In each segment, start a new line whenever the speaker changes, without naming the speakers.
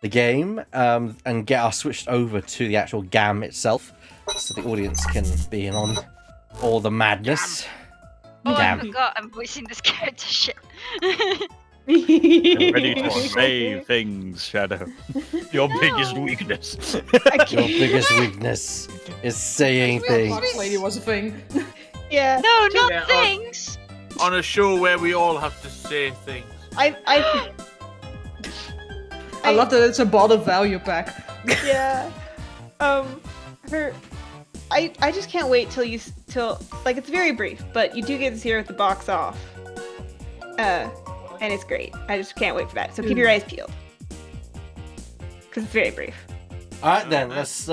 the game and get us switched over to the actual GAM itself, so the audience can be in on all the madness.
Oh,
Damn.
I forgot. I'm voicing this character shit.
You're ready to say things, Shadow. Your biggest weakness.
Your biggest weakness is saying things.
Box lady was a thing.
Yeah.
No, not
Yeah,
things.
On a show where we all have to say things.
I
I love that it's a bottle value pack.
yeah. I just can't wait till it's very brief, but you do get to hear the box off. And it's great. I just can't wait for that. So keep your eyes peeled. Because it's very brief.
Alright then, let's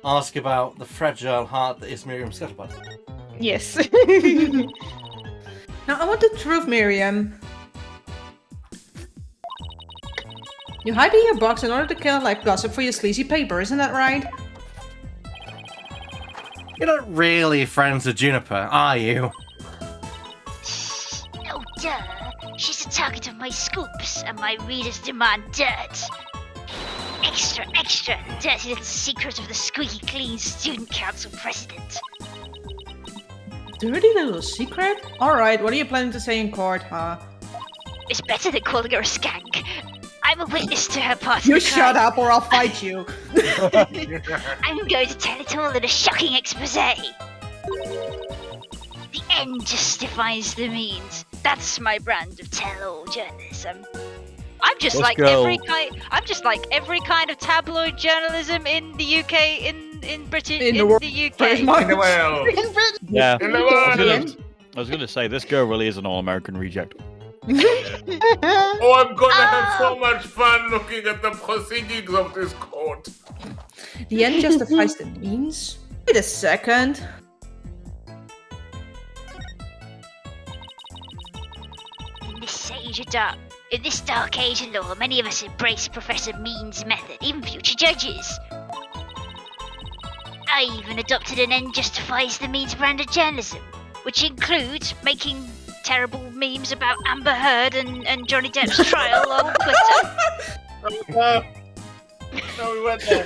ask about the fragile heart that is Miriam Scuttlebutt.
Yes.
Now, I want the truth, Miriam. You hide in your box in order to kill like gossip for your sleazy paper, isn't that right?
You're not really friends with Juniper, are you?
Oh, duh. She's a target of my scoops, and my readers demand dirt. Extra, extra, dirty little secret of the squeaky clean student council president.
Dirty little secret? Alright, what are you planning to say in court, huh?
It's better than calling her a skank. I'm a witness to her part of
You
the
shut
crime.
up or I'll fight you!
I'm going to tell it all in a shocking expose. The end justifies the means.
That's my brand of tell-all journalism. I'm just
Let's
like
go.
every kind of tabloid journalism in the UK, in Britain,
In
in
the world,
the
pretty
UK.
much.
In the world.
Yeah.
In the world.
I was gonna say this girl really is an all-American reject.
Oh, I'm gonna have so much fun looking at the proceedings of this court.
The end justifies the means? Wait a second.
In this dark age of law, many of us embrace Professor Mean's method, even future judges. I even adopted an end justifies the means brand of journalism, which includes making terrible memes about Amber Heard and Johnny Depp's trial on Twitter.
No, we went there.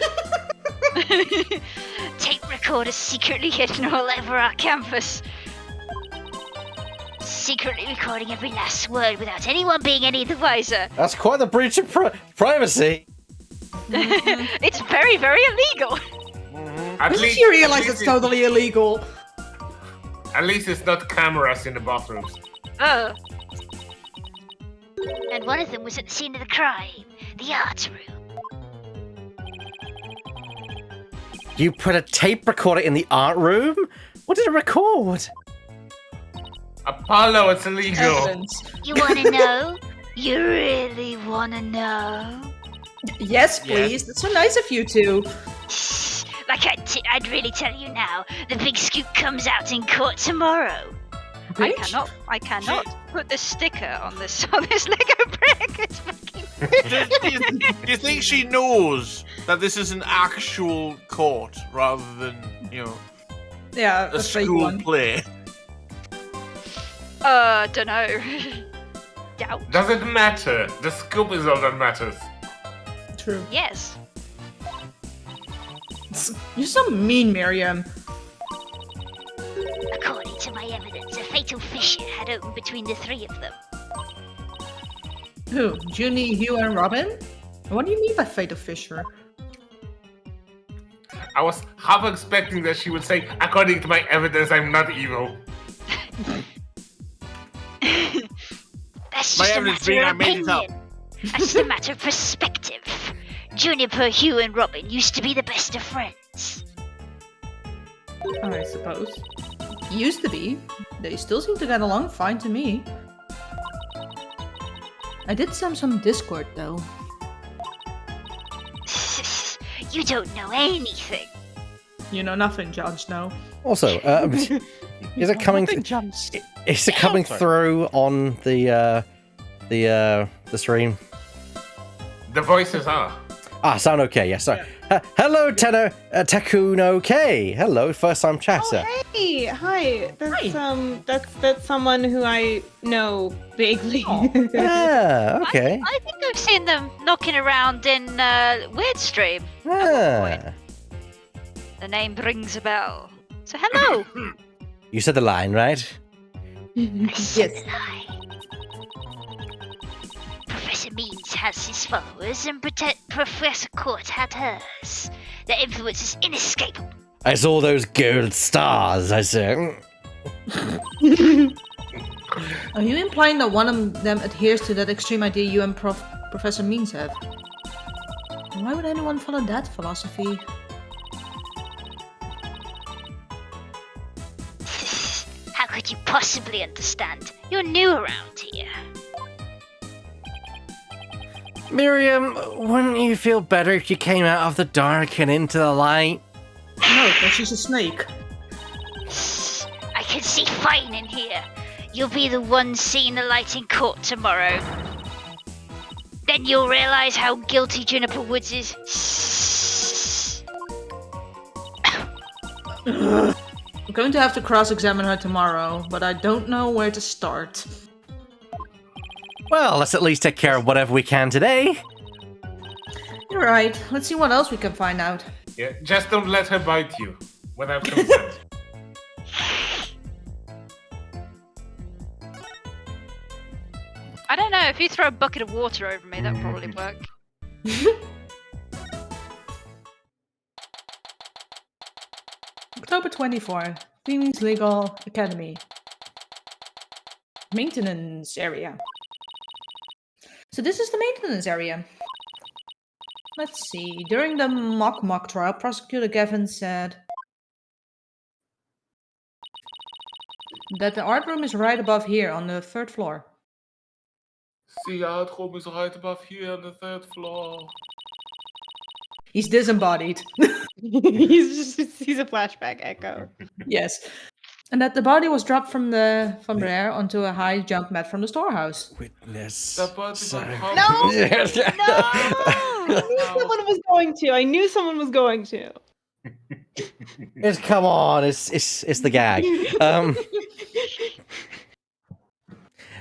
Tape recorders secretly hidden all over our campus. Secretly recording every last word without anyone being any the wiser.
That's quite the breach of privacy.
It's very, very illegal.
At
Doesn't she realize it's totally illegal?
At least it's not cameras in the bathrooms.
Oh,
And one of them was at the scene of the crime, the art room.
You put a tape recorder in the art room? What did it record?
Apollo, it's illegal.
Evidence.
You wanna know? You really wanna know?
Yes, please. That's so nice of you two.
Like I'd really tell you now. The big scoop comes out in court tomorrow.
Bitch.
I cannot put the sticker on this Lego brick. It's fucking.
Do you think she knows that this is an actual court rather than,
Yeah,
a
a fake
school
one.
play?
Dunno. Doubt.
Does it matter? The scoop is all that matters.
True.
Yes.
You're so mean, Miriam.
According to my evidence, a fatal fissure had opened between the three of them.
Who? Junie, Hugh, and Robin? What do you mean by fatal fissure?
I was half expecting that she would say, according to my evidence, I'm not evil.
That's
My
just a
evidence
matter
being I
of
made it up.
opinion. That's just a matter of perspective. Juniper, Hugh, and Robin used to be the best of friends.
I suppose. Used to be. They still seem to get along fine to me. I did some Discord though.
You don't know anything.
You know nothing, Jon Snow.
Also, is it coming? Is it coming through on the stream?
The voices are.
Sound okay, yes, sorry. Hello, Takuno K. Hello, first time chatter.
Oh, hey, hi. That's someone who I know vaguely.
Okay.
I think I've seen them knocking around in Weirdstream. The name rings a bell. So hello.
You said the line, right?
Yes.
Professor Means has his followers, and Professor Court had hers. Their influence is inescapable.
I saw those gold stars, I said.
Are you implying that one of them adheres to that extreme idea you and Professor Means have? Why would anyone follow that philosophy?
How could you possibly understand? You're new around here.
Miriam, wouldn't you feel better if you came out of the dark and into the light?
No, because she's a snake.
I can see fine in here. You'll be the one seeing the light in court tomorrow. Then you'll realize how guilty Juniper Woods is.
I'm going to have to cross-examine her tomorrow, but I don't know where to start.
Well, let's at least take care of whatever we can today.
You're right. Let's see what else we can find out.
Yeah, just don't let her bite you without consent.
I don't know, if you throw a bucket of water over me, that'd probably work.
October 24, Phoenix Legal Academy. Maintenance area. So this is the maintenance area. Let's see. During the mock trial, Prosecutor Gavin said that the art room is right above here on the 3rd floor.
The art room is right above here on the 3rd floor.
He's disembodied.
he's a flashback echo.
Yes. And that the body was dropped from there onto a high jump mat from the storehouse.
Witness.
The body was
Sorry.
No!
No!
I knew someone was going to.
Come on, it's the gag.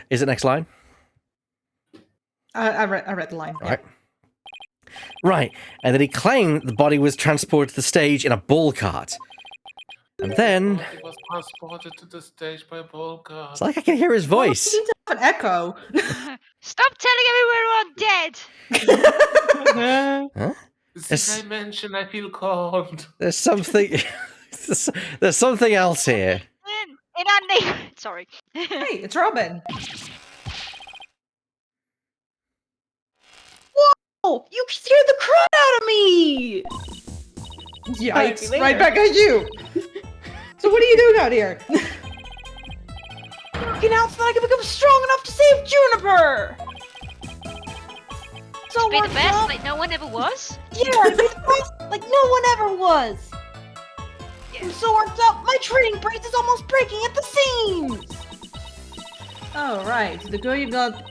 Is it next line?
I read the line.
Right. Right, and then he claimed the body was transported to the stage in a bull cart. And then...
The body was transported to the stage by a bull cart.
It's like I can hear his voice.
Oh, an echo.
Stop telling everyone we're all dead!
Huh?
This dimension, I feel cold.
There's something... There's something else here.
In our name. Sorry.
Hey, it's Robin.
Oh, you scared the crap out of me!
Yikes,
Later.
right back at you. So what are you doing out here?
Working out so that I can become strong enough to save Juniper! So
Be the
worked
best,
up.
like no one ever was?
Yeah, be the best like no one ever was! I'm so worked up, my training brace is almost breaking at the seams!
Oh, right. The girl you got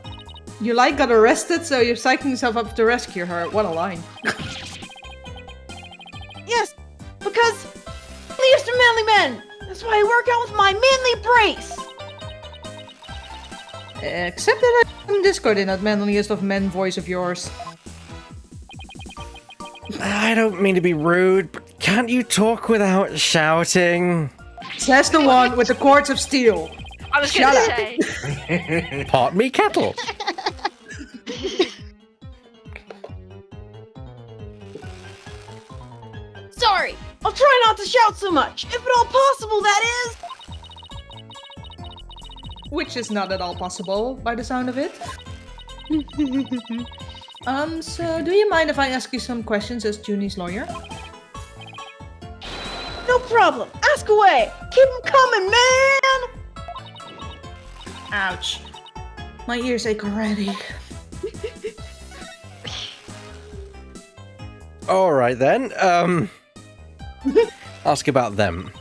arrested, so you're psyching yourself up to rescue her. What a line.
Yes, because leaves to manly men! That's why I work out with my manly brace!
Except that I'm in Discord in that manliest of men voice of yours.
I don't mean to be rude, but can't you talk without shouting?
Says the one with the cords of steel.
I was
Shut
gonna
up.
say.
Pot me kettle.
Sorry, I'll try not to shout so much, if at all possible, that is!
Which is not at all possible, by the sound of it. So do you mind if I ask you some questions as Junie's lawyer?
No problem, ask away! Keep 'em coming, man!
Ouch. My ears ache already.
Alright then, ask about them.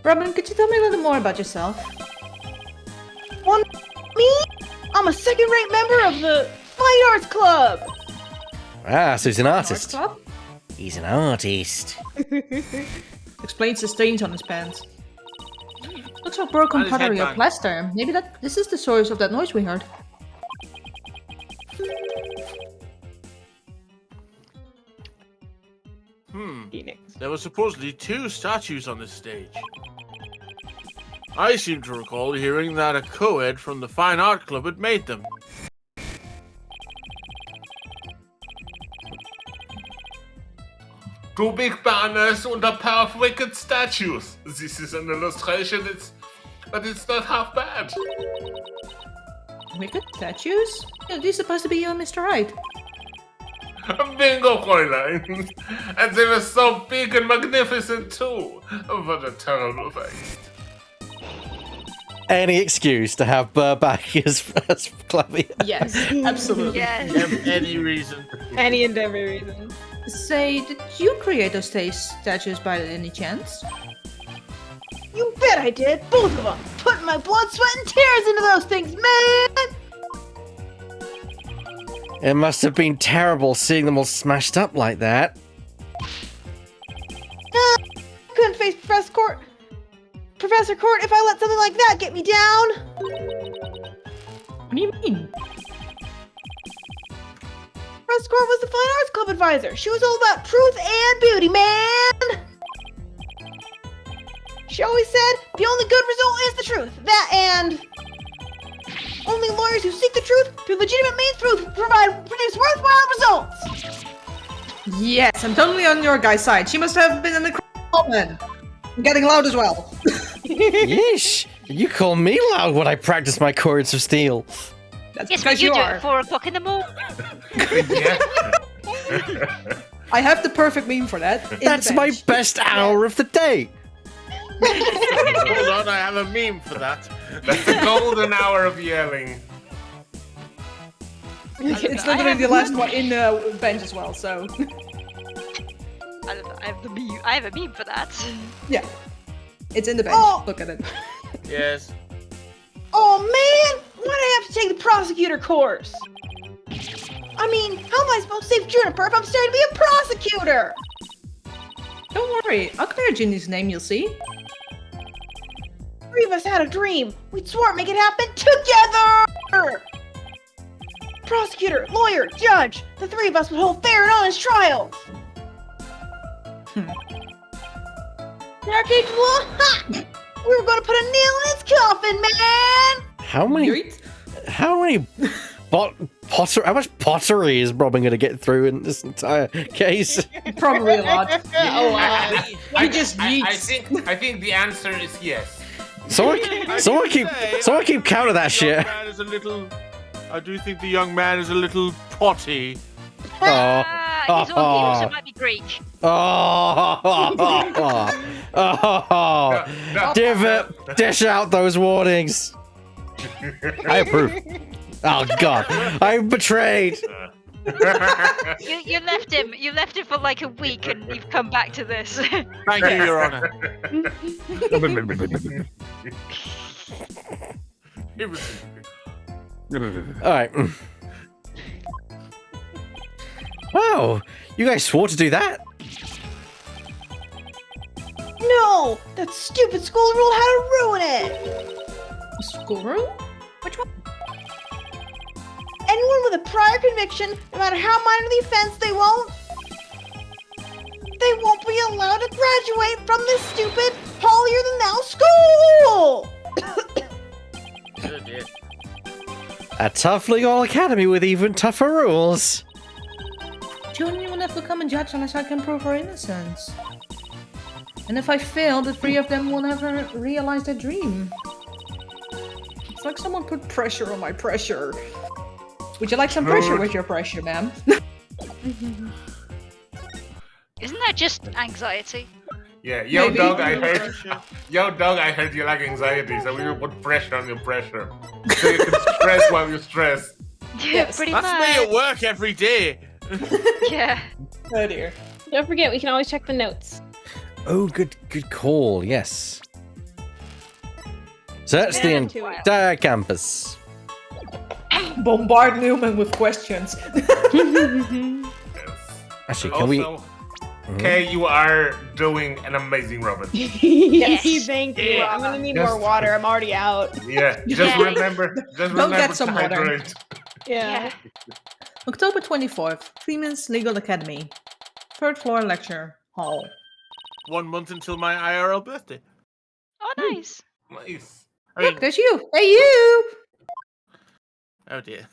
Robin, could you tell me a little more about yourself?
Me? I'm a second-rate member of the Fine Arts Club!
Ah, so he's an
Art
artist.
club?
He's an artist.
Explains the stains on his pants. Looks like broken
And his
pottery or
headband.
plaster. Maybe this is the source of that noise we heard.
Phoenix.
There were supposedly 2 statues on this stage. I seem to recall hearing that a co-ed from the Fine Art Club had made them.
Two big banners and a pair of wicked statues. This is an illustration, but it's not half bad.
Wicked statues? Yeah, these supposed to be you and Mr. Right.
Bingo, Fräulein. And they were so big and magnificent too. What a terrible waste.
Any excuse to have Burr back as Clubby.
Yes, absolutely.
Yes.
Any reason.
Any and every reason.
Say, did you create those statues by any chance?
You bet I did, both of them. Putting my blood, sweat, and tears into those things, man.
It must have been terrible seeing them all smashed up like that.
Couldn't face Professor Court if I let something like that get me down.
What do you mean?
Professor Court was the Fine Arts Club advisor. She was all about truth and beauty, man. She always said the only good result is the truth. That and only lawyers who seek the truth through legitimate means produce worthwhile results.
Yes, I'm totally on your guy's side. She must have been an incredible woman. I'm getting loud as well.
Yeesh! You call me loud when I practice my chords of steel.
That's
Yes, but
because
you do it
are.
at 4 o'clock in the morning.
Yeah.
I have the perfect meme for that. in
That's
the
my
bench.
best hour of the day.
Hold on, I have a meme for that.
That's the golden hour of yelling.
It's literally the last one in the bench as well, so.
I don't know, I have the meme. I have a meme for that.
Yeah. It's in the bench.
Oh.
Look at it.
Yes.
Oh man, why do I have to take the prosecutor course? I mean, how am I supposed to save Juniper if I'm studying to be a prosecutor?
Don't worry, I'll clear Ginny's name, you'll see.
Three of us had a dream. We'd swore to make it happen together! Prosecutor, lawyer, judge. The three of us would hold fair and honest trials. In our case of law, ha! We were going to put a nail in its coffin, man!
How many?
Yoit.
How many? How much pottery is Robin going to get through in this entire case?
Probably a lot.
Oh wow.
I
just yeets.
I think the answer is yes.
Someone keep count of that shit.
I do think the young man is a little potty.
Oh,
He also might be Greek.
dish out those warnings. I approve. Oh God, I'm betrayed.
You left him. You left him for like a week, and you've come back to this.
Thank you, Your Honor.
It was
All right. Wow, you guys swore to do that?
No! That stupid school rule had to ruin it!
School room? Which one?
Anyone with a prior conviction, no matter how minor the offense, they won't be allowed to graduate from this stupid holier-than-thou school!
Oh, dear.
A tough legal academy with even tougher rules.
Junior will never come and judge unless I can prove her innocence. And if I fail, the three of them will never realize their dream. It's like someone put pressure on my pressure. Would you like some pressure with your pressure, ma'am?
Isn't that just anxiety?
yeah. Yo,
Maybe.
dog, I heard you like anxiety, so we will put pressure on your pressure. So you can stress while you stress.
Yes,
Pretty
That's
much.
me at work every day.
Yeah.
Oh dear.
Don't forget, we can always check the notes.
Oh, good call. Yes. Search the
Down to it.
entire campus.
Bombard Newman with questions.
Actually, can we?
Also, Kay, you are doing an amazing Robin.
Yes,
Yes.
thank you.
Yeah.
I'm gonna need
Just-
more water. I'm already out.
Yeah, just
Yeah.
remember. Just
Go
remember
get
to
some water.
hydrate.
Yeah.
October 24th, Freeman's Legal Academy. 3rd floor lecture hall.
1 month until my IRL birthday.
Oh, nice.
Nice.
I mean,
Look, there's you. Hey, you!
oh dear.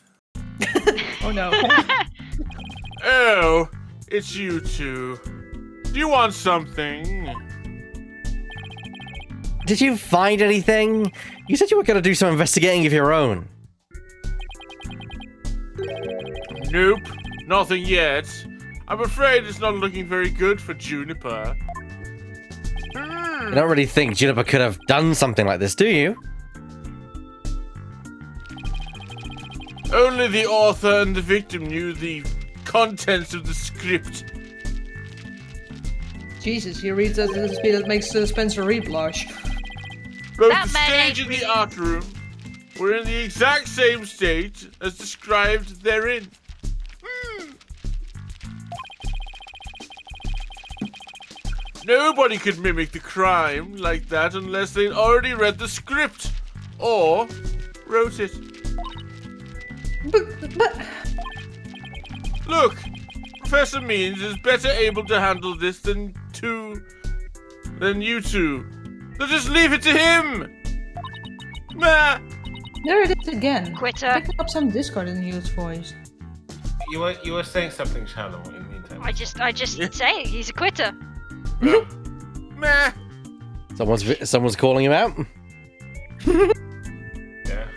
Oh no.
Oh, it's you two. Do you want something?
Did you find anything? You said you were going to do some investigating of your own.
Nope, nothing yet. I'm afraid it's not looking very good for Juniper.
You don't really think Juniper could have done something like this, do you?
Only the author and the victim knew the contents of the script.
Jesus, he reads at the speed that makes Spencer Reed blush.
Both
That
the
man
stage
ain't
and the
reading.
art room were in the exact same state as described therein. Nobody could mimic the crime like that unless they'd already read the script or wrote it.
But
Look, Professor Means is better able to handle this than you two. So just leave it to him. Meh.
there it is again.
Quitter.
Picking up some Discord in Hugh's voice.
You were saying something, Shadow, in the meantime.
I just say it, he's a quitter.
Meh.
Someone's calling him out.
Yeah.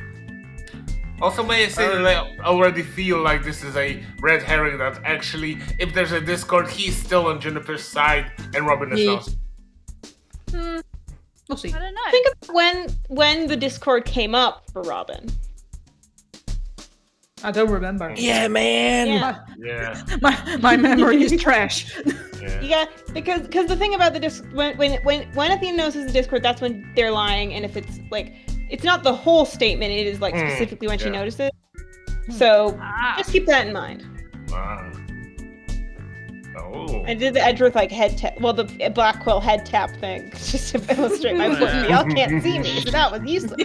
Also, may I say that I already feel like this is a red herring, that actually, if there's a Discord, he's still on Juniper's side and Robin is
Yeah.
not.
We'll see.
I don't know.
Think of when the Discord came up for Robin.
I don't remember.
Yeah, man.
Yeah.
Yeah.
My memory is trash.
Yeah.
Yeah, because the thing about the when Athena notices the Discord, that's when they're lying, and if it's like it's not the whole statement, it is like specifically when she
yeah.
notices. So
Ah.
just keep that in mind.
Wow. Oh.
I did the Edgeworth like head tap, well the black quill head tap thing, just to illustrate my point. Y'all can't see me, so that was useless.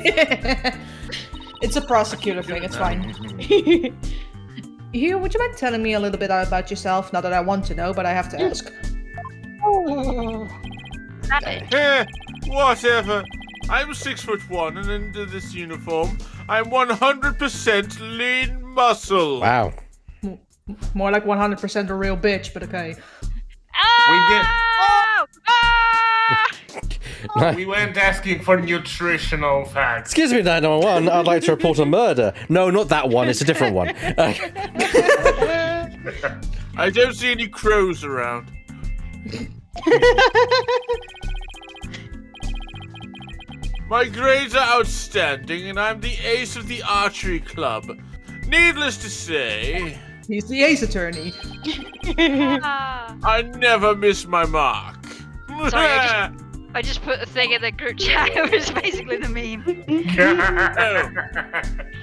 It's a prosecutor thing, it's fine. Hugh, would you mind telling me a little bit about yourself? Not that I want to know, but I have to ask.
Savage.
Whatever. I'm 6'1" and under this uniform, I'm 100% lean muscle.
Wow.
More like 100% a real bitch, but okay.
Oh! Ah!
We weren't asking for nutritional facts.
Excuse me, 911. I'd like to report a murder. No, not that one. It's a different one.
I don't see any crows around. My grades are outstanding, and I'm the ace of the archery club. Needless to say,
He's the ace attorney.
Ah.
I never miss my mark.
Sorry, I just put a thing in the group chat. It was basically the meme.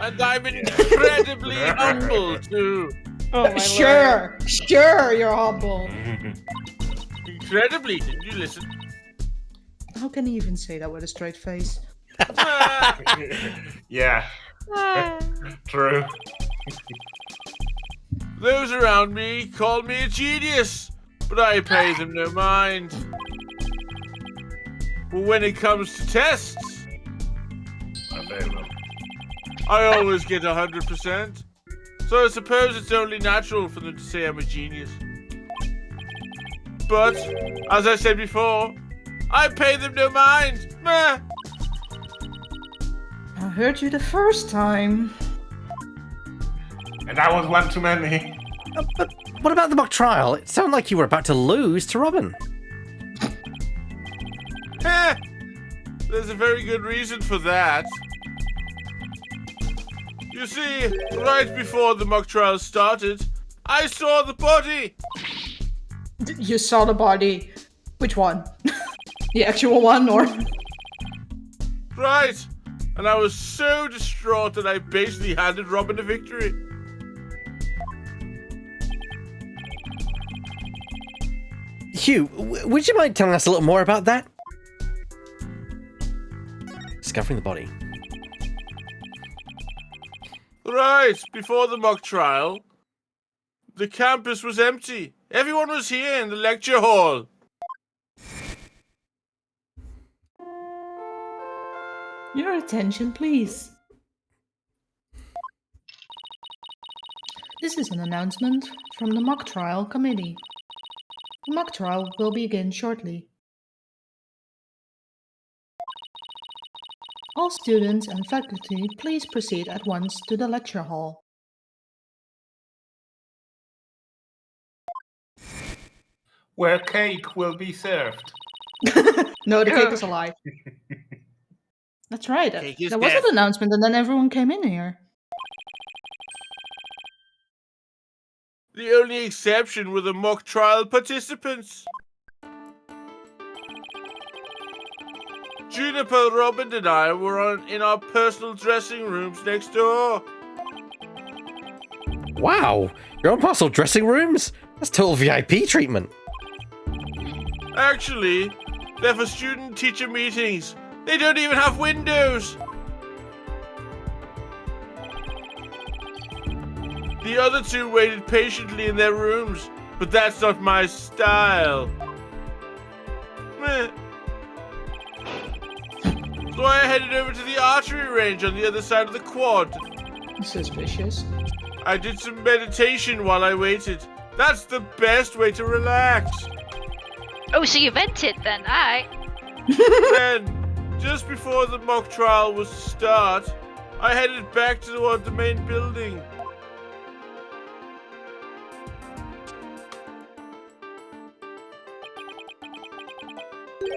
And I'm incredibly humble, too.
Oh my
Sure, you're humble.
Incredibly, didn't you listen?
How can he even say that with a straight face?
Yeah,
Ah.
true.
Those around me call me a genius, but I pay them no mind. But when it comes to tests,
I fail them.
I always get 100%. So I suppose it's only natural for them to say I'm a genius. But, as I said before, I pay them no mind. Meh.
I heard you the first time.
And that was one too many.
But what about the mock trial? It sounded like you were about to lose to Robin.
Heh. There's a very good reason for that. You see, right before the mock trial started, I saw the body.
You saw the body. Which one? The actual one, or?
Right. And I was so distraught that I basically handed Robin a victory.
Hugh, would you mind telling us a little more about that? Discovering the body.
Right, before the mock trial, the campus was empty. Everyone was here in the lecture hall.
Your attention, please. This is an announcement from the mock trial committee. The mock trial will begin shortly. All students and faculty, please proceed at once to the lecture hall.
Where cake will be served.
No, the cake is alive. That's right.
Cake is
There was
dead.
an announcement and then everyone came in here.
The only exception were the mock trial participants. Juniper, Robin, and I were in our personal dressing rooms next door.
Wow, your own personal dressing rooms? That's total VIP treatment.
Actually, they're for student-teacher meetings. They don't even have windows. The other two waited patiently in their rooms, but that's not my style. Meh. So I headed over to the archery range on the other side of the quad.
Suspicious.
I did some meditation while I waited. That's the best way to relax.
Oh, so you vented then? Alright.
Then, just before the mock trial was to start, I headed back toward the main building.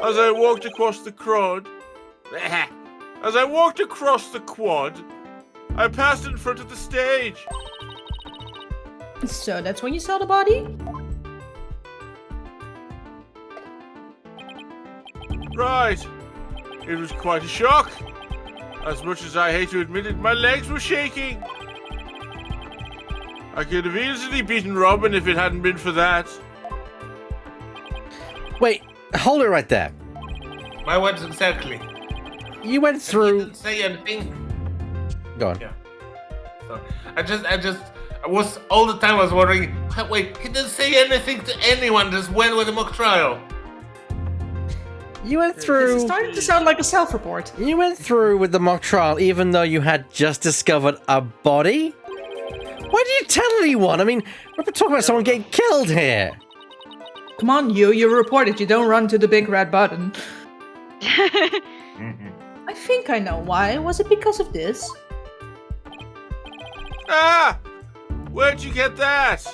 As I walked across the quad, I passed in front of the stage.
So that's when you saw the body?
Right. It was quite a shock. As much as I hate to admit it, my legs were shaking. I could have easily beaten Robin if it hadn't been for that.
Wait, hold it right there.
My words exactly.
You went
He
through...
didn't say anything.
Go on.
Yeah. So I was all the time I was wondering, wait, he didn't say anything to anyone, just went with the mock trial.
You went
It's
through...
starting to sound like a self-report.
You went through with the mock trial even though you had just discovered a body? Why did you tell anyone? I mean, we're talking about someone getting killed here.
Come on, you reported. You don't run to the big red button. I think I know why. Was it because of this?
Ah! Where'd you get that?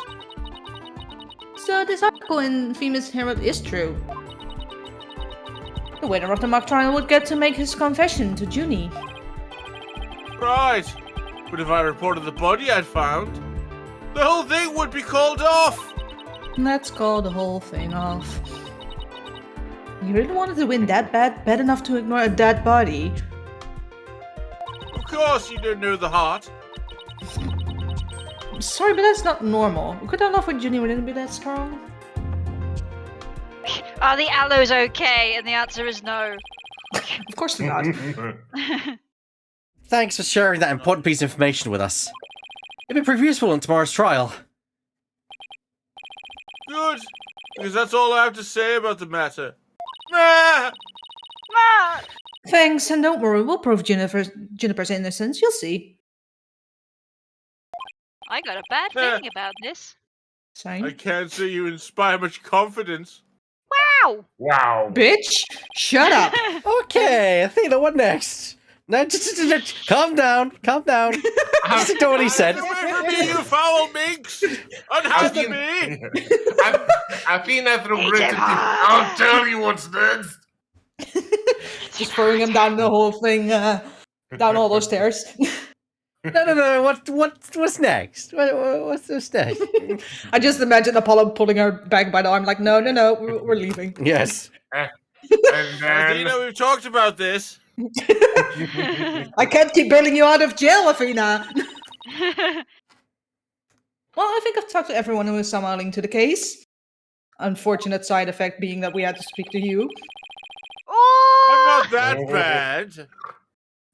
So this article in Famous Herald is true. The winner of the mock trial would get to make his confession to Junie.
Right. But if I reported the body I'd found, the whole thing would be called off.
Let's call the whole thing off. You really wanted to win that bad enough to ignore a dead body?
Of course you don't know the heart.
I'm sorry, but that's not normal. Could our love for Junie wouldn't be that strong?
Are the aloes okay? And the answer is no.
Of course not.
Thanks for sharing that important piece of information with us. It may prove useful in tomorrow's trial.
Good. Because that's all I have to say about the matter. Ah!
Ah!
Thanks, and don't worry, we'll prove Juniper's innocence. You'll see.
I got a bad feeling about this.
Sign.
I can't say you inspire much confidence.
Wow!
Wow.
Bitch! Shut up!
Okay, Athena, what next? No, just calm down, calm down. Just ignore what he said.
Get away from me, you foul minx! Unhappy me!
Athena through gritted teeth. I'll tell you what's next.
Just throwing him down the whole thing, down all those stairs.
No. What's next? What's next?
I just imagine Apollo pulling her back by the arm, like, no, we're leaving.
Yes.
And
Athena,
then
we've talked about this.
I can't keep bailing you out of jail, Athena. Well, I think I've talked to everyone who is somehow linked to the case. unfortunate side effect being that we had to speak to you.
I'm
Oh!
not that bad.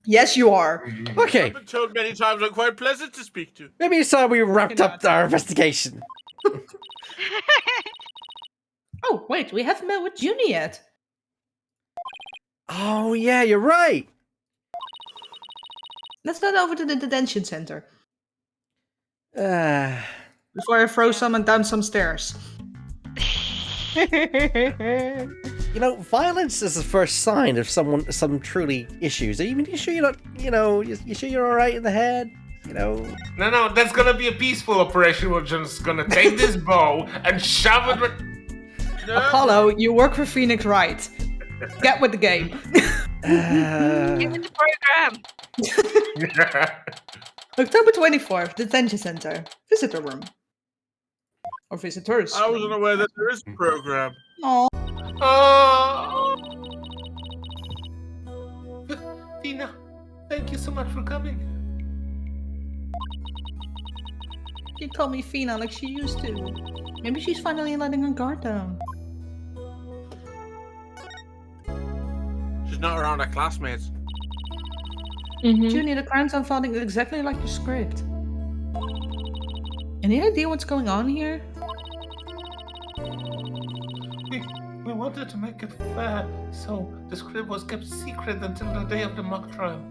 Yes, you are.
Okay,
I've been told many times I'm quite pleasant to speak to.
maybe it's time we wrapped up our investigation.
Oh, wait, we haven't met with Junie yet.
Oh yeah, you're right.
Let's head over to the detention center
Uh,
before I throw someone down some stairs.
you know, violence is the first sign of some truly issues. Are you sure you're not? You sure you're all right in the head?
No, that's gonna be a peaceful operation. We're just gonna take this bow and shove it.
Apollo, you work for Phoenix Wright. Get with the game.
Get with the program.
October 24th, detention center, visitor room. Or visitors.
I wasn't aware that there is a program.
Aw.
Oh, Tina, thank you so much for coming.
She called me Fina like she used to. Maybe she's finally letting her guard down.
She's not around her classmates.
Junie, the crime's unfolding exactly like the script. Any idea what's going on here?
We wanted to make it fair, so the script was kept secret until the day of the mock trial.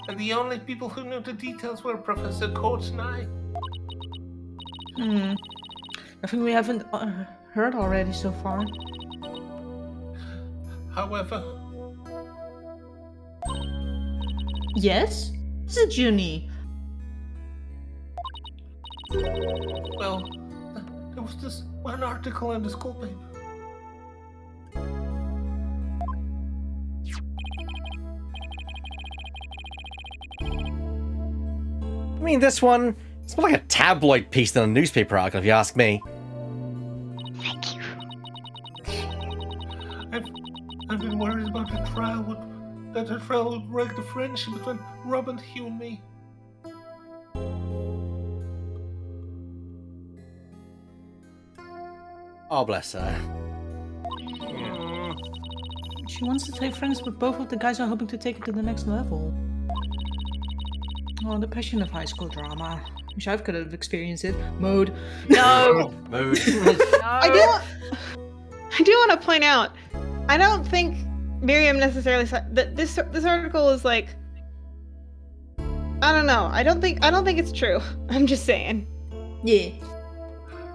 And the only people who knew the details were Professor Coates and I.
Nothing we haven't heard already so far.
However,
Yes? This is Junie.
well, there was this one article in the school paper.
I mean, this one, it's more like a tabloid piece than a newspaper article, if you ask me.
Thank you.
I've been worried about the trial would break the friendship between Rob and Hugh and me.
Oh, bless her.
She wants to stay friends with both of the guys who are hoping to take it to the next level. Oh, the passion of high school drama. Wish I could have experienced it. Mode.
No.
Mood.
I do want to point out, I don't think Miriam necessarily said that this article is like, I don't know. I don't think it's true. I'm just saying.
Yeah.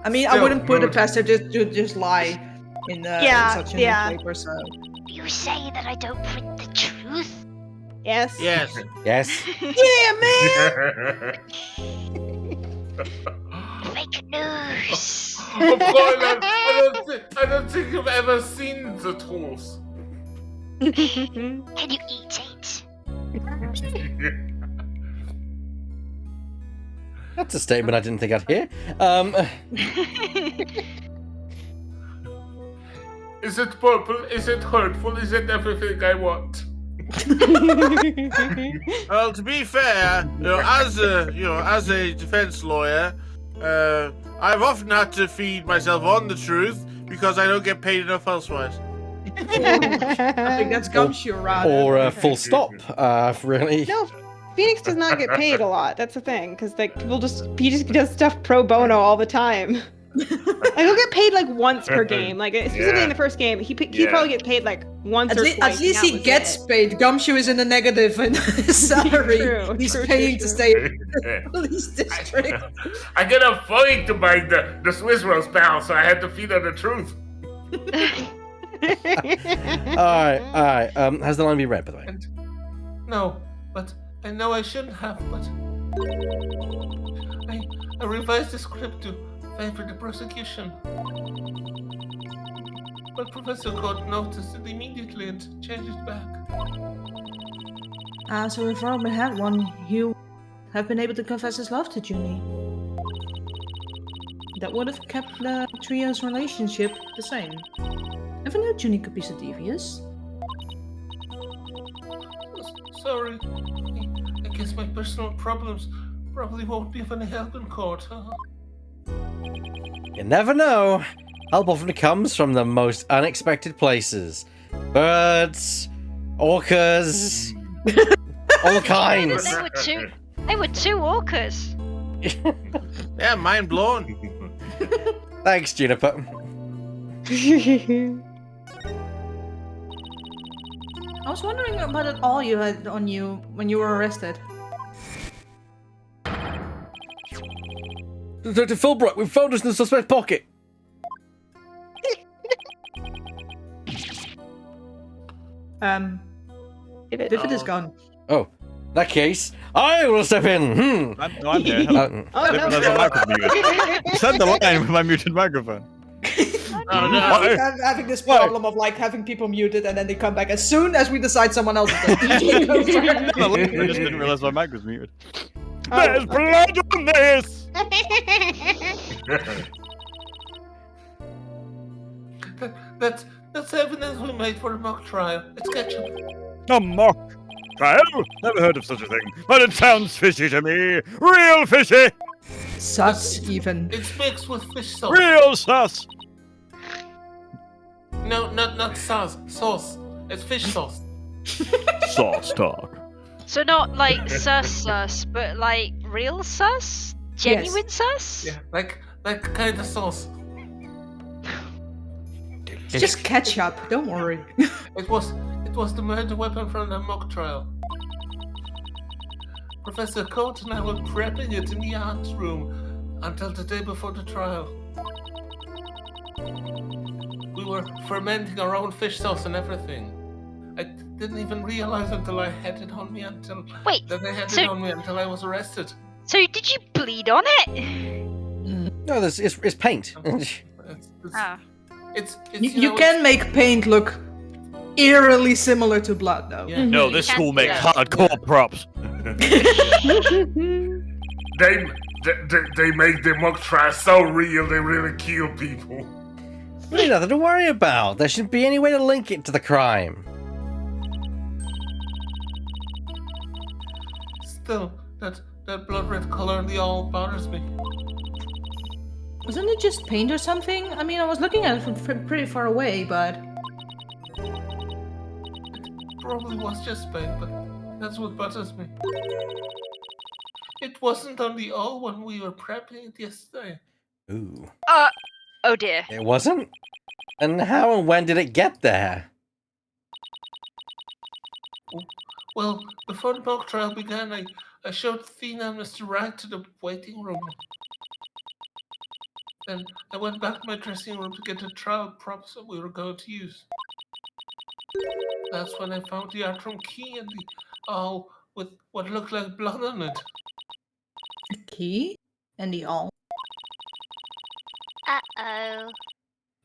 I mean, I
Still,
wouldn't put it
Mood.
past her to just lie in such a newspaper, so.
You say that I don't print the truth?
Yes.
Yes.
Yes.
Yeah, man.
Fake news.
Apollo, I don't think you've ever seen the tools.
Can you eat it?
That's a statement I didn't think I'd hear.
Is it purple? Is it hurtful? Is it everything I want?
Well, to be fair, as a defense lawyer, I've often had to feed myself on the truth because I don't get paid enough elsewise.
I think that's gumshoe, rather.
Or full stop, really.
No, Phoenix does not get paid a lot. That's the thing, because like he just does stuff pro bono all the time. Like he'll get paid like once per game. Like specifically in the first game, he probably gets paid like once or twice.
At least
and
he
that was
gets
it.
paid. Gumshoe is in the negative in his salary.
True,
He's
true,
paying
true,
to
true.
stay in the police district.
I got a fight to buy the Swiss roast pal, so I had to feed her the truth.
Alright. Has the line been read, by the way?
No, but I know I shouldn't have, but I revised the script to favor the prosecution. But Professor Code noticed it immediately and changed it back.
So if Robin had won, Hugh have been able to confess his love to Junie. That would have kept the trio's relationship the same. Never knew Junie could be so devious.
Sorry. I guess my personal problems probably won't be of any help in court, huh?
You never know. Help often comes from the most unexpected places. Birds, orcas, all kinds.
They were two orcas.
Yeah, mind blown.
Thanks, Juniper.
I was wondering about it all you had on you when you were arrested.
Detective Fulbright, we found us in the suspect pocket.
Vivid is gone.
Oh, in that case, I will step in.
I'm here. Hello.
Oh, no,
There's a microphone muted. Send the line with my muted microphone.
Oh no.
I'm having this problem of like having people muted and then they come back as soon as we decide someone else is
I just didn't realize my mic was muted. There's blood on this!
That's evidence we made for a mock trial. It's ketchup.
A mock trial? Never heard of such a thing, but it sounds fishy to me. Real fishy!
Sus even.
It's mixed with fish sauce.
Real sus!
No, not sauce. Sauce. It's fish sauce.
Sauce talk.
So not like sus, but like real sus? Genuine sus?
Yeah, like kind of sauce.
It's just ketchup, don't worry.
It was the murder weapon from the mock trial. Professor Coates and I were prepping it in the arts room until the day before the trial. We were fermenting our own fish sauce and everything. I didn't even realize until I had it on me until I was arrested.
So did you bleed on it?
No, it's paint.
You can make paint look eerily similar to blood, though.
Yeah.
No, this school makes hardcore props.
They make the mock trial so real they really kill people.
Really nothing to worry about. There shouldn't be any way to link it to the crime.
Still, that blood red color in the all bothers me.
Wasn't it just paint or something? I mean, I was looking at it from pretty far away, but...
It probably was just paint, but that's what bothers me. It wasn't on the all when we were prepping it yesterday.
Ooh.
Oh dear.
It wasn't? And how and when did it get there?
Well, before the mock trial began, I showed Athena and Mr. Wright to the waiting room. Then I went back to my dressing room to get the trial props that we were going to use. That's when I found the art room key and the all with what looked like blood on it.
A key? And the all?
Uh-oh.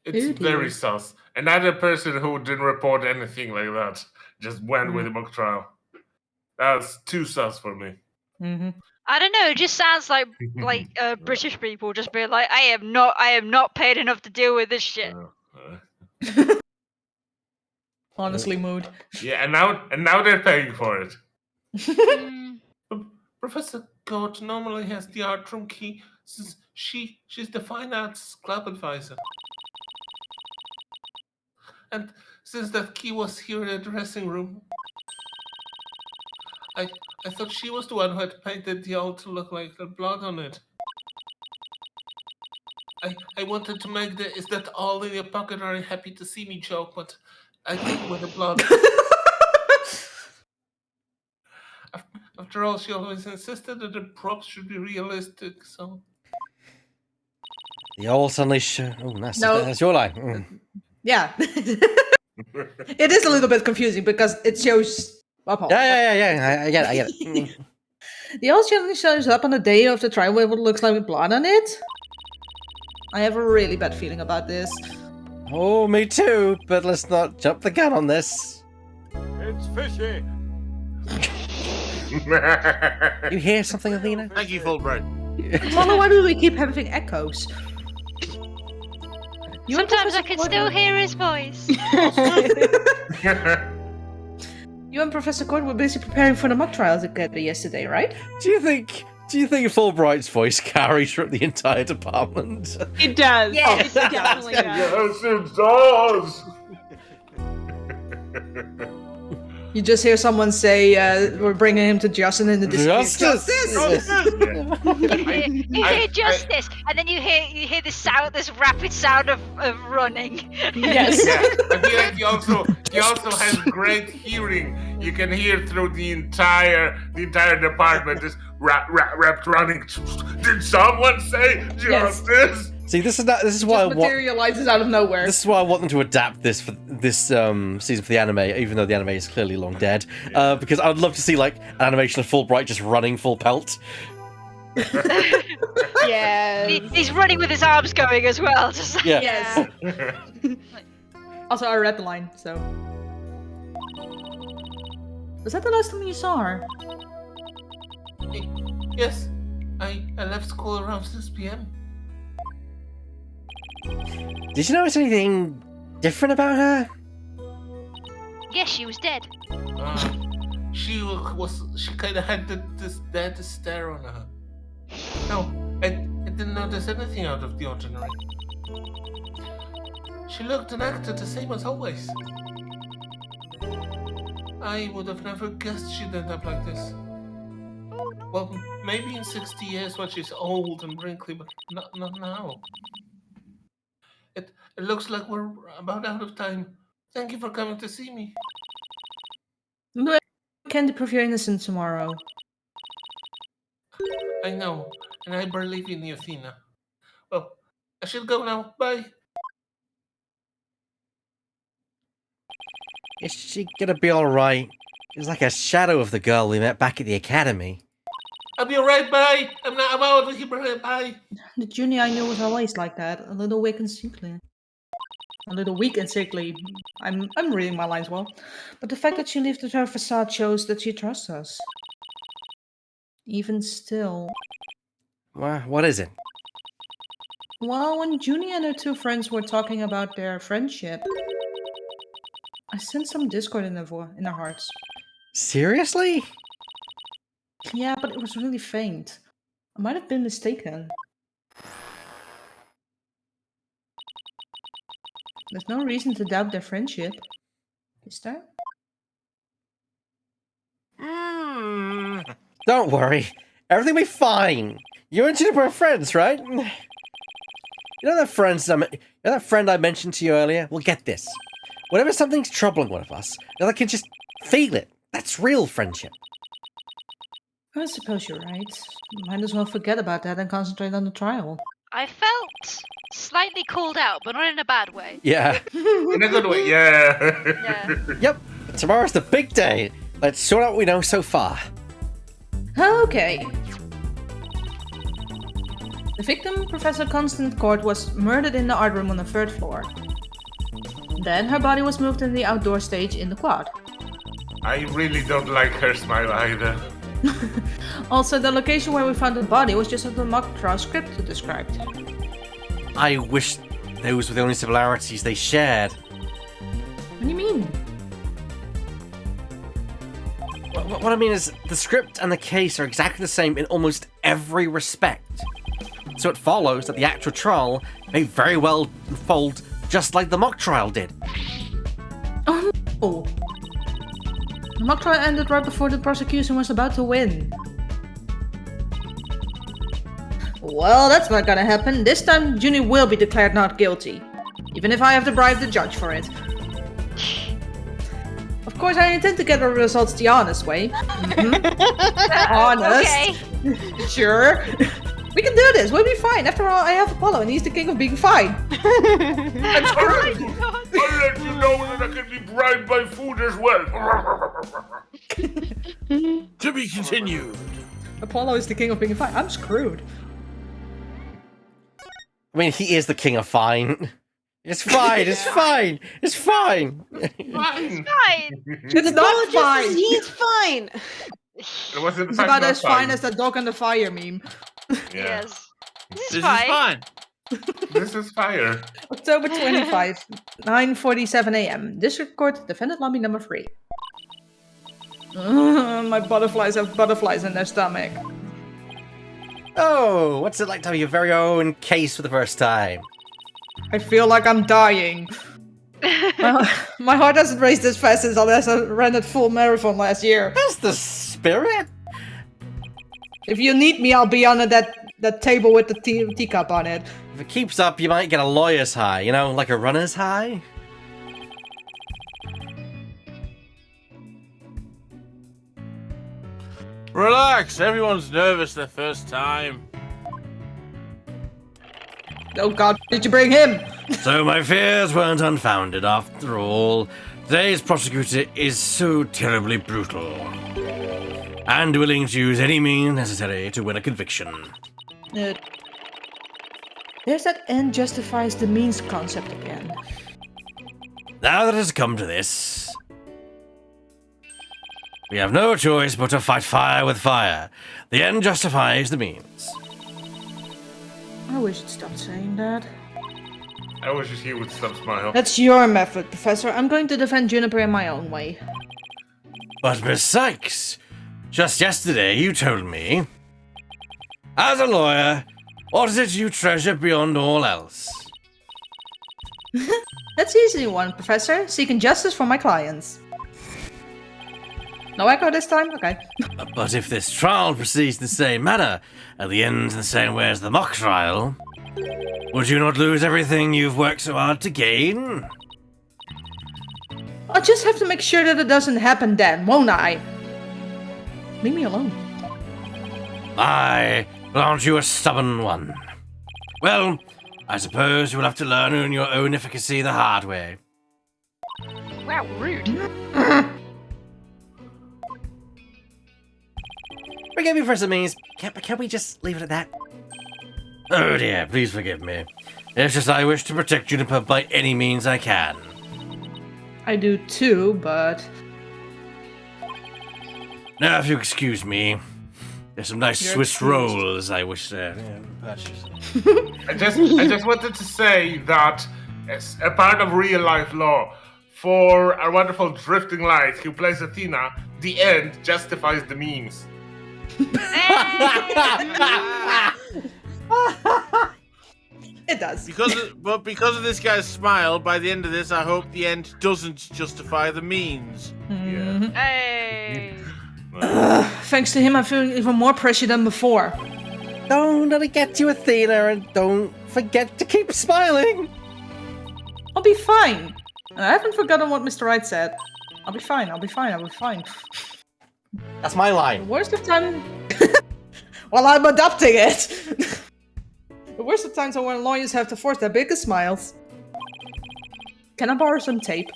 It's very sus. Another person who didn't report anything like that just went with the mock trial. That's too sus for me.
Mm-hmm.
I don't know. It just sounds like British people just being like, I am not paid enough to deal with this shit.
Honestly, mood.
Yeah, and now they're paying for it.
Mm.
Professor Coates normally has the art room key since she's the fine arts club advisor. And since that key was here in the dressing room, I thought she was the one who had painted the all to look like the blood on it. I wanted to make the "is that all in your pocket, are you happy to see me" joke, but I did with the blood. After all, she always insisted that the props should be realistic, so...
The all suddenly oh, that's your line. Mm.
Yeah. It is a little bit confusing because it shows up.
Yeah. I get it.
The all suddenly shows up on the day of the trial with what looks like blood on it. I have a really bad feeling about this.
Oh, me too, but let's not jump the gun on this.
It's fishy.
You hear something, Athena?
Thank you, Fulbright.
Mama, why do we keep having echoes?
Sometimes I can still hear his voice.
You and Professor Cord were busy preparing for the mock trial together yesterday, right?
Do you think Do you think Fulbright's voice carries through the entire department?
It does.
Yes.
It definitely does.
Yes, it does.
You just hear someone say, "We're bringing him to Justin in the dispute."
Justice!
You hear justice, and then you hear the sound, this rapid sound of running.
Yes.
Yeah, I feel like he also has great hearing. You can hear through the entire department, just wrapped running. Did someone say justice?
See, this is why I
Just
want.
materializes out of nowhere.
This is why I want them to adapt this for this season for the anime, even though the anime is clearly long dead. Because I'd love to see like an animation of Fulbright just running full pelt.
Yeah.
He's running with his arms going as well. Just like,
Yeah.
Yes. Also, I read the line, so. Was that the last time you saw her?
Yes, I left school around 6 p.m.
Did you notice anything different about her?
Yes, she was dead.
She kind of had this dead stare on her. No, I didn't notice anything out of the ordinary. She looked and acted the same as always. I would have never guessed she'd end up like this. Well, maybe in 60 years when she's old and wrinkly, but not now. It looks like we're about out of time. Thank you for coming to see me.
No, I can't prove your innocence tomorrow.
I know, and I believe in you, Athena. Well, I should go now. Bye.
Is she gonna be alright? It's like a shadow of the girl we met back at the academy.
I'll be alright. Bye. I'm out of here. Bye.
The junior I knew was always like that, a little weak and sickly. A little weak and sickly. I'm reading my lines well. But the fact that she lifted her facade shows that she trusts us. Even still.
What is it?
Well, when Junie and her two friends were talking about their friendship, I sensed some discord in their hearts.
Seriously?
Yeah, but it was really faint. I might have been mistaken. There's no reason to doubt their friendship. Is there?
Don't worry. Everything will be fine. You and Juniper are friends, right? You know that friend I mentioned to you earlier? Well, get this. Whenever something's troubling one of us, the other can just feel it. That's real friendship.
I suppose you're right. Might as well forget about that and concentrate on the trial.
I felt slightly called out, but not in a bad way.
Yeah.
In a good way. Yeah.
Yeah.
Yep. Tomorrow's the big day. Let's sort out what we know so far.
Okay. The victim, Professor Constant Court, was murdered in the art room on the 3rd floor. Then her body was moved in the outdoor stage in the quad.
I really don't like her smile either.
Also, the location where we found the body was just as the mock trial script described.
I wish those were the only similarities they shared.
What do you mean?
What I mean is, the script and the case are exactly the same in almost every respect. So it follows that the actual trial may very well unfold just like the mock trial did.
Oh no! The mock trial ended right before the prosecution was about to win. Well, that's not gonna happen. This time, Junie will be declared not guilty. Even if I have to bribe the judge for it. Of course, I intend to get the results the honest way. Honest?
Okay.
Sure. We can do this. We'll be fine. After all, I have Apollo, and he's the king of being fine. I'm screwed.
I'll let you know that I can be bribed by food as well.
To be continued.
Apollo is the king of being fine. I'm screwed.
I mean, he is the king of fine. It's fine, it's fine, it's fine.
Fine.
Fine.
It's not fine.
He's fine.
It wasn't
It's
fine,
about
not
as fine as the dog on the fire meme.
Yeah.
Yes. This
This
is
is
fine.
fine.
This is fire.
October 25, 9:47 a.m. District Court, defendant lobby number 3. My butterflies have butterflies in their stomach.
Oh, what's it like to have your very own case for the first time?
I feel like I'm dying. My heart hasn't raced as fast as I ran a full marathon last year.
That's the spirit.
If you need me, I'll be on that table with the teacup on it.
If it keeps up, you might get a lawyer's high, you know, like a runner's high.
Relax, everyone's nervous their first time.
Oh god, did you bring him?
So my fears weren't unfounded after all. Today's prosecutor is so terribly brutal. And willing to use any means necessary to win a conviction.
There's that end justifies the means concept again.
Now that it's come to this, we have no choice but to fight fire with fire. The end justifies the means.
I wish you'd stop saying that.
I wish he would stop smiling.
That's your method, Professor. I'm going to defend Juniper in my own way.
But Miss Sykes, just yesterday you told me, as a lawyer, what is it you treasure beyond all else?
That's the easy one, Professor. Seeking justice for my clients. No echo this time? Okay.
But if this trial proceeds in the same manner, and the ends in the same way as the mock trial, would you not lose everything you've worked so hard to gain?
I'll just have to make sure that it doesn't happen then, won't I? Leave me alone.
Aye, but aren't you a stubborn one? Well, I suppose you will have to learn your own efficacy the hard way.
Wow, rude.
Forgive me for some means. Can't we just leave it at that? Oh dear, please forgive me. It's just I wish to protect Juniper by any means I can.
I do too, but...
Now, if you excuse me, there's some nice
You're
Swiss
excused.
rolls I wish to purchase.
I just wanted to say that as a part of real life law, for our wonderful drifting light who plays Athena, the end justifies the means.
It does.
Because of this guy's smile, by the end of this, I hope the end doesn't justify the means.
Mhm.
Hey.
Thanks to him, I'm feeling even more pressure than before.
Don't let it get you, Athena, and don't forget to keep smiling.
I'll be fine. And I haven't forgotten what Mr. Wright said. I'll be fine, I'll be fine, I'll be fine.
That's my
The
line.
worst of time... Well, I'm adopting it! The worst of times are when lawyers have to force their biggest smiles. Can I borrow some tape?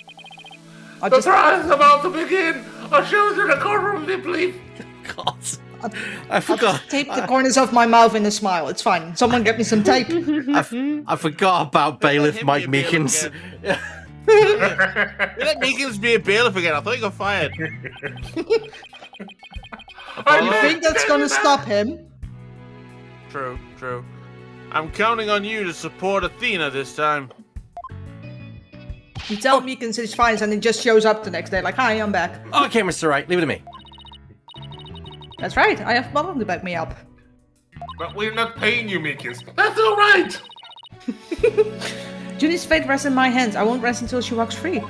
I'll
The
just...
trial is about to begin! I'll show you the courtroom, please!
God, I forgot.
Tape the corners of my mouth in a smile. It's fine. Someone get me some tape.
I forgot about bailiff
him
Mike
be a bailiff
Meekins.
again. Let Meekins be a bailiff again. I thought he got fired.
You think that's gonna stop him?
True, true. I'm counting on you to support Athena this time.
You tell Meekins he's fine and he just shows up the next day like, hi, I'm back.
Okay, Mr. Wright, leave it to me.
That's right, I have Mom to back me up.
But we're not paying you, Meekins. That's alright!
Junie's fate rests in my hands. I won't rest until she walks free.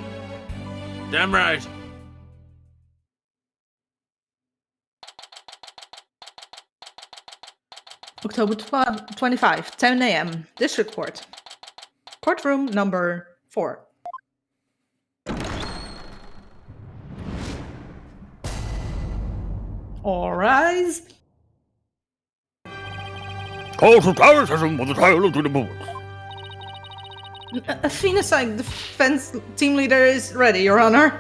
Damn right.
October 25, 10 a.m. District Court. Courtroom number 4. All rise.
Call for trial session for the trial of the Boax.
Athena Syke, defense team leader, is ready, Your Honor.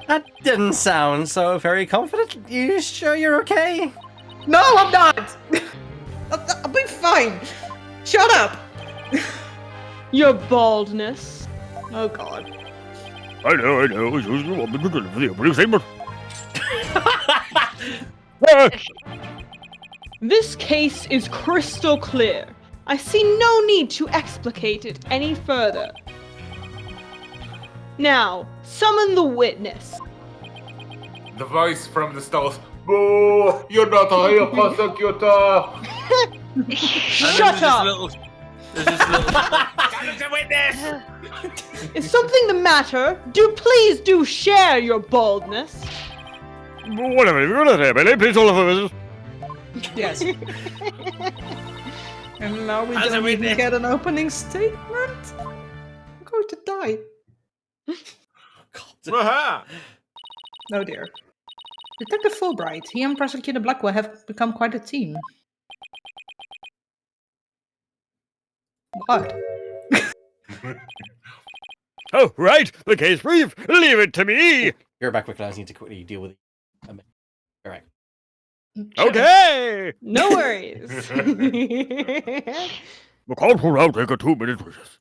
That didn't sound so very confident. You sure you're okay?
No, I'm not. I'll be fine. Shut up.
Your baldness.
Oh God.
I know. It's just the woman to deliver the opening statement.
This case is crystal clear. I see no need to explicate it any further. Now, summon the witness.
The voice from the stalls. Boo! You're not a real prosecutor.
Shut up!
There's this little.
Is something the matter? Please do share your baldness.
Whatever you're gonna say, Billy, please hold for business.
Yes. And now we don't even get an opening statement? I'm going to die.
Aha!
Oh dear. Detective Fulbright, he and Prosecutor Blackwell have become quite a team. What?
Oh, right, the case brief. Leave it to me.
You're back quickly. I just need to quickly deal with it. All right.
Okay.
No worries.
The call will now take a 2-minute recess.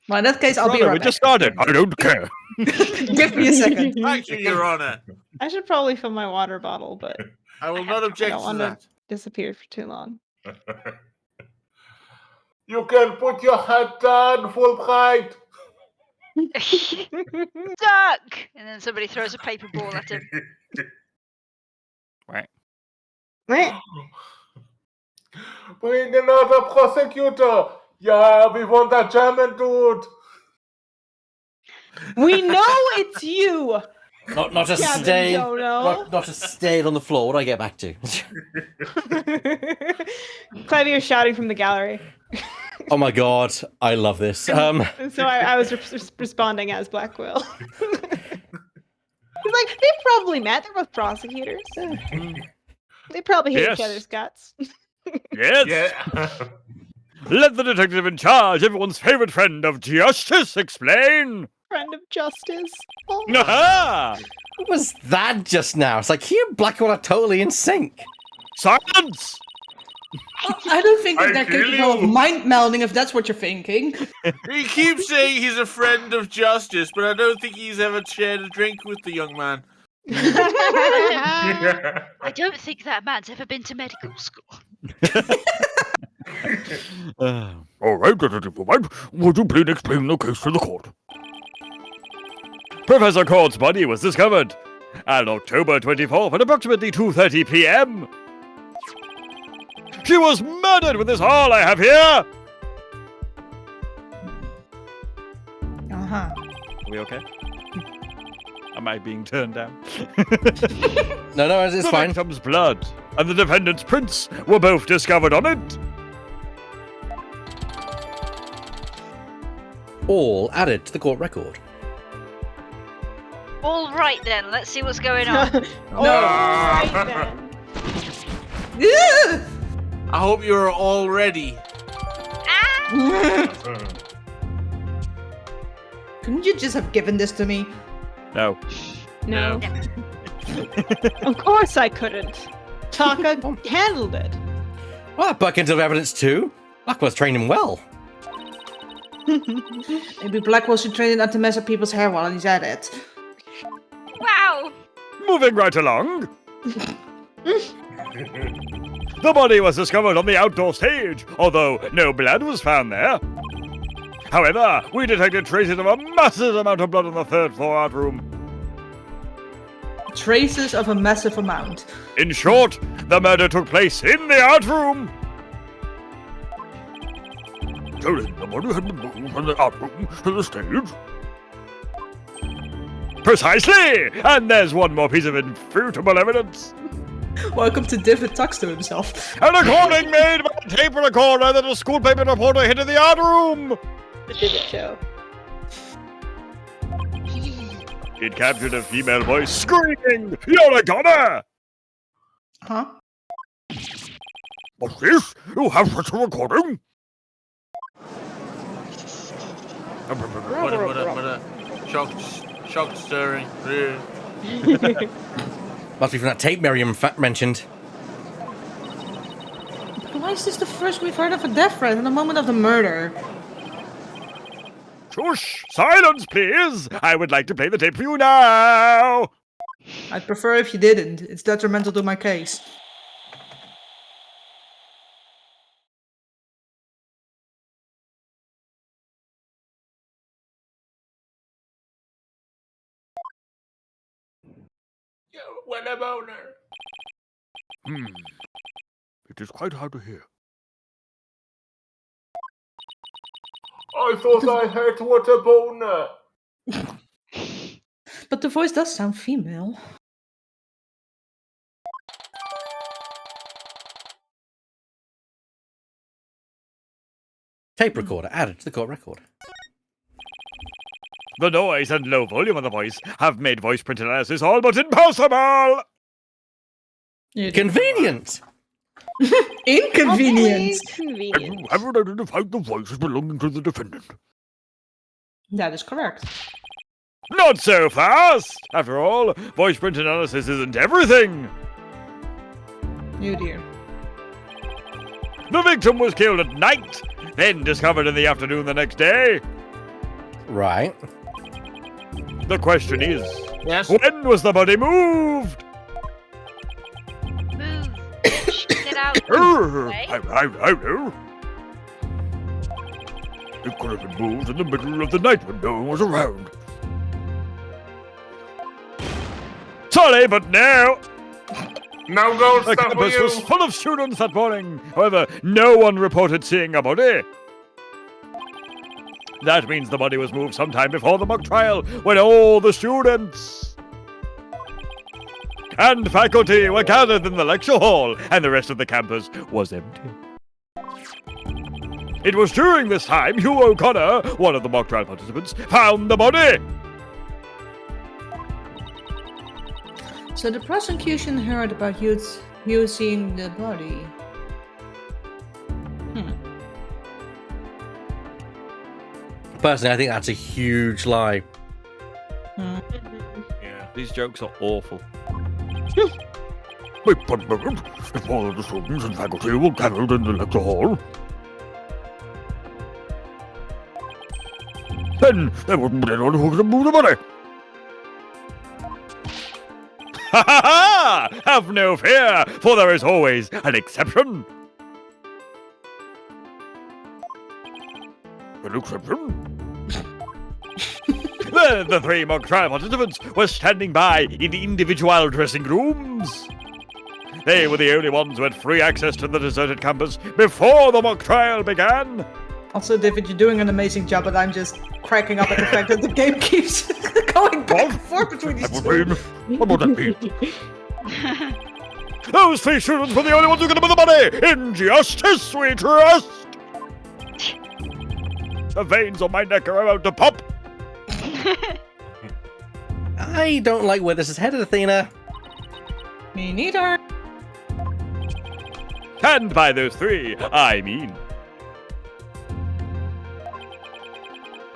Well, in that case, I'll be
Brother,
right
we
back.
just started. I don't care.
Give me a second.
Thank you, Your Honor.
I should probably fill my water bottle, but
I will not
I
object
don't
to
want
that.
to disappear for too long.
You can put your hat down, Fulbright.
Duck! And then somebody throws a paper ball at him.
Right.
Bring another prosecutor. Yeah, we want that German dude.
We know it's you,
Not a
Captain
stain.
Dono.
Not a stain on the floor. What do I get back to?
Claudia's shouting from the gallery.
Oh my god, I love this.
And so I was responding as Blackwell. He's like, they probably met. They're both prosecutors. They probably hate each
Yes.
other's guts.
Yes.
Yeah.
Let the detective in charge, everyone's favorite friend of justice, explain.
Friend of justice. Oh.
Aha!
What was that just now? It's like he and Blackwell are totally in sync.
Silence!
I don't think that
I
they're
kill
capable of
you.
mind melding if that's what you're thinking.
He keeps saying he's a friend of justice, but I don't think he's ever shared a drink with the young man.
I don't think that man's ever been to medical school.
All right, Detective Fulbright, would you please explain the case to the court? Professor Court's body was discovered on October 24th at approximately 2:30 p.m. She was murdered with this all I have here.
Uh-huh.
Are we okay? Am I being turned down?
No, it's
The
fine.
victim's blood and the defendant's prints were both discovered on it.
All added to the court record.
All right then, let's see what's going on.
Oh, right then.
Yeah!
I hope you're all ready.
Couldn't you just have given this to me?
No.
No. Of course I couldn't. Taka handled it.
Well, that bucket of evidence too. Blackwell's trained him well.
Maybe Blackwell should train not to mess up people's hair while he's at it.
Wow!
Moving right along. The body was discovered on the outdoor stage, although no blood was found there. However, we detected traces of a massive amount of blood on the third floor art room.
Traces of a massive amount.
In short, the murder took place in the art room. So then, the body had been moved from the art room to the stage. Precisely! And there's one more piece of infutable evidence.
Welcome to David talks to himself.
A recording made by a tape recorder that a school paper reporter hid in the art room.
The Divot Show.
It captured a female voice screaming, "You're a goner!"
Huh?
What's this? You have such a recording?
What a shocked stirring.
Must be from that tape Miriam mentioned.
But why is this the first we've heard of a death threat in the moment of the murder?
Shush! Silence, please! I would like to play the tape for you now!
I'd prefer if you didn't. It's detrimental to my case.
Yeah, what a boner.
It is quite hard to hear.
I thought I heard what a boner.
But the voice does sound female.
Tape recorder added to the court record.
The noise and low volume of the voice have made voice print analysis all but impossible!
Convenient!
Inconvenient!
Convenient.
You haven't identified the voice as belonging to the defendant.
That is correct.
Not so fast! After all, voice print analysis isn't everything!
Oh dear.
The victim was killed at night, then discovered in the afternoon the next day.
Right.
The question is,
Yes.
when was the body moved?
Move. Get out.
I know. It could have been moved in the middle of the night when no one was around. Sorry, but no.
No gold
The
stuff for
campus
you.
was full of students that morning. However, no one reported seeing a body. That means the body was moved sometime before the mock trial, when all the students and faculty were gathered in the lecture hall, and the rest of the campus was empty. It was during this time Hugh O'Connor, one of the mock trial participants, found the body.
So the prosecution heard about you seeing the body.
Personally, I think that's a huge lie.
Yeah.
These jokes are awful. Wait one moment. If all of the students and faculty were gathered in the lecture hall, then there wasn't anyone who could move the body. Ha ha ha! Have no fear, for there is always an exception. An exception? The three mock trial participants were standing by in the individual dressing rooms. They were the only ones who had free access to the deserted campus before the mock trial began.
Also, David, you're doing an amazing job, but I'm just cracking up at the fact that the game keeps going back and forth between these two.
What would that mean? Those three students were the only ones who could have the money! Injustice, we trust! The veins on my neck are about to pop!
I don't like where this is headed, Athena.
Me neither.
And by those three, I mean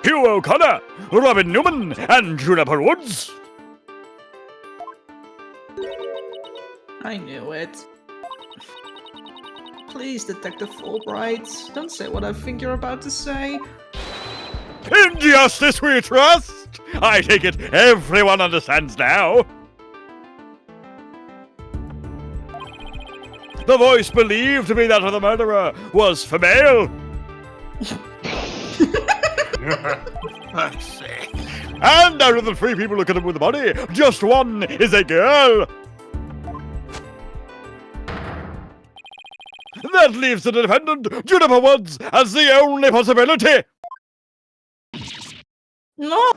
Hugh O'Connor, Robin Newman, and Juniper Woods.
I knew it. Please, Detective Fulbright, don't say what I think you're about to say.
Injustice we trust! I take it everyone understands now. The voice believed to be that of the murderer was female.
Fuck's sake.
And out of the three people who could have moved the body, just one is a girl. That leaves the defendant, Juniper Woods, as the only possibility.
No!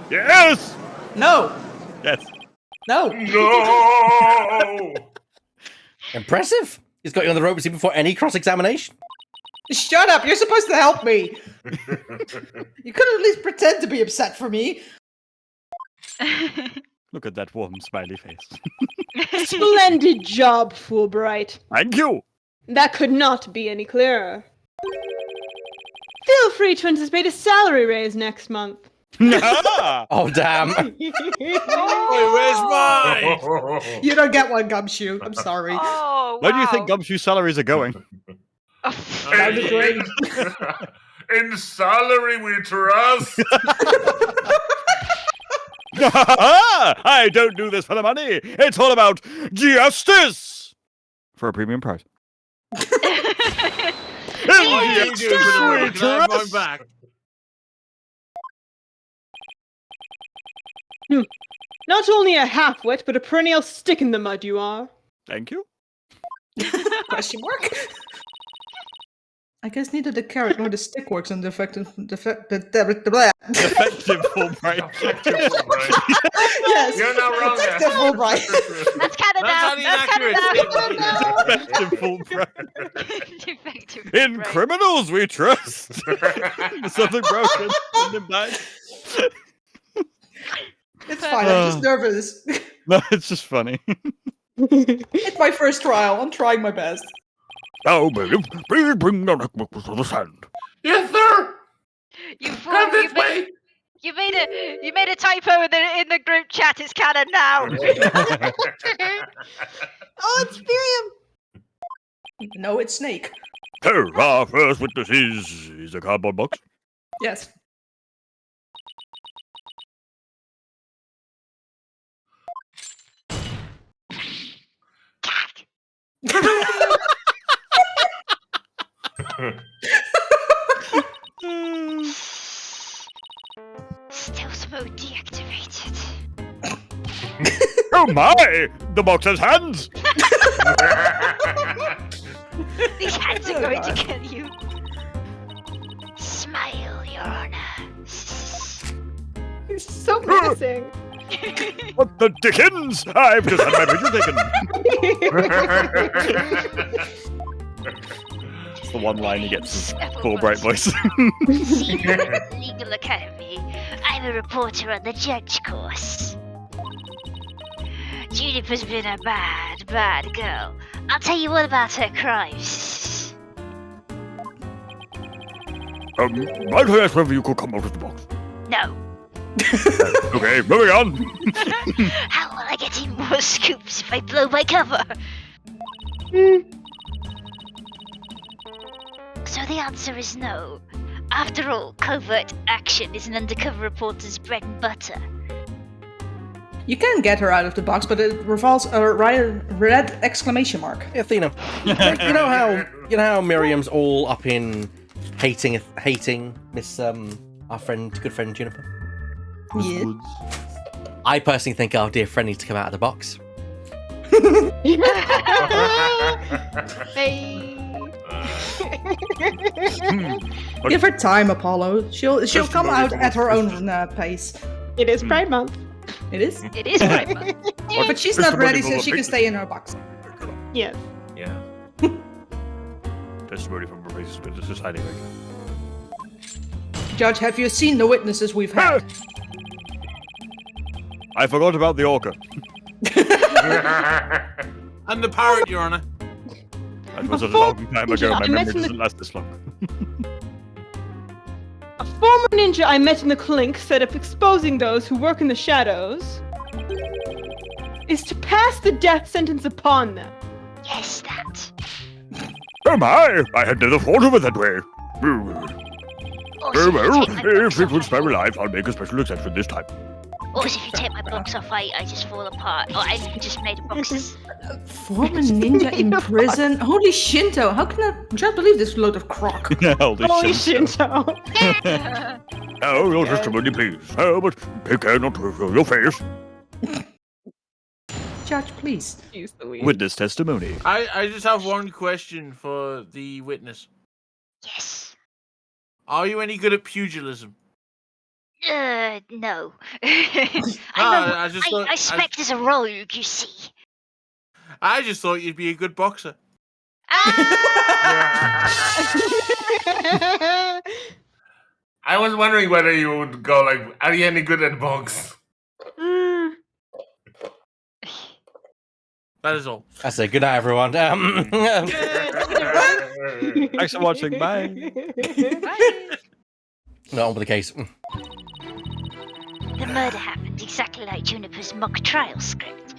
Yes!
No!
Yes.
No!
No!
Impressive. He's got you on the ropes even before any cross-examination.
Shut up! You're supposed to help me! You could at least pretend to be upset for me.
Look at that warm smiley face.
Splendid job, Fulbright.
Thank you.
That could not be any clearer. Feel free to anticipate a salary raise next month.
Ah!
Oh, damn.
Wait, where's mine?
You don't get one, Gumshoe. I'm sorry.
Oh, wow.
Where do you think Gumshoe salaries are going?
That'd be great.
In salary we trust.
I don't do this for the money. It's all about justice. For a premium price.
You do it for the money. Can I have mine
Trust.
back?
Not only a half-wit, but a perennial stick in the mud you are.
Thank you.
Question mark? I guess neither the carrot nor the stick works on
Defective Fulbright.
Yes.
You're not wrong there.
Defective Fulbright.
That's canon
That's
now.
not
That's canon
inaccurate
now.
statement.
Defective Fulbright.
Defective
In
Fulbright.
criminals we trust. There's something broken in the bag.
It's fine, I'm just nervous.
No, it's just funny.
It's my first trial. I'm trying my best.
Now, William, please bring the necklace to the sand.
Yes, sir.
You
Come
fool!
this way.
You made a typo in the group chat. It's canon now.
Oh, it's Miriam!
No, it's Snake.
So, our first witness is a cardboard box.
Yes.
Stealth mode deactivated.
Oh my! The box has hands!
These hands are going to kill you.
Smile, Your Honor.
It's so menacing.
What the dickens? I've just had my picture taken. It's the one line he gets his Fulbright voice.
Senior Legal Academy. I'm a reporter on the judge course. Juniper's been a bad, bad girl. I'll tell you all about her crimes.
Might I ask whether you could come out of the box?
No.
Okay, moving on.
How will I get in more scoops if I blow my cover? So the answer is no. After all, covert action is an undercover reporter's bread and butter.
You can get her out of the box, but it revolves a red exclamation mark.
Hey, Athena, you know how Miriam's all up in hating Miss our good friend Juniper.
Yeah.
I personally think our dear friend needs to come out of the box.
Hey.
Give her time, Apollo. She'll come out at her own pace.
It is Pride Month.
It is,
It is Pride Month.
but she's not ready, so she can stay in her box.
Yes.
Yeah.
Testimony from a racist witness is highly regular.
Judge, have you seen the witnesses we've had?
I forgot about the orca.
And the parrot, Your Honor.
That was a long time ago. My
I met
memory
in the-
doesn't last this long.
A former ninja I met in the clink said if exposing those who work in the shadows is to pass the death sentence upon them.
Yes, that.
Oh my! I had never thought of it that way.
Also,
Oh
if you
well,
take my
if
box
it
off,
would
I
spare
fall-
my life, I'll make a special exception this time.
Also, if you take my box off, I just fall apart. Or I just made a box.
Former ninja in prison? Holy Shinto, how can I just believe this load of crock?
Holy Shinto.
Oh, your testimony, please. Oh, but take care not to show your face.
Judge, please.
Use the weed.
Witness testimony.
I just have one question for the witness.
Yes.
Are you any good at pugilism?
No.
I just thought-
I spec as a rogue, you see.
I just thought you'd be a good boxer.
I was wondering whether you would go like, are you any good at box?
That is all.
I say good night, everyone.
Thanks for watching. Bye.
Not on with the case.
The murder happened exactly like Juniper's mock trial script.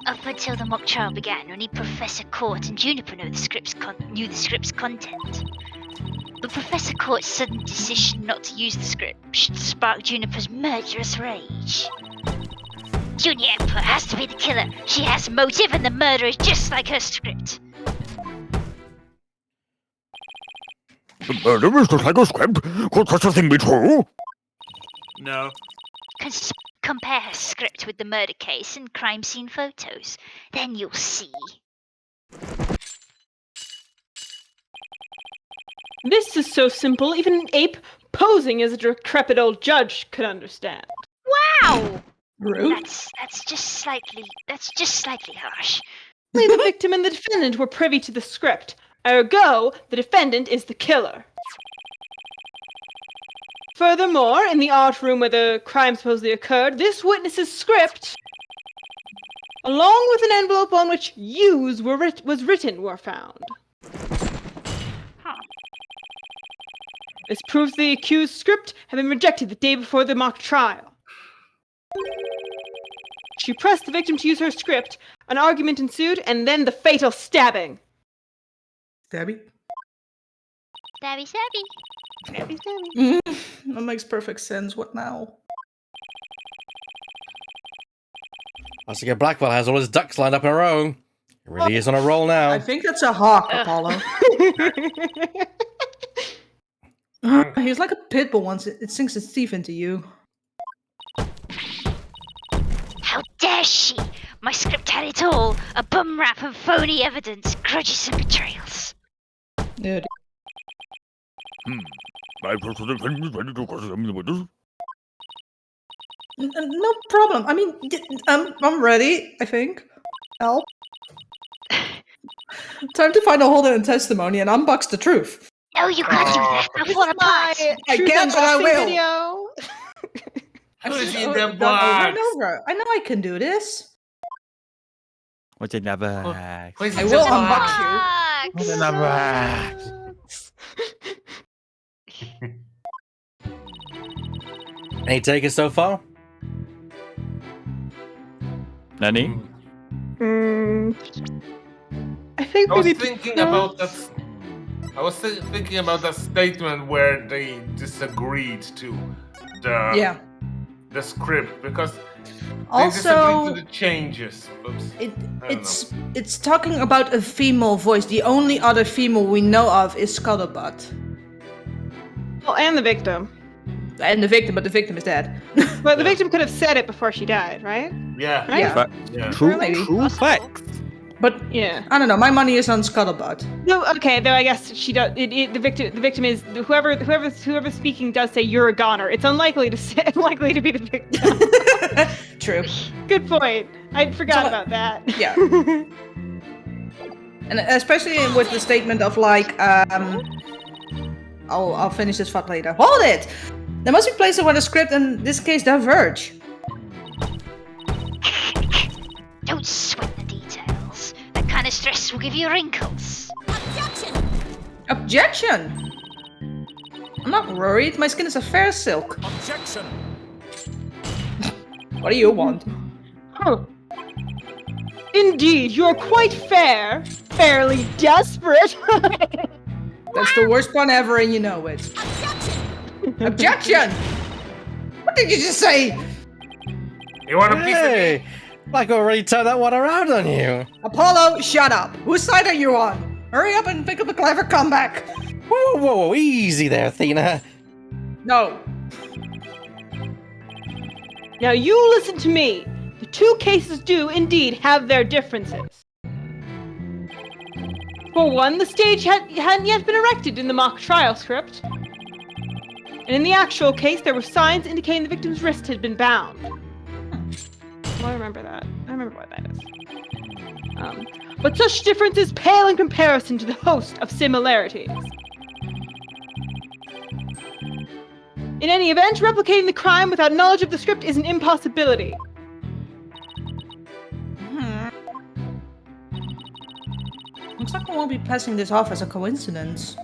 Up until the mock trial began, only Professor Court and Juniper knew the script's content. But Professor Court's sudden decision not to use the script sparked Juniper's murderous rage. Junior Emperor has to be the killer. She has motive and the murder is just like her script.
The murder is just like a script. Could such a thing be true?
No.
compare her script with the murder case and crime scene photos. Then you'll see.
This is so simple, even an ape posing as a decrepit old judge could understand.
Wow!
Rude.
That's just slightly harsh.
Only the victim and the defendant were privy to the script. Ergo, the defendant is the killer. Furthermore, in the art room where the crime supposedly occurred, this witness's script, along with an envelope on which "use" was written, were found.
Huh.
This proves the accused's script had been rejected the day before the mock trial. She pressed the victim to use her script, an argument ensued, and then the fatal stabbing.
Debbie?
Stabby, stabby.
Stabby, stabby.
That makes perfect sense. What now?
Oscar Blackwell has all his ducks lined up in a row. He really is on a roll now.
I think that's a hawk, Apollo. He's like a pit bull once it sinks its teeth into you.
How dare she? My script had it all. A bum rap of phony evidence, grudges and betrayals.
Dude. No problem. I mean, I'm ready, I think. Help. Time to find a holder in testimony and unbox the truth.
No, you can't do that. I want a part.
I
Truth
can, but I
unboxing
will.
Video.
Who's
I've
in the
done over
box?
and over. I know I can do this.
What's in the box?
Where's
I
the
will
box?
unbox you.
What's in the box?
Any takers so far?
Nani?
I think
I was
maybe
thinking about that. I was thinking about that statement where they disagreed to
Yeah.
the script because they
Also,
disagreed to the changes. Oops.
it's talking about a female voice. The only other female we know of is Scuttlebutt.
Well, and the victim.
And the victim, but the victim is dead.
But the victim could have said it before she died, right?
Yeah.
Right?
Yeah.
Yeah.
True,
Maybe.
true facts.
But
Yeah.
I don't know. My money is on Scuttlebutt.
No, okay. Though I guess she does. The victim is whoever's speaking does say you're a goner. It's unlikely to be the victim.
True.
Good point. I forgot
So-
about that.
Yeah. And especially with the statement of like, I'll finish this fuck later. Hold it! There must be places where the script in this case diverge.
Don't sweat the details. That kind of stress will give you wrinkles.
Objection! I'm not worried. My skin is a fair silk.
Objection!
What do you want?
Huh. Indeed, you're quite fair. Fairly desperate.
That's the worst pun ever, and you know it. Objection! What did you just say?
You want a piece of me?
Hey! Like I already turned that one around on you.
Apollo, shut up. Whose side are you on? Hurry up and think of a clever comeback.
Whoa, whoa, whoa, easy there, Athena.
No.
Now you listen to me. The two cases do indeed have their differences. For one, the stage hadn't yet been erected in the mock trial script. And in the actual case, there were signs indicating the victim's wrist had been bound. Well, I remember that. I remember what that is. But such differences pale in comparison to the host of similarities. In any event, replicating the crime without knowledge of the script is an impossibility.
Looks like I won't be passing this off as a coincidence.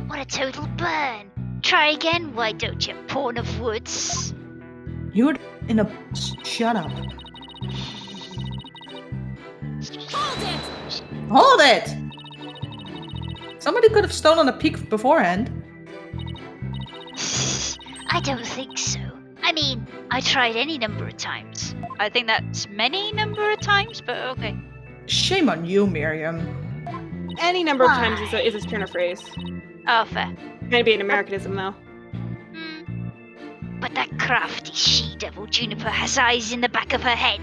What a total burn. Try again, why don't you, pawn of woods?
You're in a... Shut up. Hold it! Somebody could have stolen a peek beforehand.
I don't think so. I mean, I tried any number of times.
I think that's many number of times, but okay.
Shame on you, Miriam.
Any number of times is a turn of phrase.
Oh, fair.
Maybe an Americanism, though.
But that crafty she-devil Juniper has eyes in the back of her head.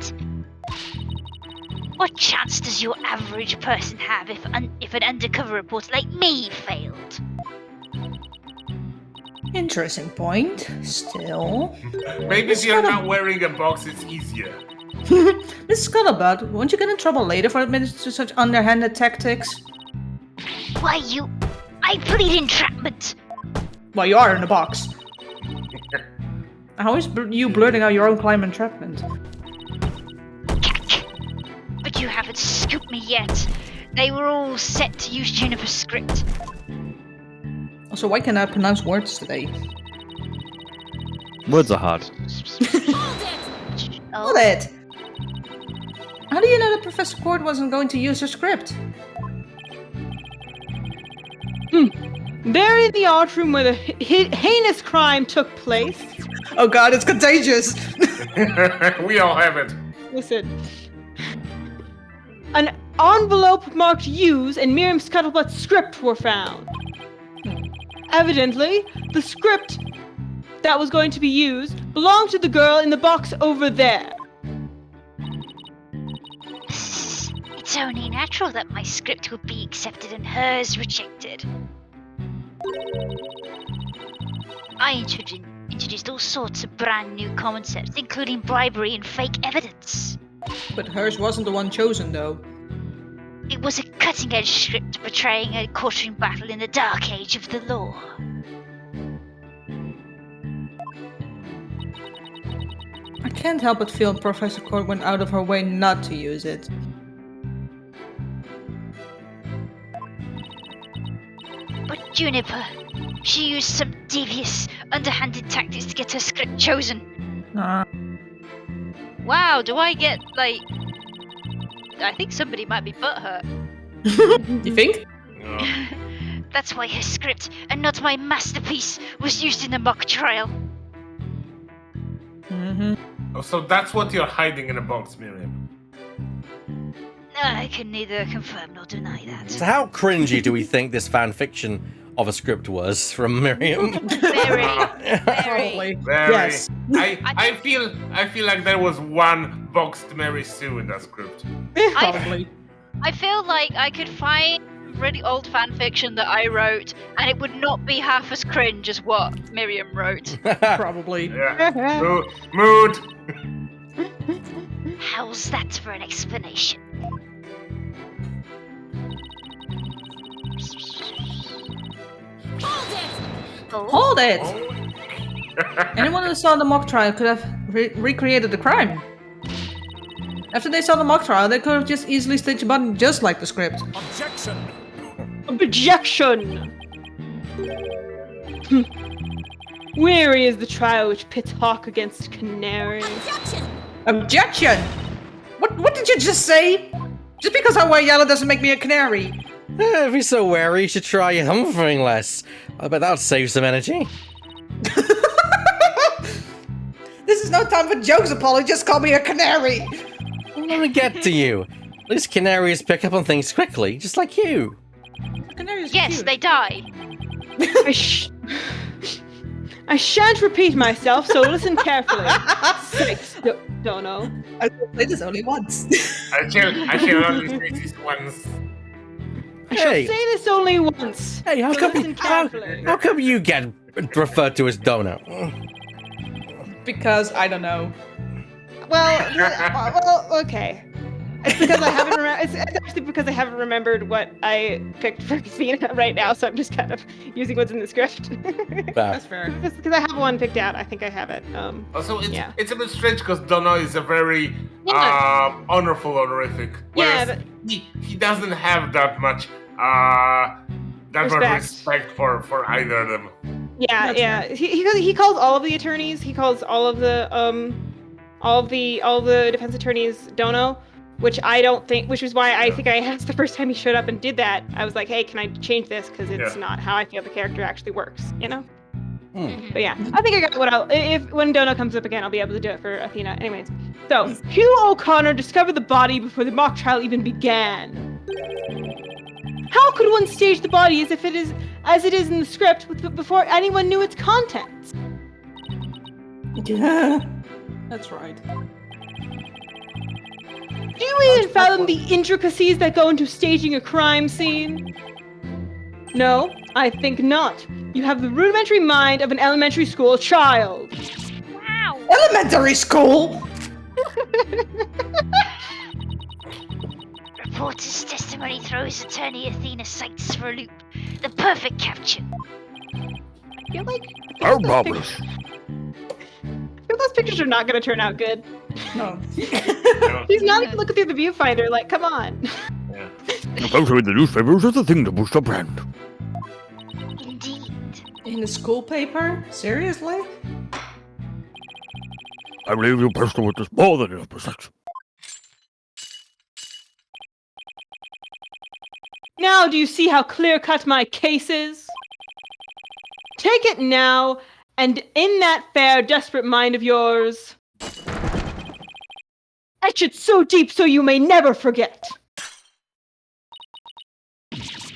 What chance does your average person have if an undercover report like me failed?
Interesting point. Still.
Maybe if you're not wearing a box, it's easier.
Miss Scuttlebutt, won't you get in trouble later for admitting to such underhanded tactics?
Why, I plead entrapment.
Well, you are in the box. How is you blurting out your own climb entrapment?
But you haven't scooped me yet. They were all set to use Juniper's script.
Also, why can't I pronounce words today?
Words are hard.
Hold it! How do you know that Professor Cord wasn't going to use her script?
There in the art room where the heinous crime took place.
Oh god, it's contagious!
We all have it.
Listen. An envelope marked Use and Miriam Scuttlebutt's script were found. Evidently, the script that was going to be used belonged to the girl in the box over there.
It's only natural that my script would be accepted and hers rejected. I introduced all sorts of brand new concepts, including bribery and fake evidence.
But hers wasn't the one chosen, though.
It was a cutting-edge script portraying a courtroom battle in the dark age of the law.
I can't help but feel Professor Cord went out of her way not to use it.
But Juniper, she used some devious, underhanded tactics to get her script chosen.
Wow, do I get, like... I think somebody might be butthurt.
You think?
That's why her script, and not my masterpiece, was used in the mock trial.
Mm-hmm.
Oh, so that's what you're hiding in a box, Miriam.
I can neither confirm nor deny that.
So how cringy do we think this fan fiction of a script was from Miriam?
Very.
Probably.
Very.
Yes.
I feel like there was one boxed Mary Sue in that script.
Probably.
I feel like I could find really old fan fiction that I wrote, and it would not be half as cringe as what Miriam wrote.
Probably.
Yeah. Mood.
How's that for an explanation?
Hold it! Anyone who saw the mock trial could have recreated the crime. After they saw the mock trial, they could have just easily stitched a button just like the script.
Objection! Weary is the trial which pits hawk against canary.
Objection! What did you just say? Just because I wear yellow doesn't make me a canary.
If you're so wary, you should try humphing less. I bet that'll save some energy.
This is no time for jokes, Apollo. Just call me a canary.
Let me get to you. At least canaries pick up on things quickly, just like you.
Canaries are
Yes,
cute.
they die.
I shan't repeat myself, so listen carefully. 6, don't know.
I will say this only once.
I shall only say this once.
Hey,
Say this only once.
hey, how
so
come
listen carefully.
how come you get referred to as Dono?
Because I don't know.
Well, okay. It's because I haven't it's actually because I haven't remembered what I picked for Athena right now, so I'm just kind of using what's in the script.
That's fair.
Just because I have one picked out, I think I have it.
Also,
Yeah.
it's a bit strange because Dono is a very honorful honorific.
Yeah,
Whereas he doesn't have that much respect for either of them.
Yeah,
That's
yeah. He calls all of the attorneys. He calls all of the defense attorneys Dono, which I don't think. Which is why I think I asked the first time he showed up and did that. I was like, hey, can I change this because it's not how I feel the character actually works, you know? But yeah, I think I got what when Dono comes up again, I'll be able to do it for Athena. Anyways, so Hugh O'Connor discovered the body before the mock trial even began. How could one stage the body as it is in the script before anyone knew its contents?
Yeah, that's right.
Do you even fathom the intricacies that go into staging a crime scene? No, I think not. You have the rudimentary mind of an elementary school child.
Wow.
Elementary school!
Reporter's testimony throws attorney Athena Sykes for a loop. The perfect capture.
I feel like
Oh,
those
marvelous.
those pictures are not going to turn out good.
No.
He's not even looking through the viewfinder. Like, come on.
A photo in the newspapers is the thing to boost a brand.
Indeed.
In the school paper? Seriously?
I believe you personal witness more than enough protection.
Now, do you see how clear-cut my case is? Take it now, and in that fair, desperate mind of yours, etch it so deep so you may never forget.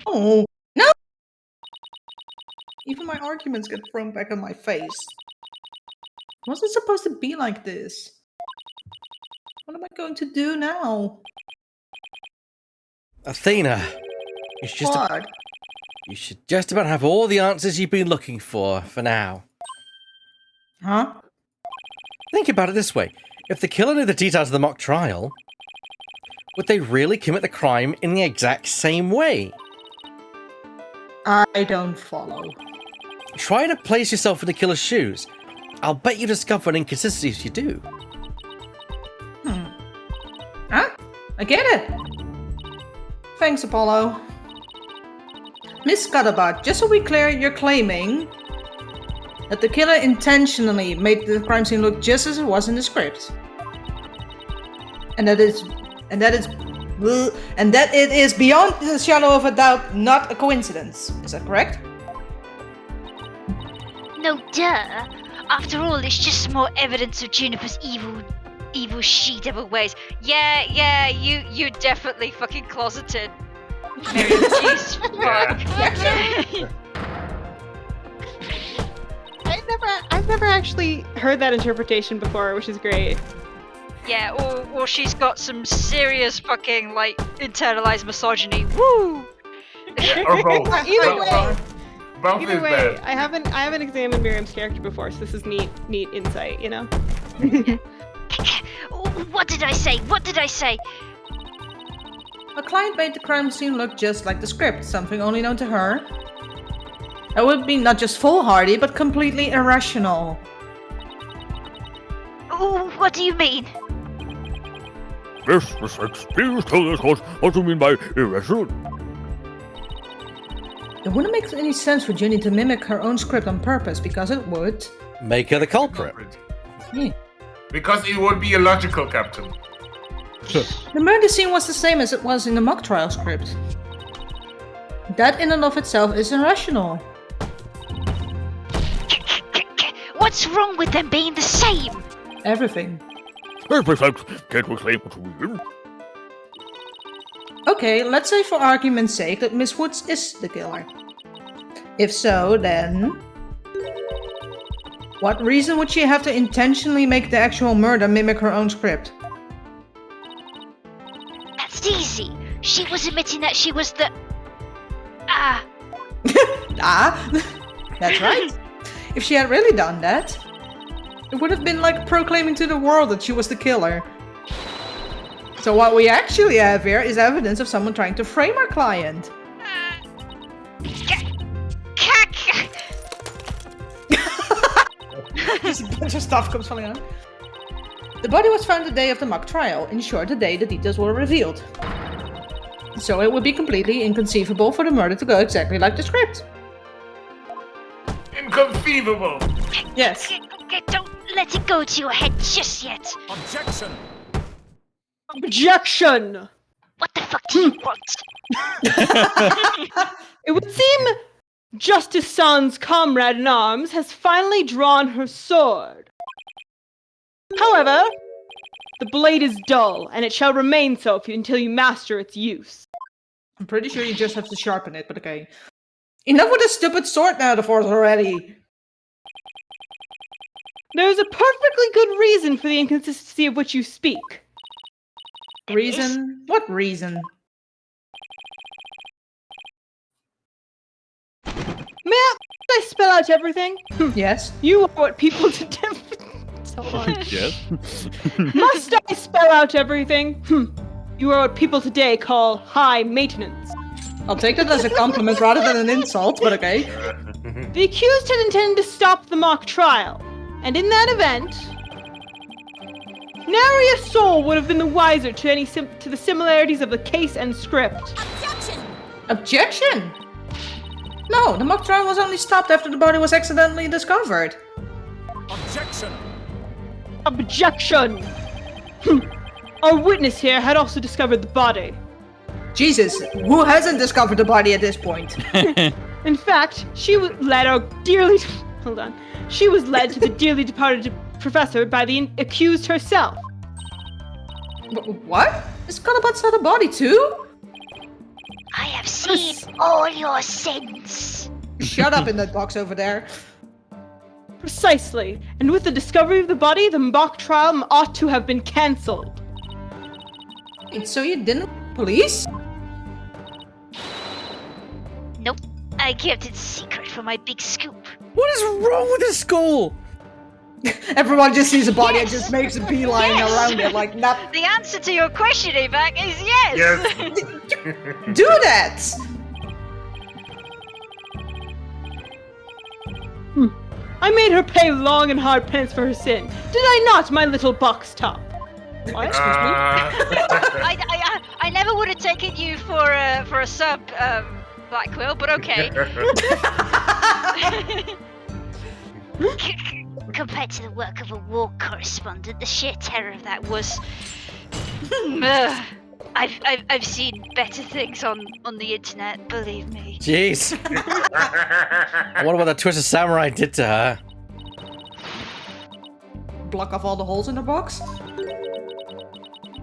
Oh, no! Even my arguments get thrown back in my face. Wasn't supposed to be like this. What am I going to do now?
Athena, you should just
What?
you should just about have all the answers you've been looking for now.
Huh?
Think about it this way. If the killer knew the details of the mock trial, would they really commit the crime in the exact same way?
I don't follow.
Try to place yourself in the killer's shoes. I'll bet you discover an inconsistency if you do.
Huh? I get it. Thanks, Apollo. Miss Scuttlebutt, just so we're clear, you're claiming that the killer intentionally made the crime scene look just as it was in the script. And that it is beyond the shadow of a doubt not a coincidence. Is that correct?
No, duh. After all, it's just more evidence of Juniper's evil she-devil ways.
Yeah, you definitely fucking closeted. Miriam, jeez, fuck.
I've never actually heard that interpretation before, which is great.
Yeah, or she's got some serious fucking, like, internalized misogyny. Woo!
Or both.
Either way.
Both
Either
is
way,
bad.
I haven't examined Miriam's character before, so this is neat insight, you know?
What did I say? What did I say?
A client made the crime scene look just like the script, something only known to her. That would be not just foolhardy, but completely irrational.
What do you mean?
Yes, Miss Sykes, please tell us what you mean by irrational.
It wouldn't make any sense for Ginny to mimic her own script on purpose, because it would...
Make her the culprit.
Yeah.
Because it would be illogical, Captain.
The murder scene was the same as it was in the mock trial script. That in and of itself is irrational.
What's wrong with them being the same?
Everything.
Yes, Miss Sykes, can't we claim what we mean?
Okay, let's say for argument's sake that Miss Woods is the killer. If so, then... what reason would she have to intentionally make the actual murder mimic her own script?
That's easy. She was admitting that she was the... Ah.
That's right. If she had really done that, it would have been like proclaiming to the world that she was the killer. So what we actually have here is evidence of someone trying to frame our client. Just a bunch of stuff comes falling out. The body was found the day of the mock trial. In short, the day the details were revealed. So it would be completely inconceivable for the murder to go exactly like the script.
Inconceivable!
Yes.
Okay, don't let it go to your head just yet.
Objection!
Objection!
What the fuck do you want?
It would seem Justice San's comrade in arms has finally drawn her sword. However, the blade is dull, and it shall remain so until you master its use.
I'm pretty sure you just have to sharpen it, but okay. Enough with this stupid sword now, the force already!
There is a perfectly good reason for the inconsistency of which you speak.
There is.
Reason? What reason?
May I spell out everything?
Yes.
You are what people Hold on.
Yes.
Must I spell out everything? You are what people today call high maintenance.
I'll take that as a compliment rather than an insult, but okay.
The accused had intended to stop the mock trial, and in that event, nary a soul would have been the wiser to the similarities of the case and script.
Objection! No, the mock trial was only stopped after the body was accidentally discovered.
Objection! Our witness here had also discovered the body.
Jesus, who hasn't discovered the body at this point?
In fact, she was led She was led to the dearly departed professor by the accused herself.
What? Is Scuttlebutt saw the body too?
I have seen all your sins.
Shut up in that box over there.
Precisely. And with the discovery of the body, the mock trial ought to have been cancelled.
Wait, so you didn't police?
Nope. I kept it secret for my big scoop.
What is wrong with this school?
Everyone just sees a body and
Yes.
just makes a beeline
Yes.
around it, like, nah,
The answer to your question, Evac, is yes.
do that!
I made her pay long and hard penance for her sin. Did I not, my little box top? What? Excuse me?
I never would have taken you for a sub, Black Quill, but okay.
Compared to the work of a war correspondent, the sheer terror of that was.
I've seen better things on the internet, believe me.
Jeez. I wonder what the Twisted Samurai did to her.
Block off all the holes in the box.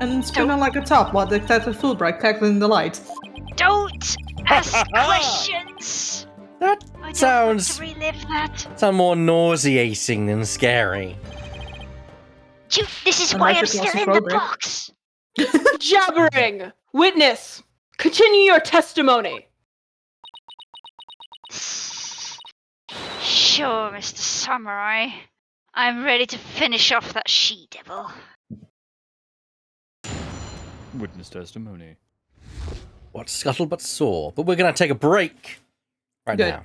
And spin her like a top while Detective Fulbright tackling the light.
Don't ask questions!
That
I don't
sounds
want to relive that.
more nauseating than scary.
This is
I
why
like
I'm
the
still in the
claustrophobic.
box.
Jabbering! Witness, continue your testimony.
Sure, Mr. Samurai. I'm ready to finish off that she-devil.
Witness testimony.
What Scuttlebutt saw. But we're going to take a break right
Good.
now.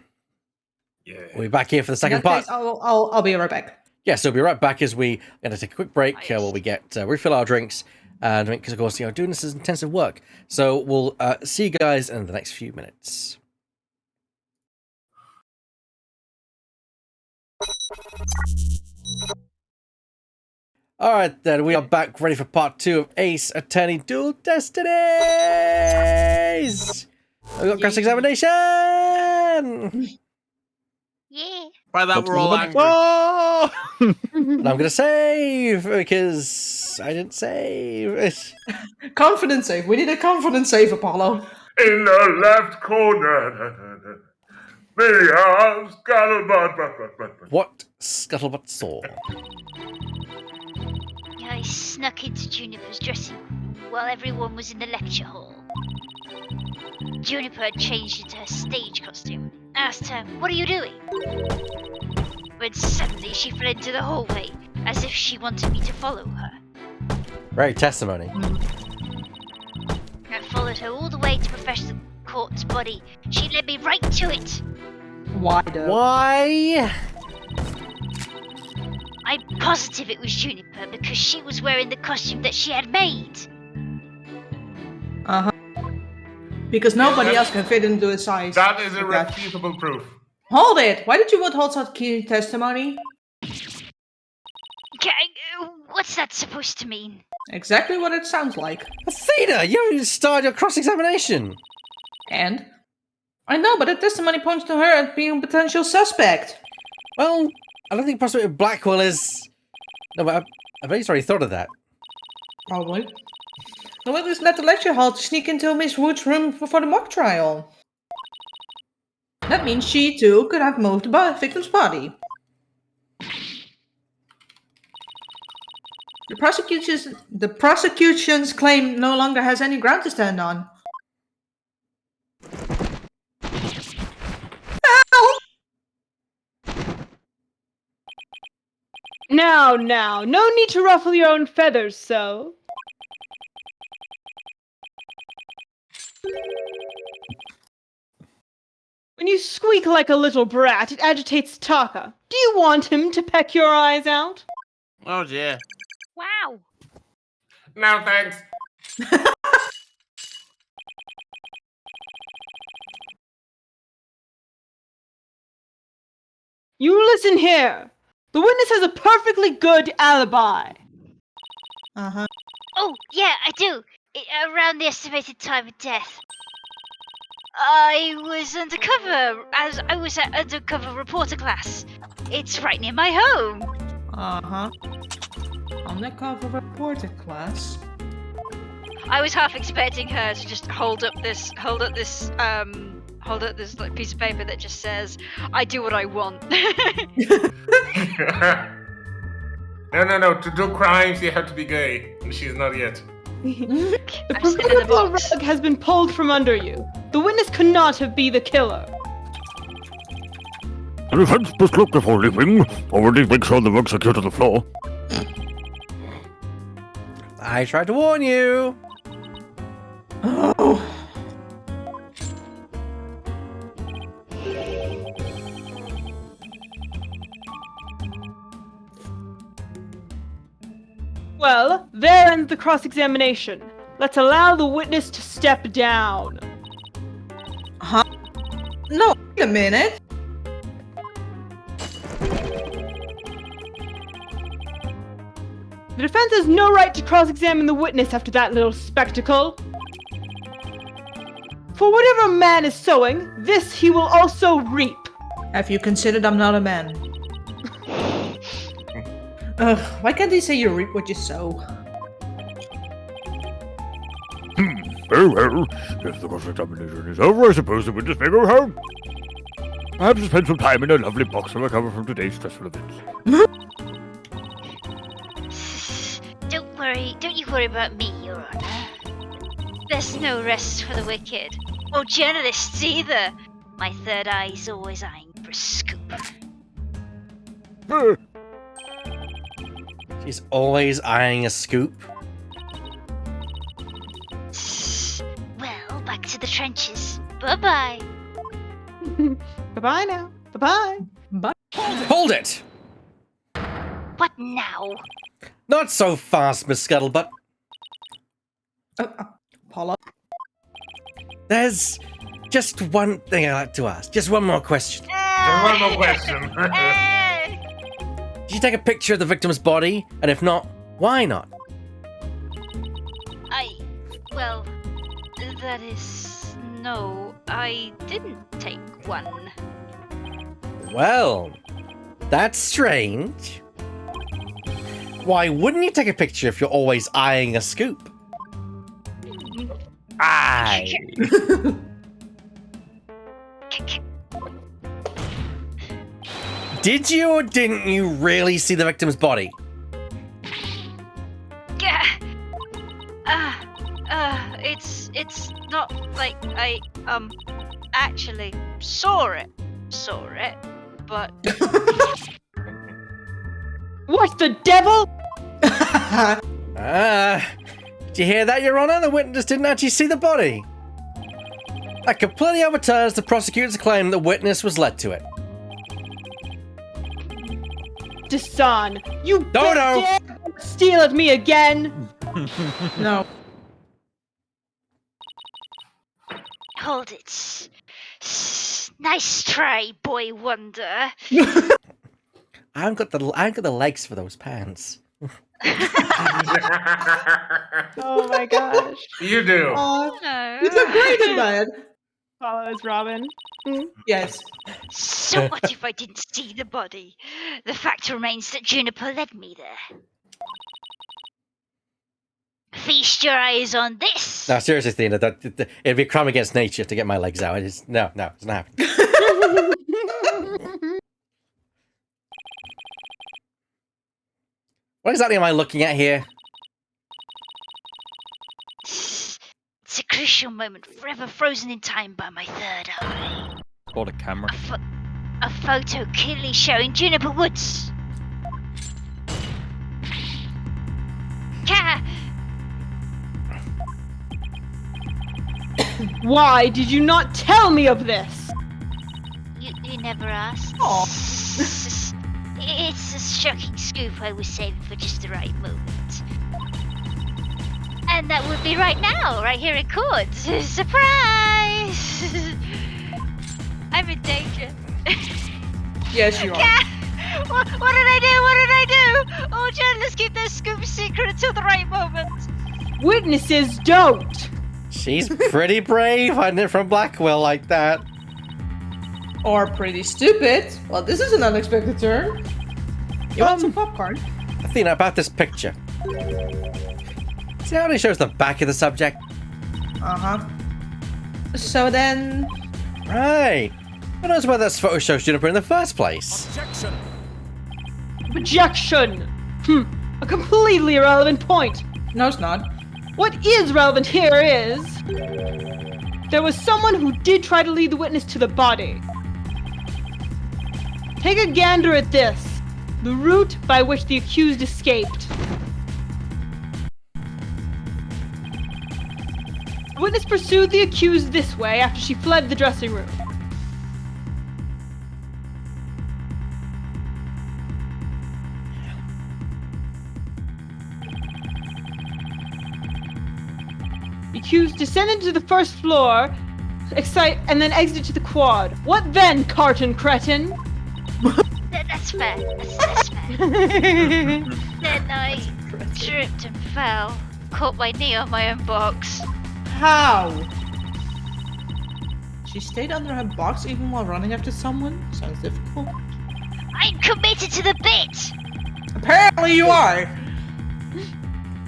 We'll be back here for the second
In that
part.
case, I'll be right back.
Yeah, so we'll be right back as we going to take a quick break
Nice.
while we get refill our drinks. And because, of course, doing this is intensive work. So we'll see you guys in the next few minutes. Alright then, we are back ready for part 2 of Ace Attorney Dual Destinies! We've got cross-examination!
Yeah.
By that, we're all angry.
Oh!
And I'm gonna save, because I didn't save.
Confidence save. We need a confidence save, Apollo.
In the left corner. Miriam Scuttlebutt.
What Scuttlebutt saw.
I snuck into Juniper's dressing room while everyone was in the lecture hall. Juniper had changed into her stage costume. Asked her, "What are you doing?" When suddenly she fell into the hallway, as if she wanted me to follow her.
Right, testimony.
I followed her all the way to Professor Court's body. She led me right to it.
Why though?
Why?
I'm positive it was Juniper because she was wearing the costume that she had made.
Uh-huh. Because nobody
Yeah,
else can fit into his size.
That is
Okay.
irrefutable proof.
Hold it! Why did you withhold such key testimony?
Okay, what's that supposed to mean?
Exactly what it sounds like.
Athena, you haven't even started your cross-examination.
And? I know, but the testimony points to her as being a potential suspect.
Well, I don't think possibly Blackwell is... No, but I bet he's already thought of that.
Probably. The witness left the lecture hall to sneak into Miss Wood's room for the mock trial. That means she, too, could have moved the victim's body. The prosecution's claim no longer has any ground to stand on.
Now, no need to ruffle your own feathers, so. When you squeak like a little brat, it agitates Taka. Do you want him to peck your eyes out?
Oh dear.
Wow.
No thanks.
You listen here. The witness has a perfectly good alibi.
Uh-huh.
Oh, yeah, I do. Around the estimated time of death. I was undercover as I was at undercover reporter class. It's right near my home.
Uh-huh. Undercover reporter class.
I was half expecting her to just hold up this like piece of paper that just says, "I do what I want."
No. To do crimes, you have to be gay. And she's not yet.
The
I've seen it in the
proverbial
box.
rug has been pulled from under you. The witness could not have been the killer.
The defense must look before leaping. Already make sure the rug's secure to the floor.
I tried to warn you.
Oh.
Well, there ends the cross-examination. Let's allow the witness to step down.
Huh? No, wait a minute.
The defense has no right to cross-examine the witness after that little spectacle. For whatever man is sowing, this he will also reap.
Have you considered I'm not a man? Ugh, why can't they say you reap what you sow?
Very well. If the cross-examination is over, I suppose the witness may go home. Perhaps spend some time in a lovely box to recover from today's stressful events.
Don't you worry about me, Your Honor. There's no rest for the wicked, or journalists either. My third eye's always eyeing for a scoop.
She's always eyeing a scoop.
Well, back to the trenches. Bye-bye.
Bye-bye now. Bye-bye.
Hold it!
What now?
Not so fast, Miss Scuttlebutt.
Paula?
There's just one thing I'd like to ask. Just one more question.
There's one more question.
Did you take a picture of the victim's body? And if not, why not?
Well, that is no, I didn't take one.
Well, that's strange. Why wouldn't you take a picture if you're always eyeing a scoop? Aye. Did you or didn't you really see the victim's body?
It's not like I actually saw it, but
What the devil?
Did you hear that, Your Honor? The witness didn't actually see the body. That completely overturns the prosecutor's claim the witness was led to it.
Dasan, you
No.
dare steal at me again?
No.
Hold it. Nice try, boy wonder.
I haven't got the legs for those pants.
Oh my gosh.
You do.
no.
You look great in that.
Follows Robin.
Yes.
So what if I didn't see the body? The fact remains that Juniper led me there. Feast your eyes on this.
No, seriously, Athena, it'd be a crime against nature to get my legs out. It's not happening. What exactly am I looking at here?
It's a crucial moment, forever frozen in time by my third eye.
Or the camera.
A photo clearly showing Juniper Woods.
Why did you not tell me of this?
You never asked.
Aw.
It's a shocking scoop I was saving for just the right moment. And that would be right now, right here in court. Surprise! I'm in danger.
Yes, you are.
What did I do? What did I do? Oh, journalists keep their scoop secret until the right moment.
Witnesses don't.
She's pretty brave hiding it from Blackwell like that.
Or pretty stupid. Well, this is an unexpected turn. You want some popcorn?
Athena, about this picture. See how it only shows the back of the subject?
Uh-huh. So then...
Right. Who knows where this photo shows Juniper in the first place?
Objection! A completely irrelevant point.
No, it's not.
What is relevant here is... there was someone who did try to lead the witness to the body. Take a gander at this. The route by which the accused escaped. The witness pursued the accused this way after she fled the dressing room. The accused descended to the first floor, and then exited to the quad. What then, carton cretin?
That's fair. That's fair. Then I tripped and fell. Caught my knee on my own box.
How? She stayed under her box even while running after someone? Sounds difficult.
I'm committed to the bit!
Apparently you are!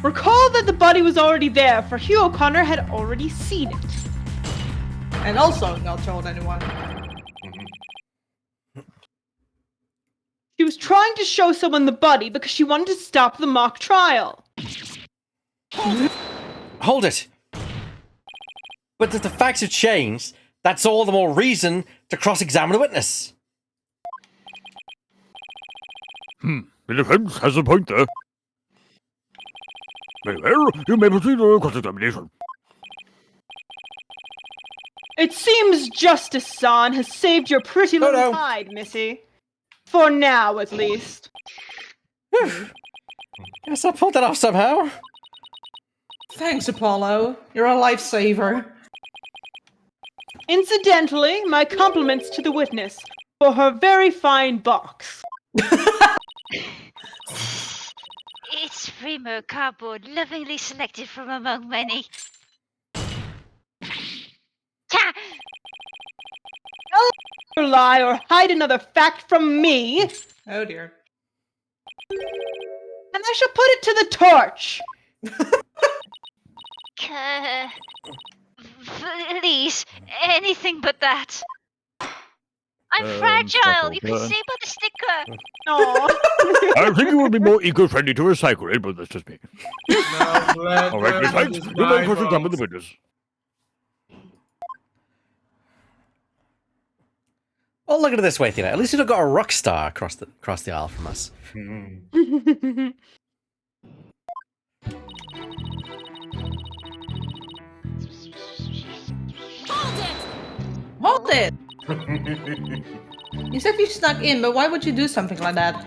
Recall that the body was already there, for Hugh O'Connor had already seen it.
And also not told anyone.
She was trying to show someone the body because she wanted to stop the mock trial.
Hold it! But if the facts have changed, that's all the more reason to cross-examine the witness.
The defense has a point there. Very well, you may proceed to cross-examination.
It seems Justice San has saved your pretty little hide, Missy. For now, at least.
Guess I pulled that off somehow.
Thanks, Apollo. You're a lifesaver.
Incidentally, my compliments to the witness for her very fine box.
It's Primo cardboard, lovingly selected from among many.
Don't lie or hide another fact from me, and
Oh dear.
I shall put it to the torch.
Please, anything but that. I'm fragile, you can see by the sticker.
Aww.
I think you would be more eco-friendly to recycle it, but that's just me.
No,
All right, Miss Hanks, you may cross-examine the witness.
Well, look at it this way, Athena. At least you've got a rock star across the aisle from us.
Hold it! You said you snuck in, but why would you do something like that?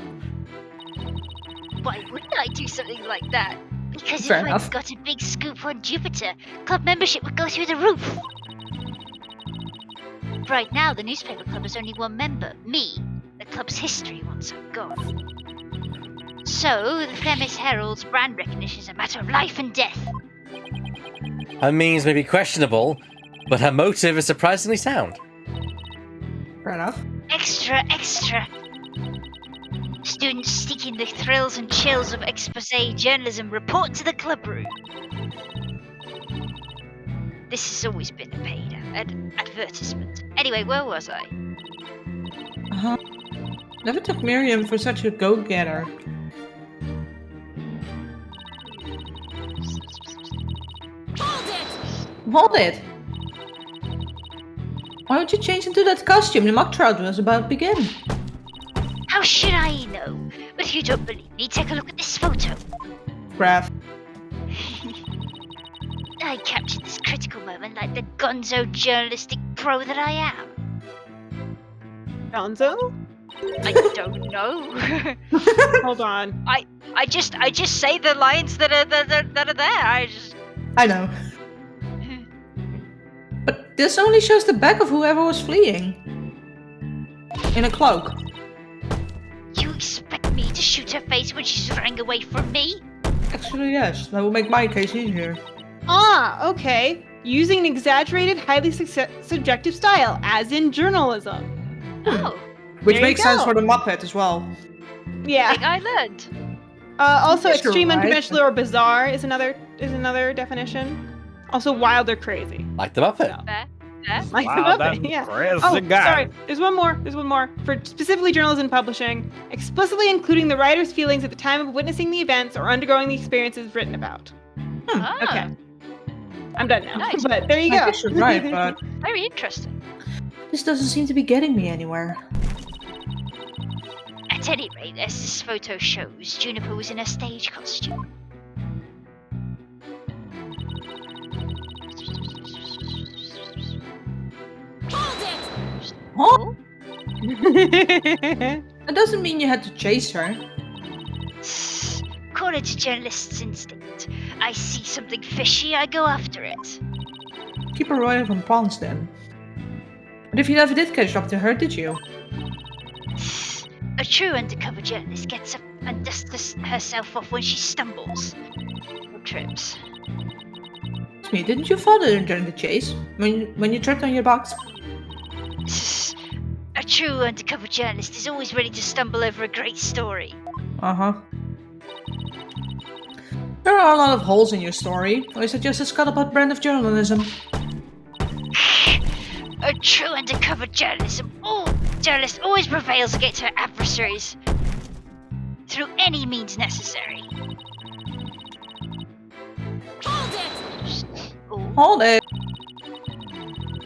Why wouldn't I do something like that? Because
Fair
if
enough.
I'd got a big scoop on Jupiter, club membership would go through the roof. Right now, the newspaper club has only one member, me. The club's history once I'm gone. So, the Themis Herald's brand recognition is a matter of life and death.
Her means may be questionable, but her motive is surprisingly sound.
Fair enough.
Extra, extra. Students seeking the thrills and chills of expose journalism report to the club room. This has always been a paid advertisement. Anyway, where was I?
Uh-huh. Never took Miriam for such a go-getter. Hold it. Why would you change into that costume? The mock trial was about to begin.
How should I know? But if you don't believe me, take a look at this photo.
Graph.
I captured this critical moment like the gonzo journalistic pro that I am.
Gonzo?
I don't know.
Hold on.
I just say the lines that are there.
I know. But this only shows the back of whoever was fleeing. In a cloak.
You expect me to shoot her face when she's running away from me?
Actually, yes. That will make my case easier.
Ah, okay. Using an exaggerated, highly subjective style, as in journalism.
Oh,
Which
There you
makes sense
go.
for the Muppet as well.
Yeah.
thing I learned.
Also,
Yes, you're
extreme,
right.
unconventional, or bizarre is another definition. Also, wild or crazy.
Like the Muppet.
Fair.
Like the
Wow,
Muppet,
that's
yeah.
crazy
Oh,
guy.
sorry. There's one more. For specifically journalism and publishing, explicitly including the writer's feelings at the time of witnessing the events or undergoing the experiences written about.
Ah,
Okay. I'm done now.
Nice.
But there you
I
go.
guess you're right, but
Very interesting.
this doesn't seem to be getting me anywhere.
At any rate, as this photo shows, Juniper was in a stage costume.
Huh? That doesn't mean you had to chase her.
According to journalists' instinct, I see something fishy, I go after it.
Keep her away from pawns then. But if you never did catch up to her, did you?
A true undercover journalist gets up and dusts herself off when she stumbles or trips.
Excuse me, didn't you fall during the chase? When you tripped on your box?
A true undercover journalist is always ready to stumble over a great story.
Uh-huh. There are a lot of holes in your story. Or is it just a scuttlebutt brand of journalism?
A true undercover journalist always prevails against her adversaries through any means necessary. Ooh.
Hold it!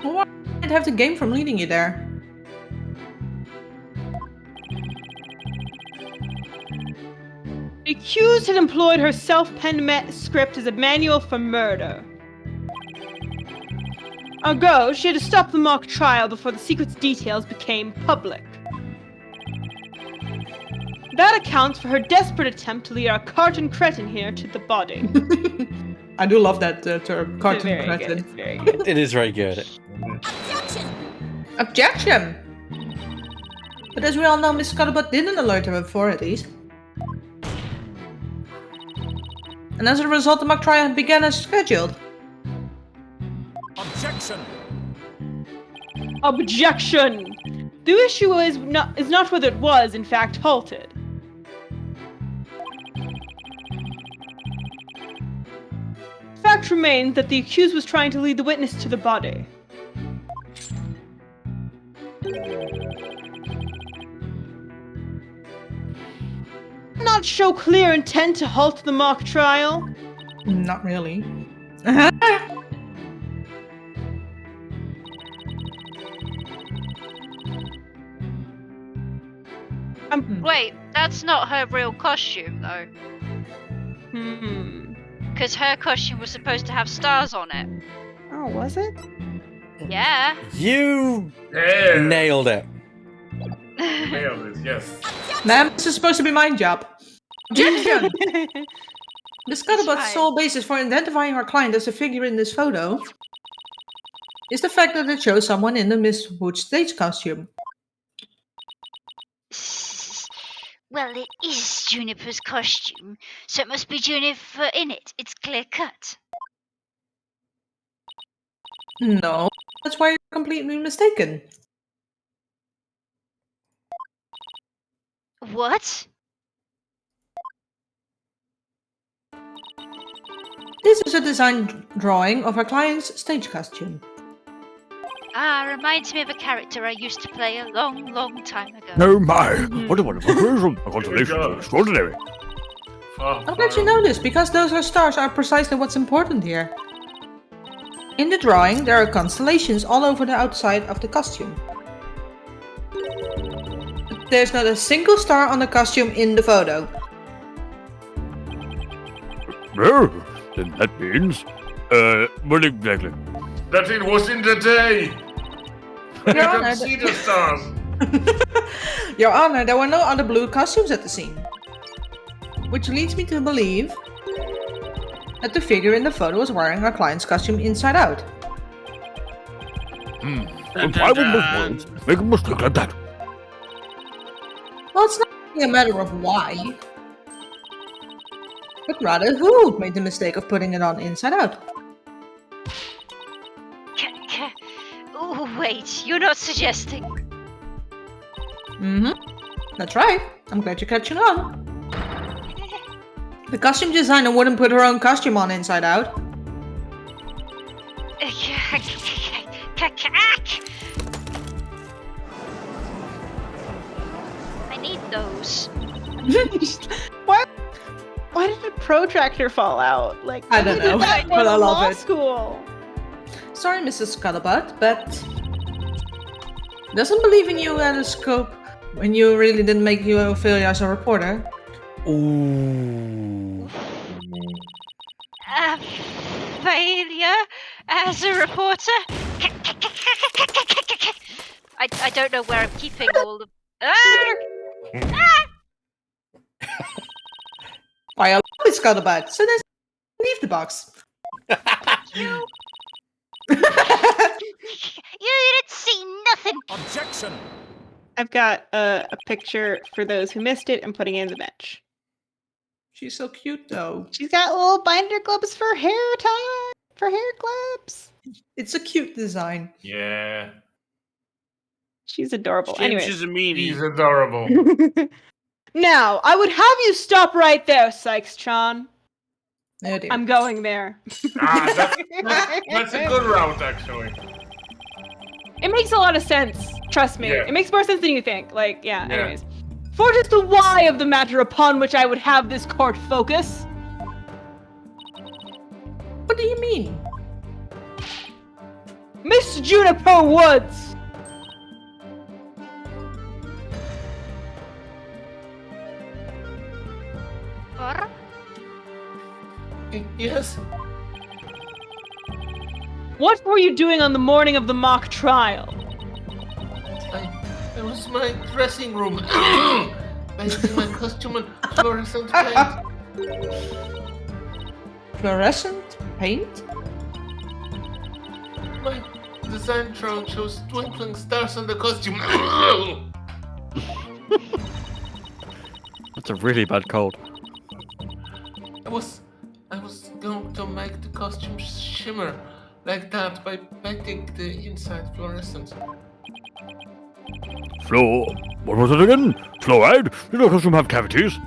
Why did have the game from leading you there?
The accused had employed her self-penned script as a manual for murder. Ergo, she had to stop the mock trial before the secret's details became public. That accounts for her desperate attempt to lead our cartoon cretin here to the body.
I do love that term, cartoon
Very good,
cretin.
it's very good.
It is very good.
Objection! But as we all know, Miss Scuttlebutt didn't alert her authorities. And as a result, the mock trial began as scheduled.
Objection!
Objection! The issue is not whether it was, in fact, halted. Fact remains that the accused was trying to lead the witness to the body. Not show clear intent to halt the mock trial.
Not really.
Wait, that's not her real costume though. Because her costume was supposed to have stars on it.
Oh, was it?
Yeah.
You
Yeah.
nailed it.
Nailed it, yes.
Ma'am, this is supposed to be my job. Objection! Miss Scuttlebutt's
fine.
sole basis for identifying our client as a figure in this photo is the fact that it shows someone in the Miss Wood stage costume.
Well, it is Juniper's costume, so it must be Juniper in it. It's clear cut.
No, that's why you're completely mistaken.
What?
This is a design drawing of our client's stage costume.
Ah, reminds me of a character I used to play a long, long time ago.
Oh my! What a wonderful creation! A consolation
go.
extraordinary.
Far,
I'm glad you know this, because those are stars are precisely what's important here. In the drawing, there are constellations all over the outside of the costume. There's not a single star on the costume in the photo.
Oh, then that means... what exactly?
That it was in the day. When
Your
you
Honor,
can see the stars.
Your Honor, there were no other blue costumes at the scene. Which leads me to believe that the figure in the photo was wearing our client's costume inside out.
And why would Miss Worms make a mistake like that?
Well, it's not really a matter of why, but rather who made the mistake of putting it on inside out.
Oh, wait, you're not suggesting.
That's right. I'm glad you're catching on. The costume designer wouldn't put her own costume on inside out.
I need those.
Why did the protractor fall out? Like
I don't know,
that
but I
in
love
law
it.
School.
Sorry, Mrs. Scuttlebutt, but doesn't believe in you at a scope when you really didn't make you a failure as a reporter.
Ooh.
A failure as a reporter? I don't know where I'm keeping all the...
Why, I love it, Scuttlebutt. So let's leave the box.
You didn't see nothing.
Objection.
I've got a picture for those who missed it and putting it in the bench.
She's so cute, though.
She's got little binder clips for hair tie, for hair clips.
It's a cute design.
Yeah.
She's adorable.
James
Anyway.
is a meanie.
He's adorable.
Now, I would have you stop right there, Sykes-chan.
Oh dear.
I'm going there.
That's a good route, actually.
It makes a lot of sense. Trust me.
Yeah.
It makes more sense than you think. Like, yeah,
Yeah.
anyways. For it is the why of the matter upon which I would have this court focus.
What do you mean?
Miss Juniper Woods!
Or?
Yes?
What were you doing on the morning of the mock trial?
It was my dressing room. Painting my costume in fluorescent paint.
Fluorescent paint?
My design drawing shows twinkling stars on the costume.
That's a really bad cold.
I was going to make the costume shimmer like that by painting the inside fluorescent.
What was it again? Fluoride? Did your costume have cavities?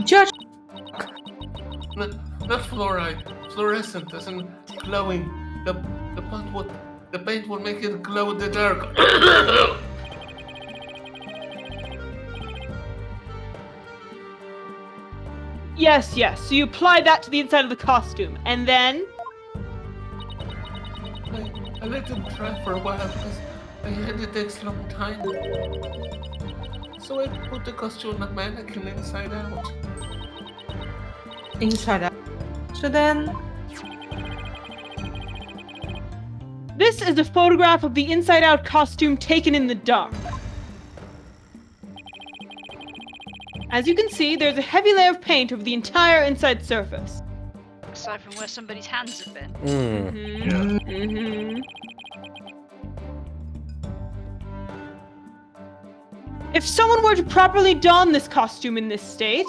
Judge,
Not fluoride, fluorescent, as in glowing. The paint will make it glow in the dark.
Yes, yes. So you apply that to the inside of the costume, and then
I let it dry for a while because I heard it takes a long time. So I put the costume on a mannequin inside out.
inside out. So then,
this is a photograph of the inside-out costume taken in the dark. As you can see, there's a heavy layer of paint over the entire inside surface.
Aside from where somebody's hands have been.
Mm-hmm. If someone were to properly don this costume in this state,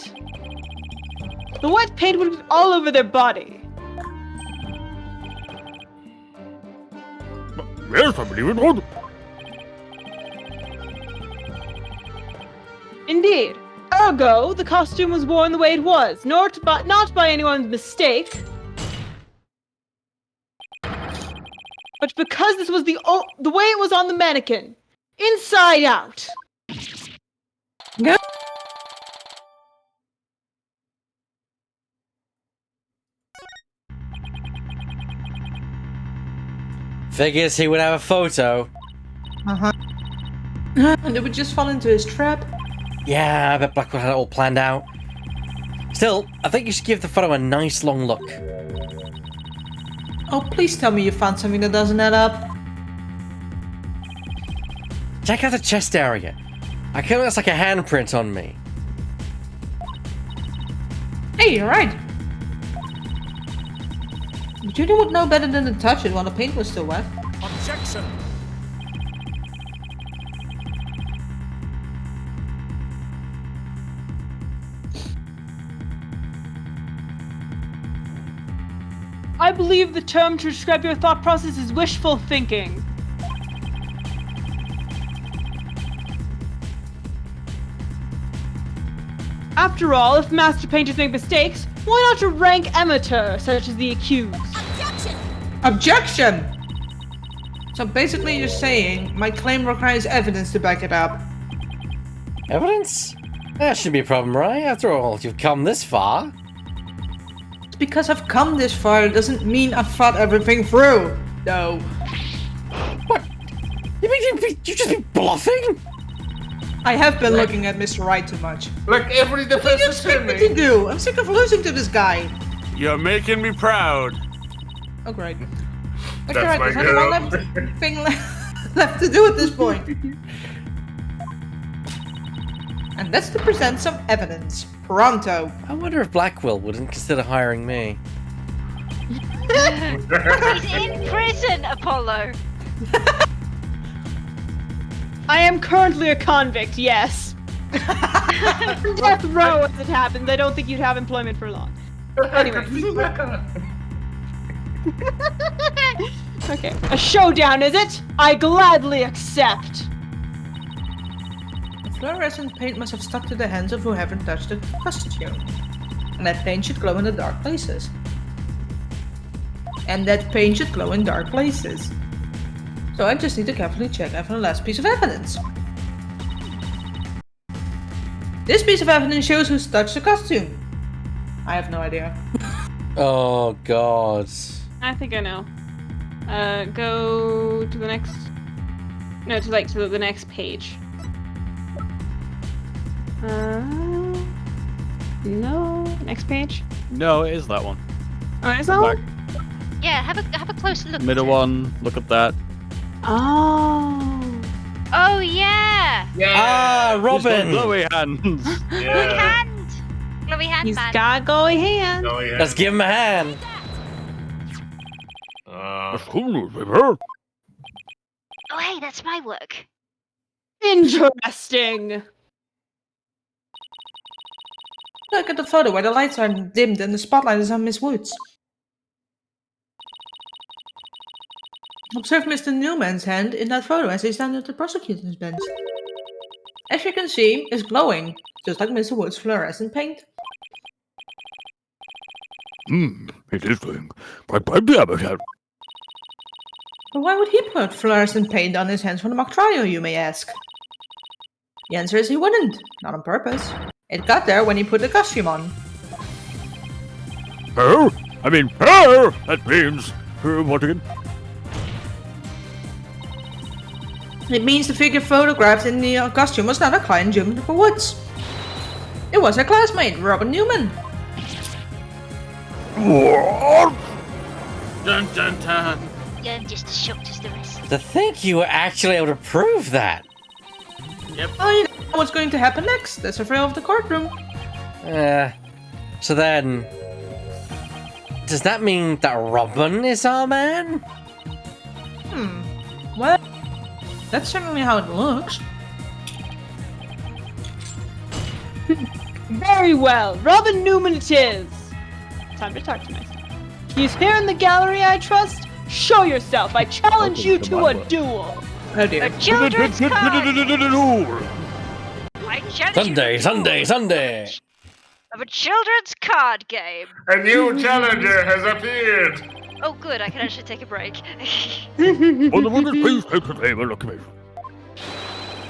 the wet paint would be all over their body.
Yes, I believe it would.
Indeed. Ergo, the costume was worn the way it was, not by anyone's mistake, but because this was the way it was on the mannequin, inside out.
no.
Figures he would have a photo.
Uh-huh. And it would just fall into his trap.
Yeah, I bet Blackwell had it all planned out. Still, I think you should give the photo a nice long look.
Oh, please tell me you found something that doesn't add up.
Check out the chest area. I feel that's like a handprint on me.
Hey, you're right. Judy would know better than to touch it while the paint was still wet.
Objection!
I believe the term to describe your thought process is wishful thinking. After all, if master painters make mistakes, why not a rank amateur, such as the accused?
Objection! So basically you're saying my claim requires evidence to back it up.
Evidence? That shouldn't be a problem, right? After all, you've come this far.
Because I've come this far doesn't mean I've thought everything through. No.
What? You mean you just be bluffing?
I have been looking at Mr. Right too much.
Like every
What do you
defense
expect me to
attorney.
do? I'm sick of losing to this guy.
You're making me proud.
Oh great.
That's
Okay, right,
my
there's only one
girl.
thing left to do at this point. And that's to present some evidence. Pronto.
I wonder if Blackwell wouldn't consider hiring me.
He's in prison, Apollo.
I am currently a convict, yes. Death row as it happens. I don't think you'd have employment for long. Anyway. Okay, a showdown, is it? I gladly accept.
The fluorescent paint must have stuck to the hands of whoever touched the costume. And that paint should glow in the dark places. So I just need to carefully check out for the last piece of evidence. This piece of evidence shows who's touched the costume. I have no idea.
Oh god.
I think I know. Go to the next. No, to the next page. No, next page.
No, it is that one.
Oh, is that one?
Yeah, have a closer look.
Middle
at it.
one, look at that.
Oh.
Oh yeah.
Ah,
He's got
Robin!
glowy hands.
Good
Yeah.
hand. Glowy hand,
He's
man.
got glowy hands.
Oh, yeah.
Let's give him a hand.
Oh hey, that's my work.
Interesting.
Look at the photo where the lights are dimmed and the spotlight is on Miss Woods. Observe Mr. Newman's hand in that photo as he stands at the prosecutor's bench. As you can see, it's glowing, just like Mr. Woods' fluorescent paint.
It is doing quite the
But why would he put fluorescent paint on his hands for the mock trial, you may ask? The answer is he wouldn't, not on purpose. It got there when he put the costume on.
Oh, I mean, oh, that means what again?
It means the figure photographed in the costume was not a client Jennifer Woods. It was her classmate, Robin Newman.
What?
Dun dun dun.
Yeah, I'm just as shocked as the rest.
To think you were actually able to prove that.
Oh, you know what's going to happen next. That's the thrill of the courtroom.
So then... Does that mean that Robin is our man?
Well, that's certainly how it looks.
Very well. Robin Newman it is. Time to talk to myself. He's here in the gallery, I trust. Show yourself. I challenge you to a duel.
Oh dear.
A children's card. I challenge
Sunday!
of a children's card game.
A new challenger has appeared.
Oh, good. I can actually take a break.
On the one that please take the table, look at me.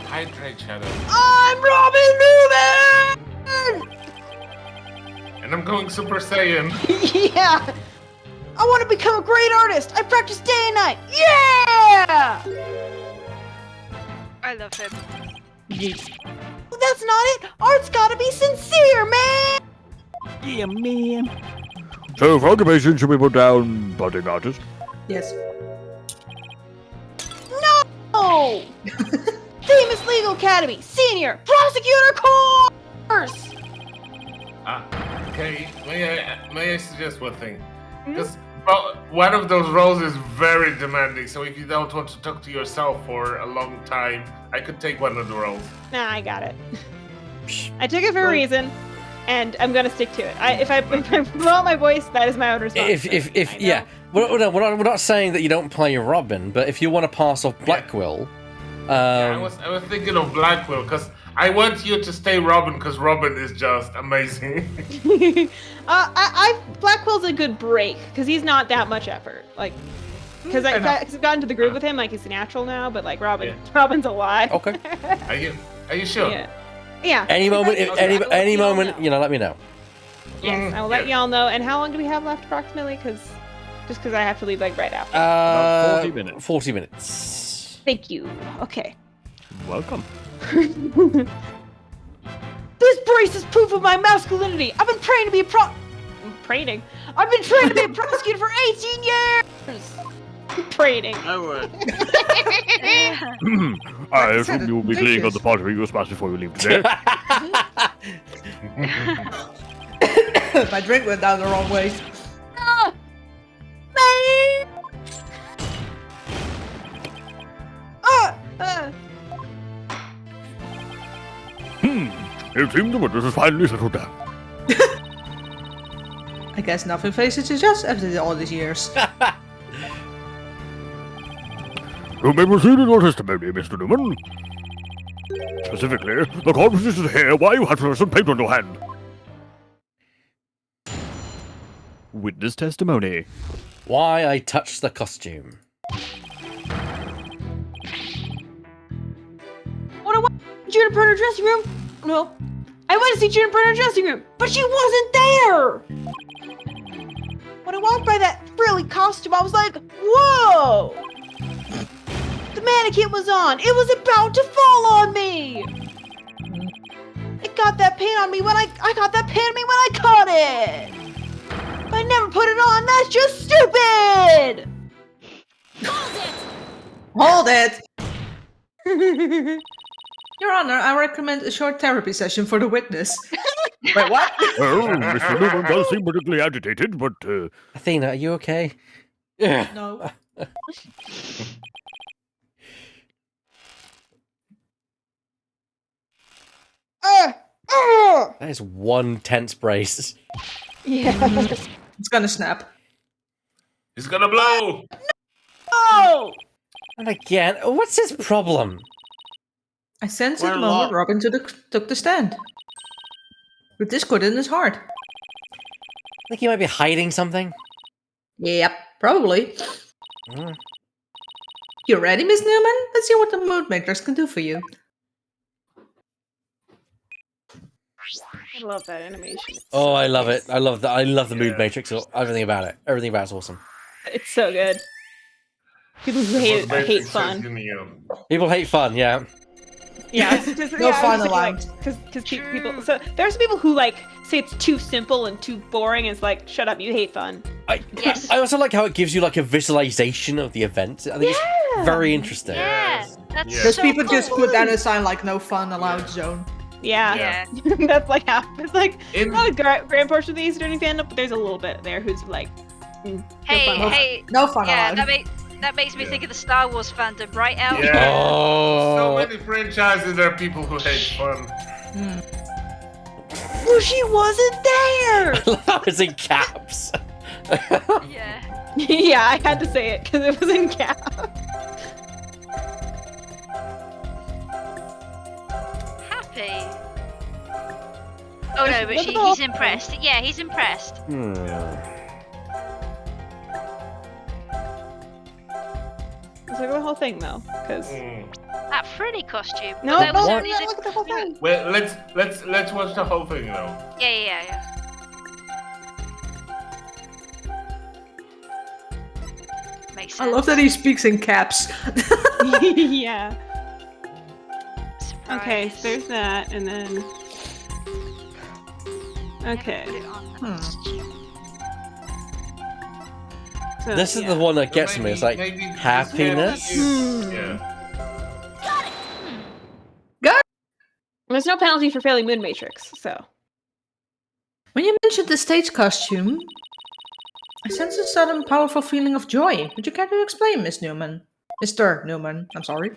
Hydrate, Shadow.
I'm Robin Newman!
And I'm going Super Saiyan.
Yeah. I want to become a great artist. I practice day and night. Yeah!
I love him.
Well, that's not it. Art's gotta be sincere, man.
Yeah, man.
So, for occupation, should we put down budding artist?
Yes.
No! Famous Legal Academy, Senior, Prosecutor Course!
Okay, may I suggest one thing? Because one of those roles is very demanding, so if you don't want to talk to yourself for a long time, I could take one of the roles.
Nah, I got it. I took it for a reason, and I'm gonna stick to it. If I blow my voice, that is my own response.
Yeah, we're not saying that you don't play Robin, but if you want to pass off Blackwell,
I was thinking of Blackwell, because I want you to stay Robin, because Robin is just amazing.
Blackwell's a good break because he's not that much effort. Like, because I've gotten to the groove with him. Like, he's natural now, but like Robin's a lot.
Okay.
Are you sure?
Yeah.
Any moment, any moment, let me know.
Yes, I will let y'all know. And how long do we have left approximately? Because I have to leave like right after.
About 40 minutes.
40 minutes.
Thank you. Okay.
Welcome.
This brace is proof of my masculinity. I've been trained to be a I've been trained to be a prosecutor for 18 years.
Prating.
I would.
I assume you will be cleaning up the pottery you smashed before you leave today.
My drink went down the wrong way.
It seems the witness is finally settled down.
I guess nothing faces you just after all these years.
You may proceed in your testimony, Mr. Newman. Specifically, the court wishes to hear why you had fluorescent paint on your hand.
Witness testimony.
Why I touched the costume.
What I want Juniper in her dressing room? No. I went to see Juniper in her dressing room, but she wasn't there! When I walked by that frilly costume, I was like, whoa! The mannequin was on. It was about to fall on me! It got that paint on me when I got that paint on me when I caught it! But I never put it on. That's just stupid!
Hold it! Your Honor, I recommend a short therapy session for the witness. Wait, what?
Well, Mr. Newman does seem particularly agitated, but,
Athena, are you okay?
No.
That is one tense brace.
Yeah.
It's gonna snap.
He's gonna blow!
Oh!
And again, what's his problem?
I sensed
We're
it the moment
locked.
Robin took the stand. With discord in his heart.
I think he might be hiding something.
Yep, probably.
Mm.
You ready, Miss Newman? Let's see what the mood matrix can do for you.
I love that animation.
Oh, I love it. I love that. I love the mood matrix. Everything about it. Everything about it's awesome.
It's so good. People who hate fun.
People hate fun, yeah.
Yeah, it's just,
No fun allowed.
Because people. So there's people who like say it's too simple and too boring. And it's like, shut up, you hate fun.
Yes.
I also like how it gives you like a visualization of the event. I think it's very interesting.
Yeah, that's
Because
so
people just
cool.
put down a sign like "No fun allowed" zone.
Yeah.
Yeah.
That's like half. It's like not a grand portion of the Eastern fandom, but there's a little bit there who's like, no
Hey,
fun.
hey.
No fun
Yeah,
allowed.
that makes me think of the Star Wars fandom, right, Al?
Yeah.
Oh.
So many franchises, there are people who hate fun.
Well, she wasn't there!
That was in caps.
Yeah.
Yeah, I had to say it because it was in cap.
Happy. Oh no, but he's impressed. Yeah, he's impressed.
Let's look at the whole thing though, because
That Freddy costume.
no,
There was
no,
only
look at the whole thing.
Well, let's watch the whole thing now.
Yeah. makes
I
sense.
love that he speaks in caps.
Yeah. Okay, so
Surprise.
there's that, and then. Okay.
Put it on the
Hmm.
costume.
So,
This is
yeah.
the one that gets me. It's like
maybe this
happiness.
happy is- Yeah.
There's no penalty for failing Moon Matrix, so.
When you mentioned the stage costume, I sense a sudden powerful feeling of joy. Would you care to explain, Miss Newman? Mr. Newman, I'm sorry.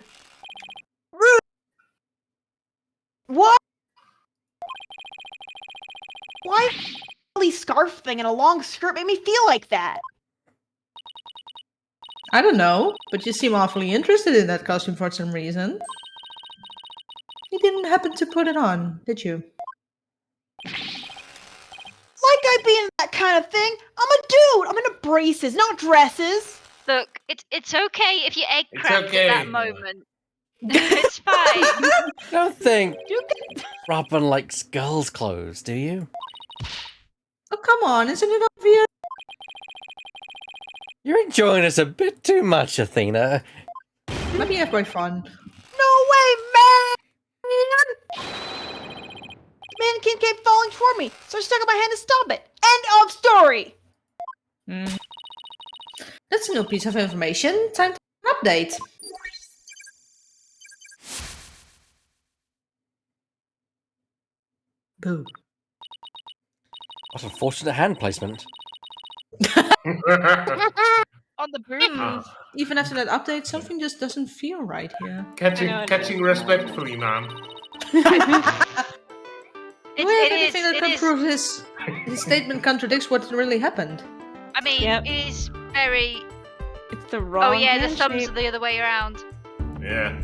What? Why a scarf thing and a long skirt made me feel like that?
I don't know, but you seem awfully interested in that costume for some reason. You didn't happen to put it on, did you?
Like I'd be in that kind of thing. I'm a dude. I'm into braces, not dresses.
Look, it's okay if you egg
It's
cracked
okay.
at that moment. It's fine.
I don't think
You can...
Robin likes girls' clothes, do you?
Oh, come on, isn't it obvious?
You're enjoying this a bit too much, Athena.
Let me have my fun.
No way, man! Mannequin kept falling toward me, so I stuck up my hand to stop it. End of story!
Hmm. That's a new piece of information. Time to an update. Boo.
What unfortunate hand placement.
On the boom.
Even after that update, something just doesn't feel right here.
Catching respectfully, man.
Do I have
It
anything that can
is.
prove his statement contradicts what really happened?
I mean,
Yep.
it is very.
It's the wrong.
Oh yeah, the
hand
thumbs
shape.
are the other way around.
Yeah.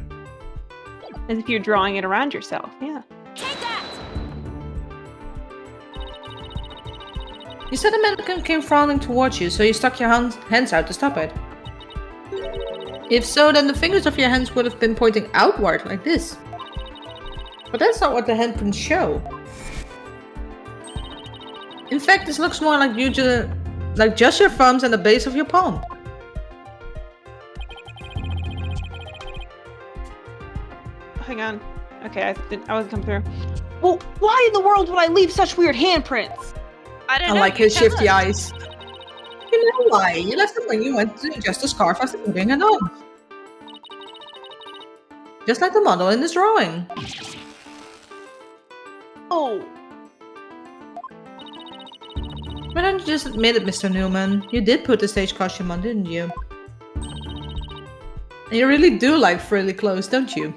As if you're drawing it around yourself. Yeah.
You said a mannequin came frowning towards you, so you stuck your hands out to stop it. If so, then the fingers of your hands would have been pointing outward, like this. But that's not what the handprints show. In fact, this looks more like like just your thumbs and the base of your palm.
Hang on. Okay, I wasn't come through.
Well, why in the world would I leave such weird handprints?
I don't
I
know.
like
you
his
tell
shifty
us.
eyes. You know why? You left them when you went to adjust the scarf after putting it on. Just like the model in this drawing.
Oh,
Why don't you just admit it, Mr. Newman? You did put the stage costume on, didn't you? And you really do like frilly clothes, don't you?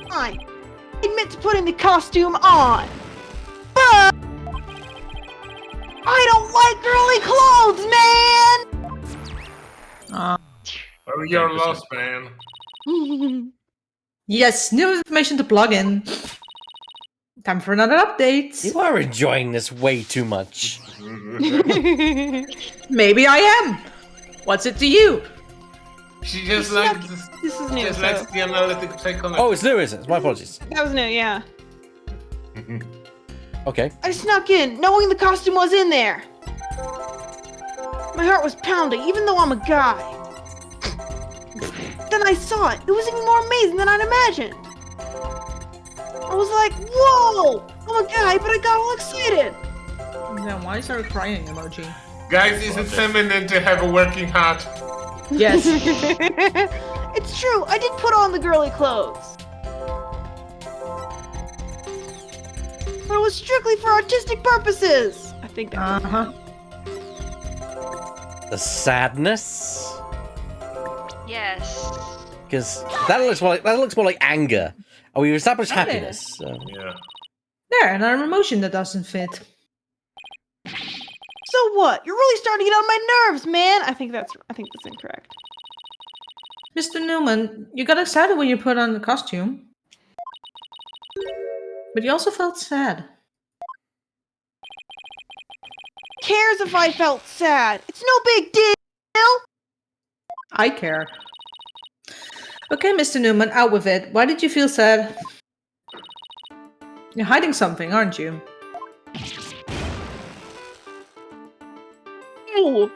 fine. I admit to putting the costume on. But I don't like girly clothes, man!
Oh, you're lost, man.
Yes, new information to plug in. Time for another update.
You are enjoying this way too much.
Maybe I am. What's it to you?
She just likes
This is new.
just
So
likes the analytic psychology.
Oh, it's new, is it? My apologies.
that was new. Yeah.
Okay.
I snuck in, knowing the costume was in there. My heart was pounding, even though I'm a guy. Then I saw it. It was even more amazing than I'd imagined. I was like, whoa! I'm a guy, but I got all excited.
Then why is there a crying emoji?
Guys, is it feminine to have a working heart?
Yes.
It's true, I did put on the girly clothes. But it was strictly for artistic purposes.
I think that's.
Uh-huh.
The sadness?
Yes.
Because that looks more like anger. Oh, we established
Okay.
happiness. So.
Yeah.
There, another emotion that doesn't fit.
So what? You're really starting to get on my nerves, man.
I think that's incorrect.
Mr. Newman, you got excited when you put on the costume. But you also felt sad.
Who cares if I felt sad? It's no big deal.
I care. Okay, Mr. Newman, out with it. Why did you feel sad? You're hiding something, aren't you?
Ew.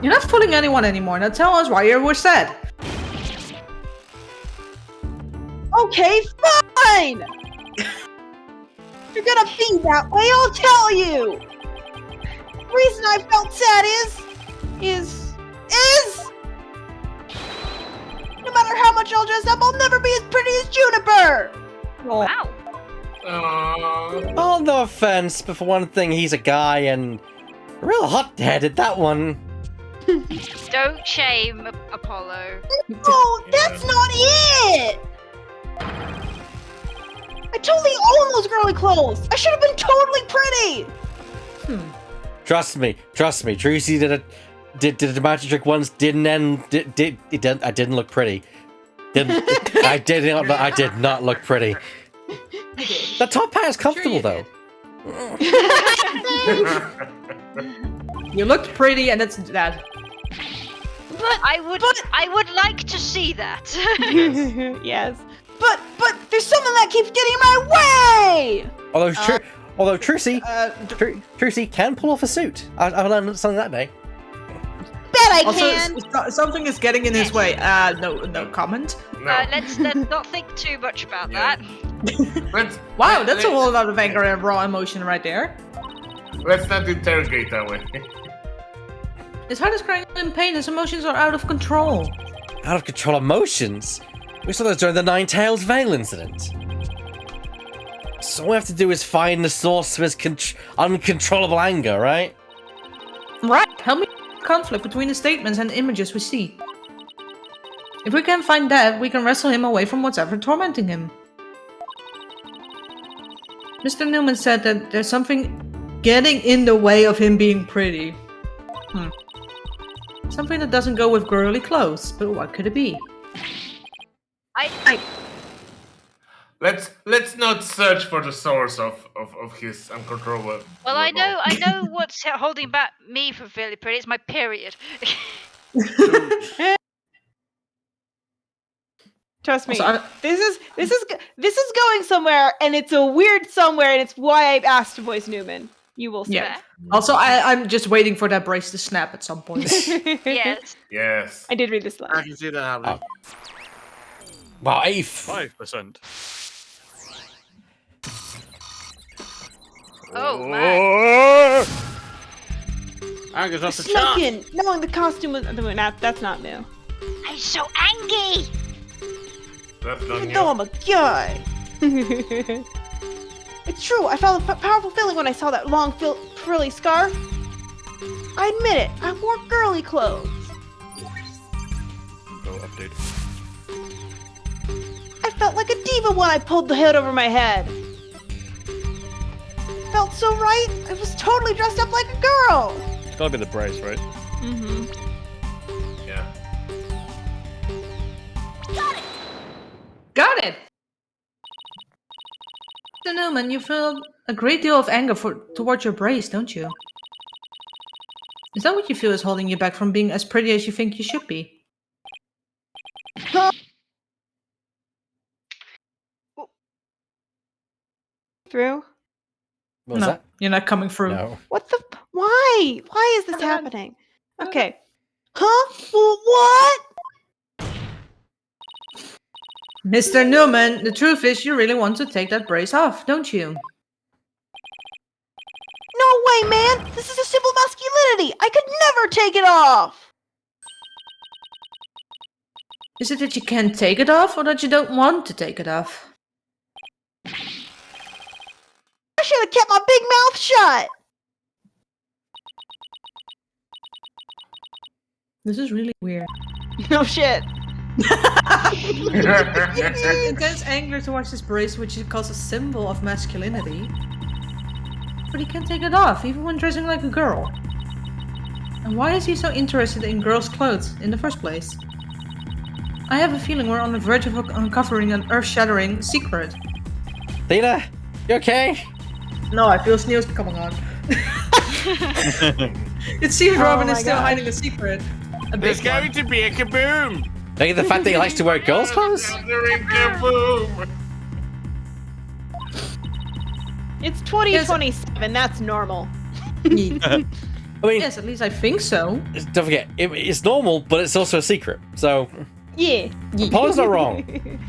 You're not fooling anyone anymore. Now tell us why you were sad.
Okay, fine! If you're gonna be that way, I'll tell you! The reason I felt sad is... No matter how much I'll dress up, I'll never be as pretty as Juniper!
Wow.
Oh, no offense, but for one thing, he's a guy and real hot-headed, that one.
Don't shame Apollo.
No, that's not it! I totally own those girly clothes! I should have been totally pretty!
Trust me, Trucy did the magic trick once, didn't end, I didn't look pretty. I did not look pretty. The top hat is comfortable though.
You looked pretty, and that's that.
But I would like to see that.
Yes.
But there's something that keeps getting in my way!
Although Trucy can pull off a suit. I learned something that day.
Bet I
Also,
can!
something is getting in his way. No comment.
No.
Let's not think too much about that.
Wow, that's a whole lot of anger and raw emotion right there.
Let's not interrogate that way.
His heart is crying in pain. His emotions are out of control.
Out of control emotions? We saw those during the Nine Tails Veil incident. So all we have to do is find the source of his uncontrollable anger, right?
Right. Help me conflict between the statements and images we see. If we can find that, we can wrestle him away from whatever tormenting him. Mr. Newman said that there's something getting in the way of him being pretty. Something that doesn't go with girly clothes, but what could it be?
Let's not search for the source of his uncontrollable.
Well, I know what's holding back me from feeling pretty. It's my period.
Trust me,
Also,
this is going somewhere, and it's a weird somewhere, and it's why I asked to voice Newman. You will see.
Yeah. Also, I'm just waiting for that brace to snap at some point.
Yes.
Yes.
I did read this
I
line.
can see that happening.
Wow,
5%.
Oh man.
Anger's off the
Snuck
chart.
in, knowing the costume was that's not new.
I'm so angry.
That's not
Even
new.
though I'm a guy. It's true, I felt a powerful feeling when I saw that long, frilly scarf. I admit it, I wore girly clothes.
Go update.
I felt like a diva when I pulled the hood over my head. Felt so right, I was totally dressed up like a girl.
It's gotta be the brace, right?
Mm-hmm.
Yeah.
Got it! Mr. Newman, you feel a great deal of anger towards your brace, don't you? Is that what you feel is holding you back from being as pretty as you think you should be?
Through?
What was
No,
that?
you're not coming through.
No.
What the? Why? Why is this happening? Okay. Huh? Well, what?
Mr. Newman, the truth is you really want to take that brace off, don't you?
No way, man! This is a symbol of masculinity! I could never take it off!
Is it that you can't take it off, or that you don't want to take it off?
I should have kept my big mouth shut!
This is really weird.
No shit.
Intense anger towards this brace, which he calls a symbol of masculinity. But he can't take it off, even when dressing like a girl. And why is he so interested in girls' clothes in the first place? I have a feeling we're on the verge of uncovering an earth-shattering secret.
Dina, you okay?
No, I feel Sneel's coming on. It seems Robin is
my
still
God.
hiding a secret. A big
There's
one.
going to be a kaboom!
Look at the fact that he likes to wear girls' clothes.
Gathering kaboom!
It's 2027. That's normal.
I mean,
Yes, at least I think so.
don't forget, it's normal, but it's also a secret. So,
Yeah.
Apollo's not wrong.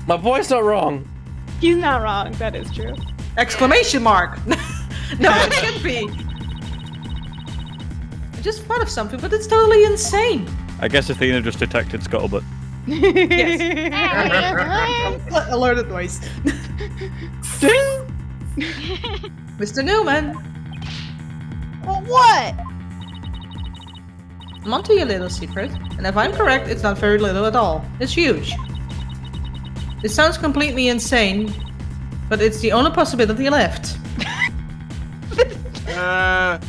My boy's not wrong.
He's not wrong. That is true.
Exclamation mark! No, it should be. I just thought of something, but it's totally insane.
I guess Athena just detected scuttlebutt.
Alerted noise. Mr. Newman,
Well, what?
I'm onto your little secret, and if I'm correct, it's not very little at all. It's huge. It sounds completely insane, but it's the only possibility left.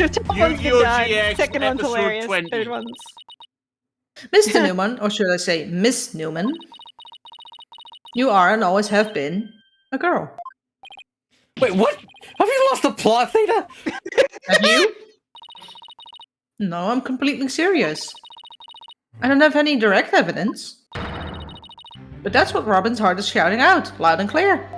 UGX
Second one's
episode
hilarious.
20.
Third one's.
Mr. Newman, or should I say Miss Newman, you are and always have been a girl.
Wait, what? Have you lost the plot, Athena?
Have you? No, I'm completely serious. I don't have any direct evidence. But that's what Robin's heart is shouting out, loud and clear.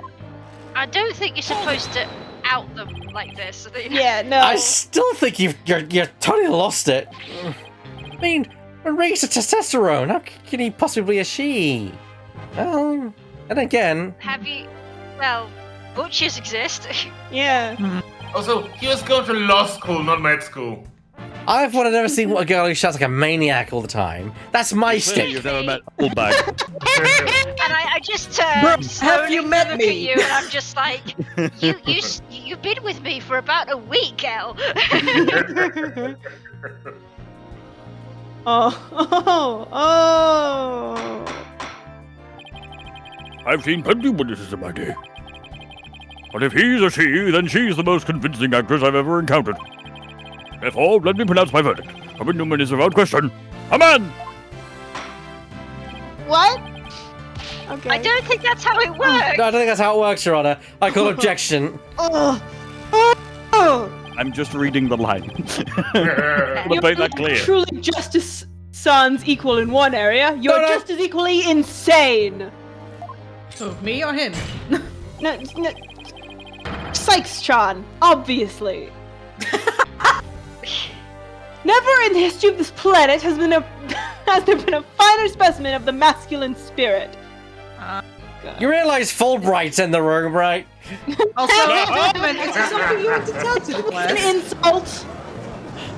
I don't think you're supposed to out them like this.
Yeah, no.
I still think you're totally lost it. I mean, when raised to testosterone, how can he possibly be a she? Well, and again,
Have you? Well, butchers exist.
Yeah.
Also, he was going to law school, not med school.
I've never seen a girl who shouts like a maniac all the time. That's my stick.
You've never met a full bag.
And I just turned
Bro, have
slowly
you
to
met
look
me?
at you, and I'm just like, you've been with me for about a week, girl.
Oh.
I've seen plenty of witnesses in my day. But if he's a she, then she's the most convincing actress I've ever encountered. Therefore, let me pronounce my verdict. Robin Newman is without question a man!
What? Okay.
I don't think that's how it works.
No, I don't think that's how it works, Your Honor. I call objection.
Oh.
I'm just reading the line. We'll make that clear.
Truly Justice Sons equal in one area. You're
No.
just as equally insane.
So, me or him?
No. Sykes, Sean. Obviously. Never in the history of this planet has there been a finer specimen of the masculine spirit.
You realize Fulbright's in the room, right?
Also, Newman, is there something you want to tell to the
An
class?
insult.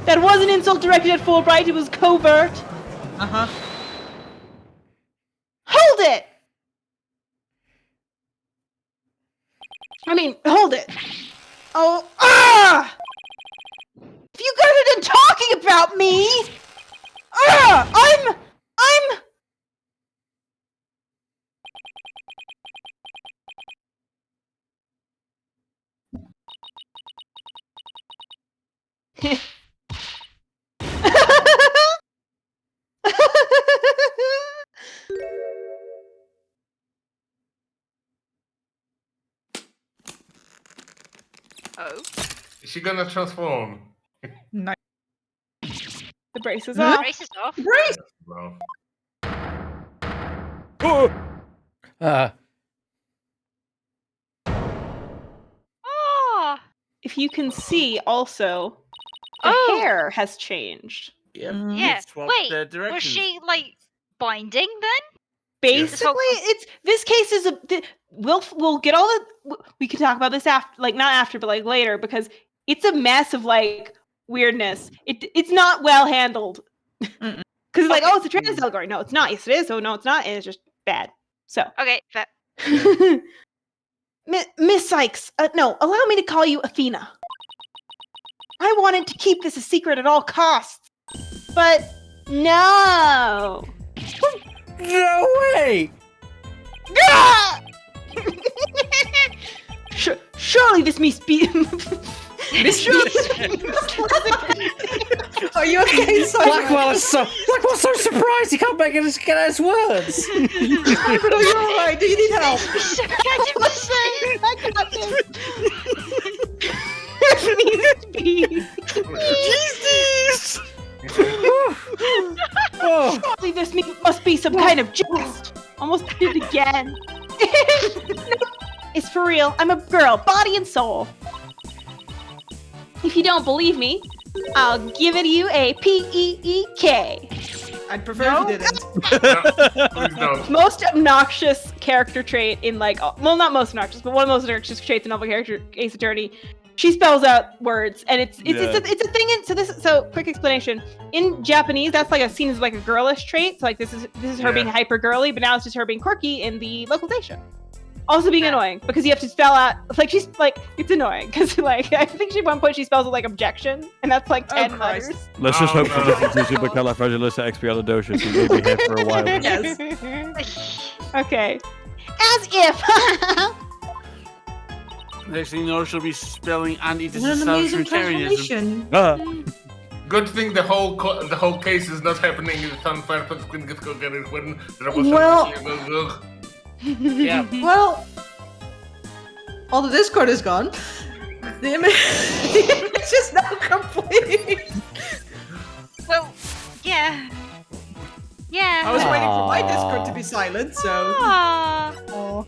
That was an insult directed at Fulbright. It was covert.
Uh-huh.
Hold it! I mean, hold it. Oh, If you guys are done talking about me, I'm.
Oh.
Is she gonna transform?
Nice.
The brace is off.
Race is off.
Brace!
Well,
Oh,
Oh.
If you can see, also, the
Oh.
hair has changed.
Yep.
Yeah.
Swapped their
Wait. Was
directions.
she like binding then?
Basically, it's this case is we'll get all the we can talk about this after, like not after, but like later, because it's a mess of like weirdness. It's not well handled. Because it's like, oh, it's a trans allegory. No, it's not. Yes, it is. Oh, no, it's not. And it's just bad. So,
Okay. Fair.
Miss Sykes, no, allow me to call you Athena. I wanted to keep this a secret at all costs, but no.
no way!
Ah! Surely this must be.
Are you okay,
Blackwell's so surprised he can't get his words.
Are you alright? Do you need help?
I got this. It needs to be.
Jesus! Oh.
Surely this must be some kind of jest. Almost did it again. No, it's for real. I'm a girl, body and soul. If you don't believe me, I'll give it you a P-E-E-K.
I'd prefer if you didn't.
Please don't.
Most obnoxious character trait in well, not most obnoxious, but one of the most obnoxious traits in novel character Ace Attorney. She spells out words, and it's a thing. So quick explanation. In Japanese, that's seen as a girlish trait. So this is her being hyper girly, but now it's just her being quirky in the localization. Also being annoying because you have to spell out she's it's annoying because I think at one point she spells it objection, and that's 10 letters.
Let's just hope for differences in supercalifragilisticexpialidocious. He may be here for a while.
Yes.
Okay. As if.
Next thing you know, she'll be spelling
What an amazing
anti-disestablishmentarianism.
transformation.
Good thing the whole case is not happening in the town fair, but couldn't get it when there was
Well-
Yeah.
Well, all the Discord is gone. The image is now complete.
Well, yeah. Yeah.
I was waiting for my Discord to be silent, so.
Aww.
Oh.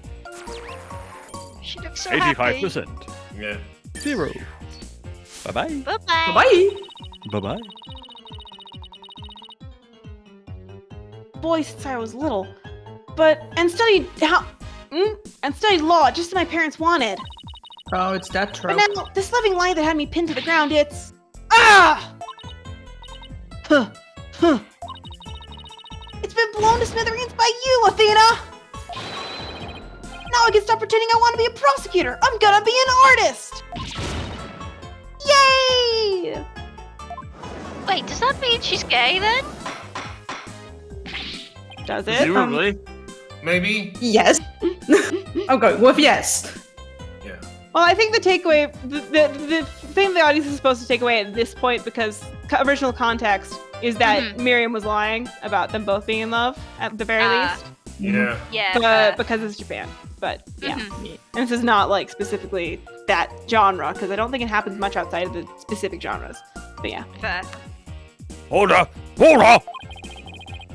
She looks so happy.
85%.
Yeah.
0. Bye-bye.
Bye-bye.
Bye.
Bye-bye.
Boy, since I was little, and studied law just as my parents wanted.
Oh, it's that
But
trope.
now this living lie that had me pinned to the ground, it's Huh. It's been blown to smithereens by you, Athena. Now I can stop pretending I want to be a prosecutor. I'm gonna be an artist. Yay!
Wait, does that mean she's gay then?
Does it?
Presumably.
Maybe.
Yes. I'm going with yes.
Yeah.
Well, I think the takeaway, the thing the audience is supposed to take away at this point, because original context, is that Miriam was lying about them both being in love at the very least.
Yeah.
Yeah.
Because it's Japan. But yeah, and this is not specifically that genre, because I don't think it happens much outside of the specific genres. But yeah.
Fair.
Hold up! Hold up!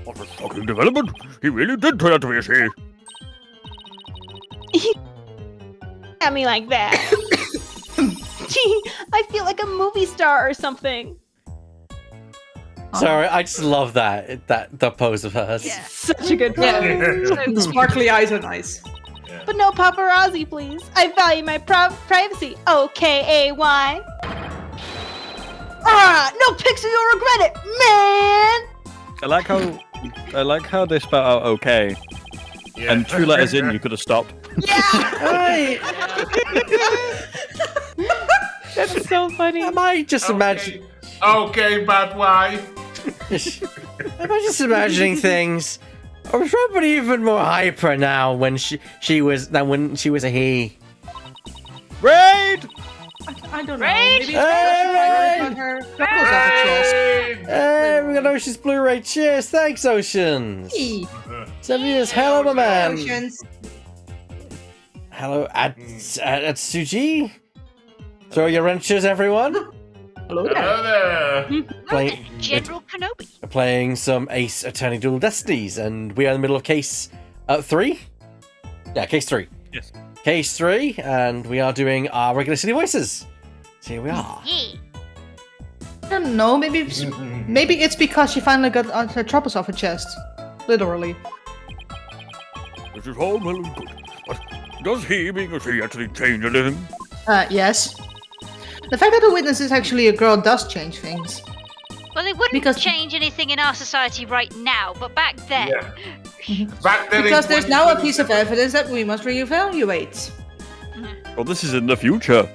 What a shocking development! He really did turn out to be a she.
At me like that. Gee, I feel like a movie star or something.
Sorry, I just love the pose of hers.
Yeah.
Such a good
Yeah.
film.
The sparkly eyes are nice.
But no paparazzi, please. I value my privacy. O-K-A-Y. No pixel, you'll regret it, man.
I like how they spell out okay.
Yeah.
And 2 letters in, you could have stopped.
Hey,
That's so funny.
am I just imagining?
Okay, but why?
Am I just imagining things? I was probably even more hyper now when she was a he.
Raid!
I don't know.
Raid!
Maybe it's because her knuckles off her chest.
Hey, we got Ocean's Blu-ray. Cheers, thanks, Oceans.
Hey.
7 years, hello, my man.
Oceans.
Hello, Atsuji. Throw your wrenches, everyone.
Hello there.
Hello there.
Playing,
General Kenobi.
we're playing some Ace Attorney Dual Destinies, and we are in the middle of case 3. Yeah, case 3.
Yes.
Case 3, and we are doing our regular city voices. So here we are.
Yeah.
I don't know. Maybe it's because she finally got her troubles off her chest. Literally.
This is all well and good. But does he, being a she, actually change anything?
Yes. The fact that the witness is actually a girl does change things.
Well, it wouldn't
Because-
change anything in our society right now, but back then.
Yeah. Back then
Because
in
there's now a
2020
piece of evidence that we must reevaluate.
Well, this is in the future.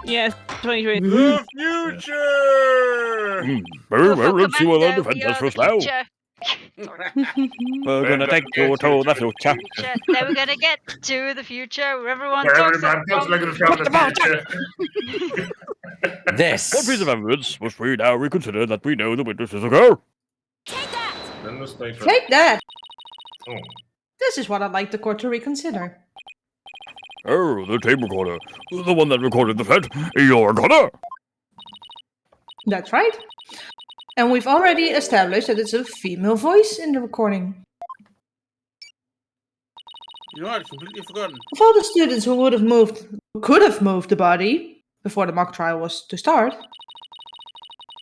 Yes, 2020.
The future!
Very well, let's see what our
Commander, we
defense
are
has
the
for now.
future. Sorry.
We're gonna take you to the future.
Future. Then we're gonna get to the future where everyone
Where
talks
everyone talks like it's from the future.
This.
What piece of evidence must we now reconsider that we know the witness is a girl?
Then the state for-
Take that!
Oh.
This is what I'd like the court to reconsider.
Oh, the tape recorder. The one that recorded the fed. Your gunner.
That's right. And we've already established that it's a female voice in the recording.
You know, I'd completely forgotten.
Of all the students who could have moved the body before the mock trial was to start,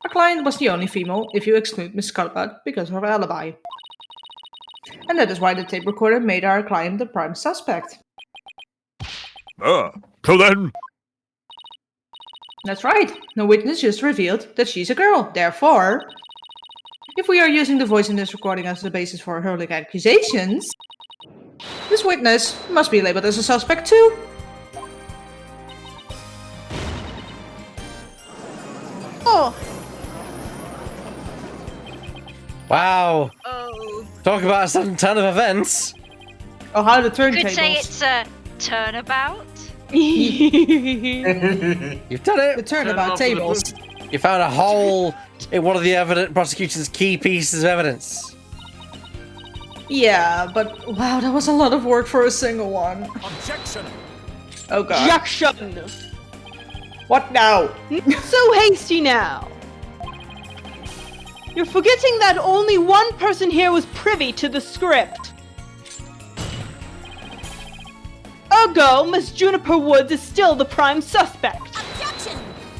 Our client was the only female if you exclude Miss Scuttlebutt because of her alibi. And that is why the tape recorder made our client the prime suspect.
So then,
That's right. No witness just revealed that she's a girl. Therefore, if we are using the voice in this recording as the basis for hurling accusations, this witness must be labeled as a suspect too.
Oh,
Wow.
Oh.
Talk about a sudden turn of events.
Oh, how the
You could
turntables.
say it's a turnabout.
You've done
The
it.
turnabout tables.
You found a hole in one of the prosecution's key pieces of evidence.
Yeah, but wow, that was a lot of work for a single one.
Objection!
Oh god.
Objection!
What now?
So hasty now. You're forgetting that only one person here was privy to the script. Ergo, Miss Juniper Woods is still the prime suspect.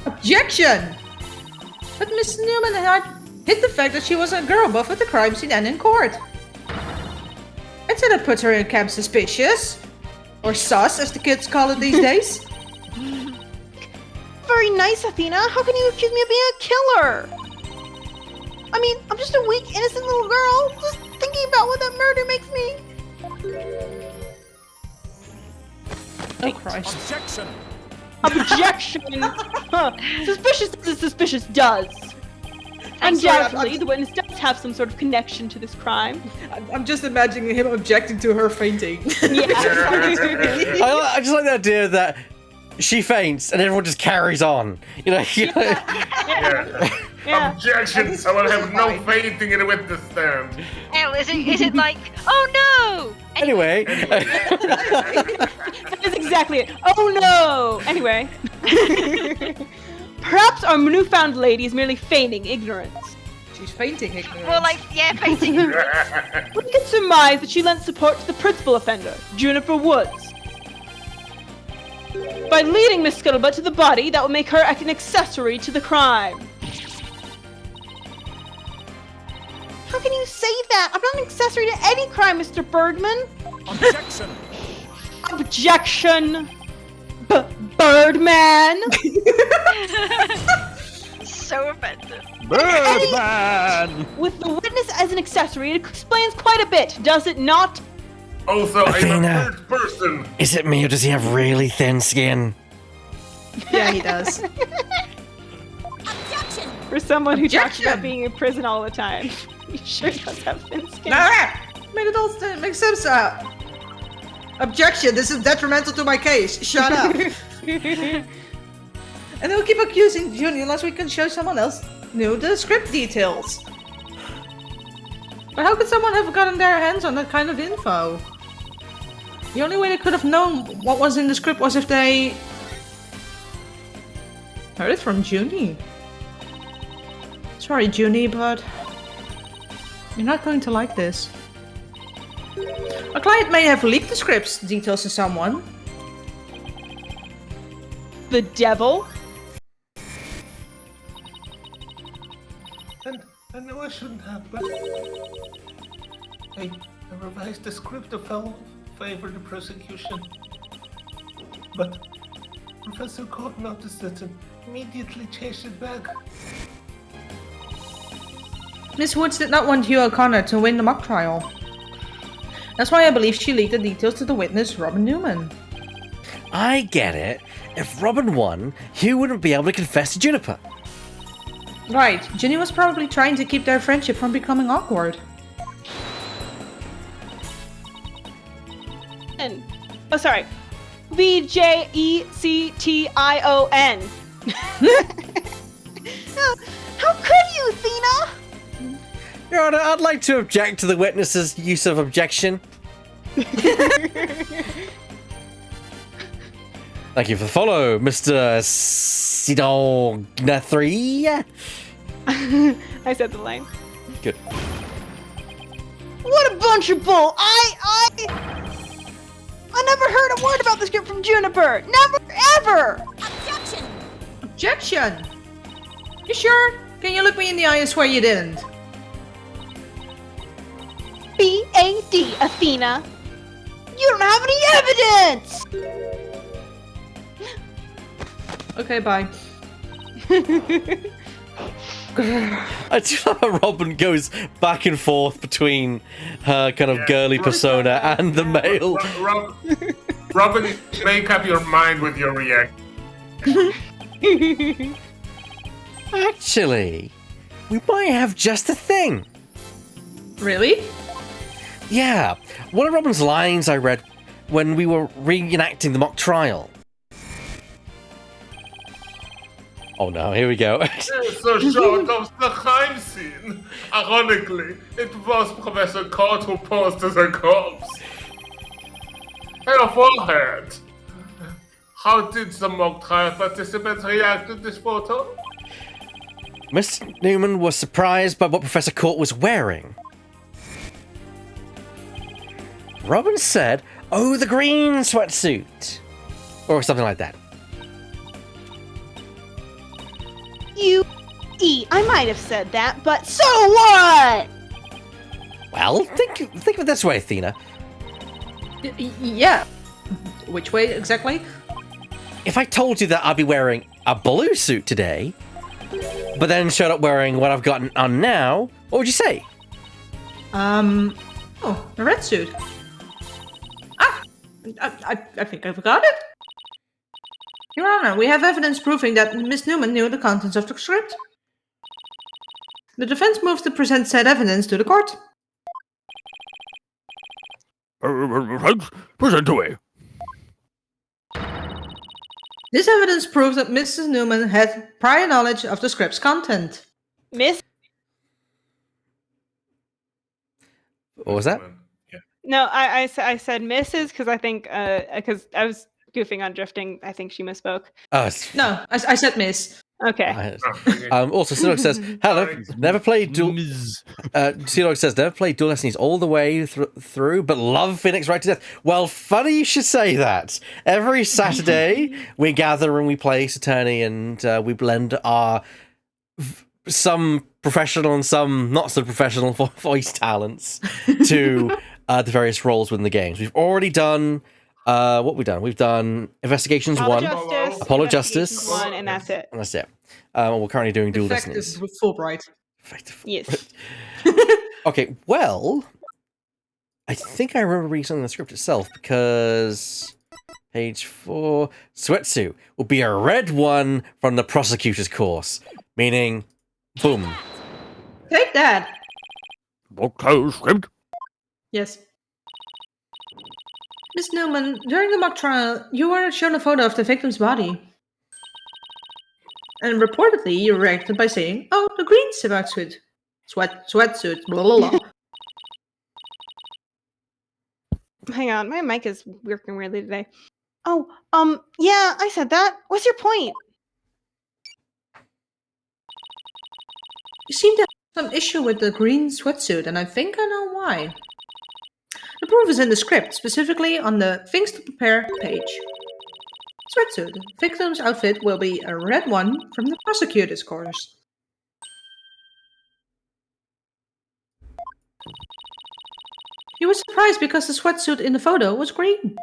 Objection! But Miss Newman had hid the fact that she was a girl both at the crime scene and in court. I'd say that puts her in camp suspicious. Or sus, as the kids call it these days.
very nice, Athena. How can you accuse me of being a killer? I mean, I'm just a weak, innocent little girl. Just thinking about what that murder makes me.
Oh Christ.
Objection!
Objection! Huh. Suspicious as suspicious does. Undoubtedly, the witness does have some sort of connection to this crime.
I'm just imagining him objecting to her fainting.
Yeah.
I just like the idea that she faints and everyone just carries on. You know?
Yeah.
Objection! I will have no fainting in a witness stand.
Hell, is it like, oh no?
Anyway.
That is exactly it. Oh no! Anyway. Perhaps our newfound lady is merely feigning ignorance.
She's fainting ignorance.
Well, like, yeah, fainting.
We can surmise that she lent support to the principal offender, Juniper Woods. By leading Miss Scuttlebutt to the body, that will make her an accessory to the crime.
How can you say that? I'm not an accessory to any crime, Mr. Bergman.
Objection!
Objection! Birdman!
So offensive.
Birdman!
With the witness as an accessory, it explains quite a bit, does it not?
Also, I'm a
Athena.
third person.
Is it me or does he have really thin skin?
Yeah, he does.
For someone who talks
Objection!
about being in prison all the time, he sure does have thin skin.
Made it all make sense. Objection! This is detrimental to my case. Shut up. And they'll keep accusing Junior unless we can show someone else knew the script details. But how could someone have gotten their hands on that kind of info? The only way they could have known what was in the script was if they heard it from Junie. Sorry, Junie, but you're not going to like this. A client may have leaked the script's details to someone.
The devil?
And I know I shouldn't have, but I revised the script to favor the prosecution. But Professor Court noticed it and immediately changed it back.
Miss Woods did not want Hugh O'Connor to win the mock trial. That's why I believe she leaked the details to the witness, Robin Newman.
I get it. If Robin won, Hugh wouldn't be able to confess to Juniper.
Right, Ginny was probably trying to keep their friendship from becoming awkward.
Oh, sorry. VJECTION.
How could you, Athena?
Your Honor, I'd like to object to the witness's use of objection. Thank you for the follow, Mr. Sidogna 3.
I said the line.
Good.
What a bunch of bull! I never heard a word about the script from Juniper! Never, ever!
Objection! You sure? Can you look me in the eye and swear you didn't?
B-A-D, Athena. You don't have any evidence!
Okay, bye.
I do love how Robin goes back and forth between her kind of girly persona and the male.
Robin, make up your mind with your reaction.
Actually, we might have just a thing.
Really?
Yeah, one of Robin's lines I read when we were reenacting the mock trial. Oh no, here we go.
So short of the crime scene. Ironically, it was Professor Cott who posed as a corpse. Her forehead. How did the mock trial participants react to this photo?
Miss Newman was surprised by what Professor Court was wearing. Robin said, "Oh, the green sweatsuit," or something like that.
I might have said that, but so what?
Well, think of it this way, Athena.
Yeah. Which way exactly?
If I told you that I'd be wearing a blue suit today, but then showed up wearing what I've got on now, what would you say?
Oh, a red suit. Ah, I think I forgot it. Your Honor, we have evidence proving that Miss Newman knew the contents of the script. The defense moves to present said evidence to the court.
Present away.
This evidence proves that Mrs. Newman had prior knowledge of the script's content.
Miss?
What was that?
No, I said Mrs. because I think because I was goofing on drifting. I think she misspoke.
Oh,
No, I said Miss.
Okay.
Also, Silog says, "Hello, never played Dual." Silog says, "Never played Dual Destinies all the way through, but love Phoenix right to death." Well, funny you should say that. Every Saturday we gather and we play Saturni, and we blend our some professional and some not so professional voice talents to the various roles within the games. We've already done. What we've done? We've done Investigations 1, Apollo Justice
1, and that's it.
And that's it. We're currently doing Dual Destinies.
With Fulbright.
Yes.
Okay, well, I think I remember reading something in the script itself, because page 4, sweatsuit will be a red one from the prosecutor's course, meaning, boom.
Take that.
Okay, script.
Yes. Miss Newman, during the mock trial, you were shown a photo of the victim's body. And reportedly, you reacted by saying, "Oh, the green sweatsuit. Sweatsuit, blah, blah, blah."
Hang on, my mic is working weirdly today. Oh, yeah, I said that. What's your point?
You seem to have some issue with the green sweatsuit, and I think I know why. The proof is in the script, specifically on the Things to Prepare page. Sweatsuit. Victim's outfit will be a red one from the prosecutor's course. You were surprised because the sweatsuit in the photo was green.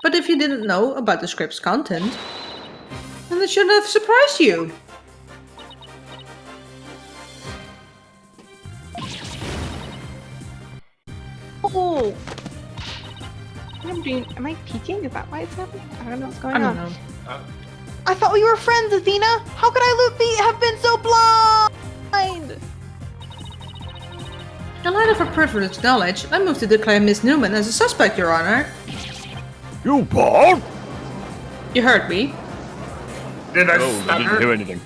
But if you didn't know about the script's content, then it shouldn't have surprised you.
Oh. Am I peeking? Is that why it's happening? I don't know what's going
I don't
on.
know.
I thought we were friends, Athena. How could I have been so blind?
In light of her privileged knowledge, I move to declare Miss Newman as a suspect, Your Honor.
You what?
You heard me.
Did I
No, I
stutter?
didn't do anything.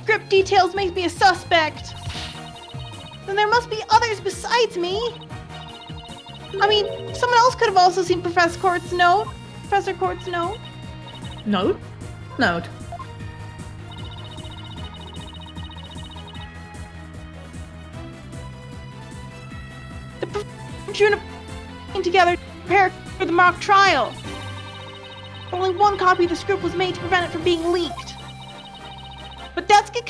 Script details make me a suspect. Then there must be others besides me. I mean, someone else could have also seen Professor Court's note.
Note? Note.
The professor and June came together to prepare for the mock trial. Only one copy of the script was made to prevent it from being leaked. But that gets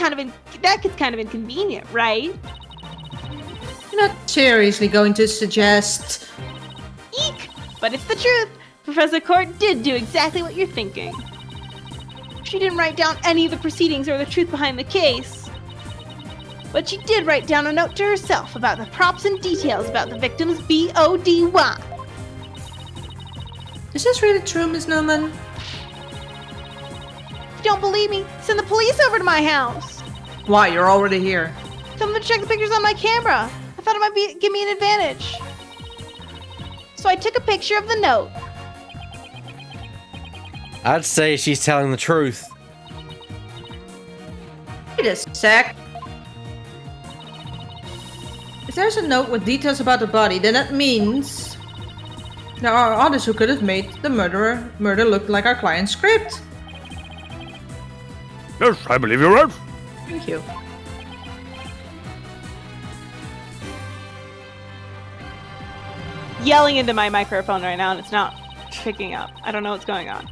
kind of inconvenient, right?
You're not seriously going to suggest...
Eek! But it's the truth. Professor Court did do exactly what you're thinking. She didn't write down any of the proceedings or the truth behind the case. But she did write down a note to herself about the props and details about the victim's BODY.
Is this really true, Miss Newman?
If you don't believe me, send the police over to my house.
Why, you're already here.
Tell them to check the pictures on my camera. I thought it might give me an advantage. So I took a picture of the note.
I'd say she's telling the truth.
Wait a sec. If there's a note with details about the body, then that means there are others who could have made the murder look like our client's script.
Yes, I believe you're right.
Thank you.
Yelling into my microphone right now and it's not picking up. I don't know what's going on.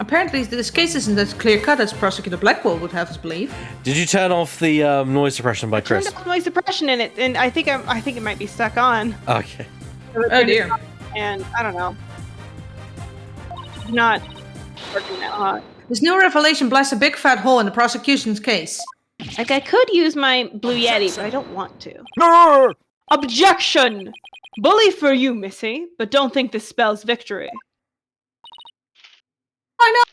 Apparently, this case isn't as clear-cut as Prosecutor Blackwell would have us believe.
Did you turn off the noise suppression by Chris?
Turned off noise suppression in it, and I think it might be stuck on.
Okay.
Oh dear.
And I don't know. Not working that hot.
This new revelation blasts a big fat hole in the prosecution's case.
Like I could use my Blue Yeti, but I don't want to.
No!
Objection! Bully for you, Missy, but don't think this spells victory.
Why not?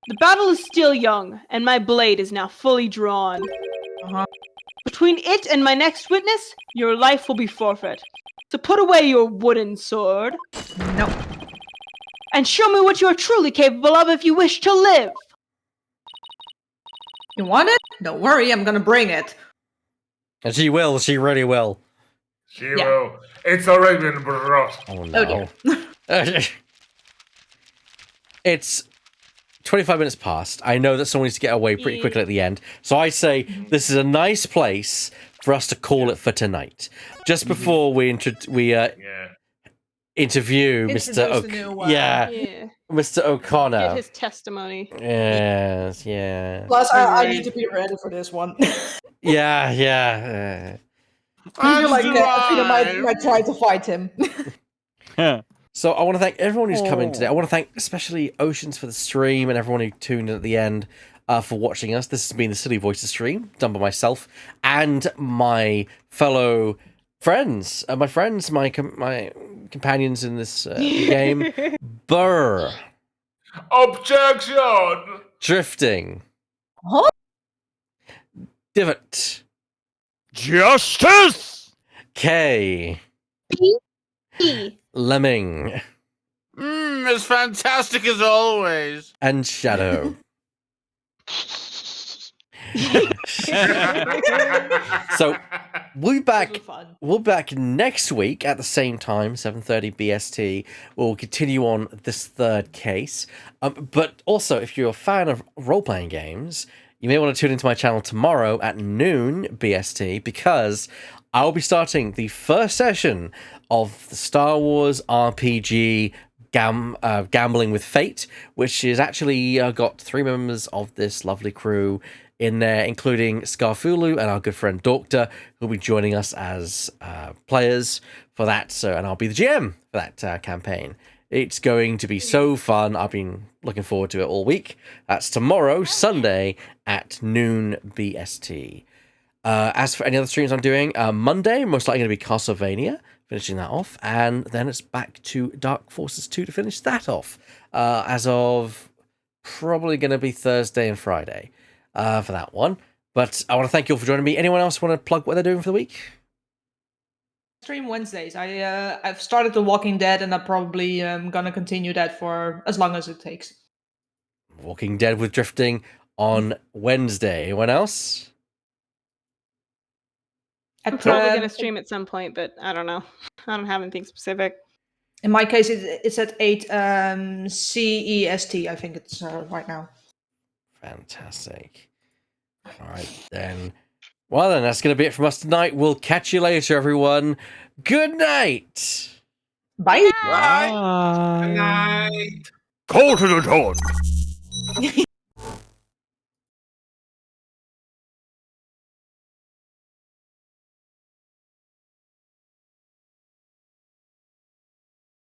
The battle is still young, and my blade is now fully drawn. Between it and my next witness, your life will be forfeit. So put away your wooden sword.
No.
And show me what you are truly capable of if you wish to live.
You want it? Don't worry, I'm gonna bring it.
And she will. She really will.
She will. It's already been brought.
Oh no.
Dear.
It's 25 minutes past. I know that someone needs to get away pretty quickly at the end. So I say this is a nice place for us to call it for tonight. Just before we interview Mr. Mr. O'Connor.
Get his testimony.
Yes, yeah.
Plus, I need to be ready for this one.
Yeah.
I feel like Athena might try to fight him.
So I want to thank everyone who's coming today. I want to thank especially Oceans for the stream and everyone who tuned in at the end for watching us. This has been the Silly Voices stream done by myself and my fellow friends, my companions in this game. Burr.
Objection!
Drifting.
Huh?
Divot.
Justice!
K. Lemming.
As fantastic as always.
And Shadow. So we'll be back. We'll be back next week at the same time, 7:30 BST. We'll continue on this third case. But also, if you're a fan of role-playing games, you may want to tune into my channel tomorrow at noon BST because I'll be starting the first session of the Star Wars RPG Gambling with Fate, which is actually got 3 members of this lovely crew in there, including Scarfulu and our good friend Doctor, who'll be joining us as players for that. So, and I'll be the GM for that campaign. It's going to be so fun. I've been looking forward to it all week. That's tomorrow, Sunday, at noon BST. As for any other streams I'm doing, Monday, most likely going to be Castlevania, finishing that off, and then it's back to Dark Forces 2 to finish that off. As of probably going to be Thursday and Friday for that one. But I want to thank you all for joining me. Anyone else want to plug what they're doing for the week?
Stream Wednesdays. I've started The Walking Dead, and I'm probably gonna continue that for as long as it takes.
Walking Dead with Drifting on Wednesday. Anyone else?
I'm probably going to stream at some point, but I don't know. I don't have anything specific.
In my case, it's at 8 CEST, I think it's right now.
Fantastic. All right, then. Well, then, that's going to be it from us tonight. We'll catch you later, everyone. Good night.
Bye.
Good night.
Call to the dawn.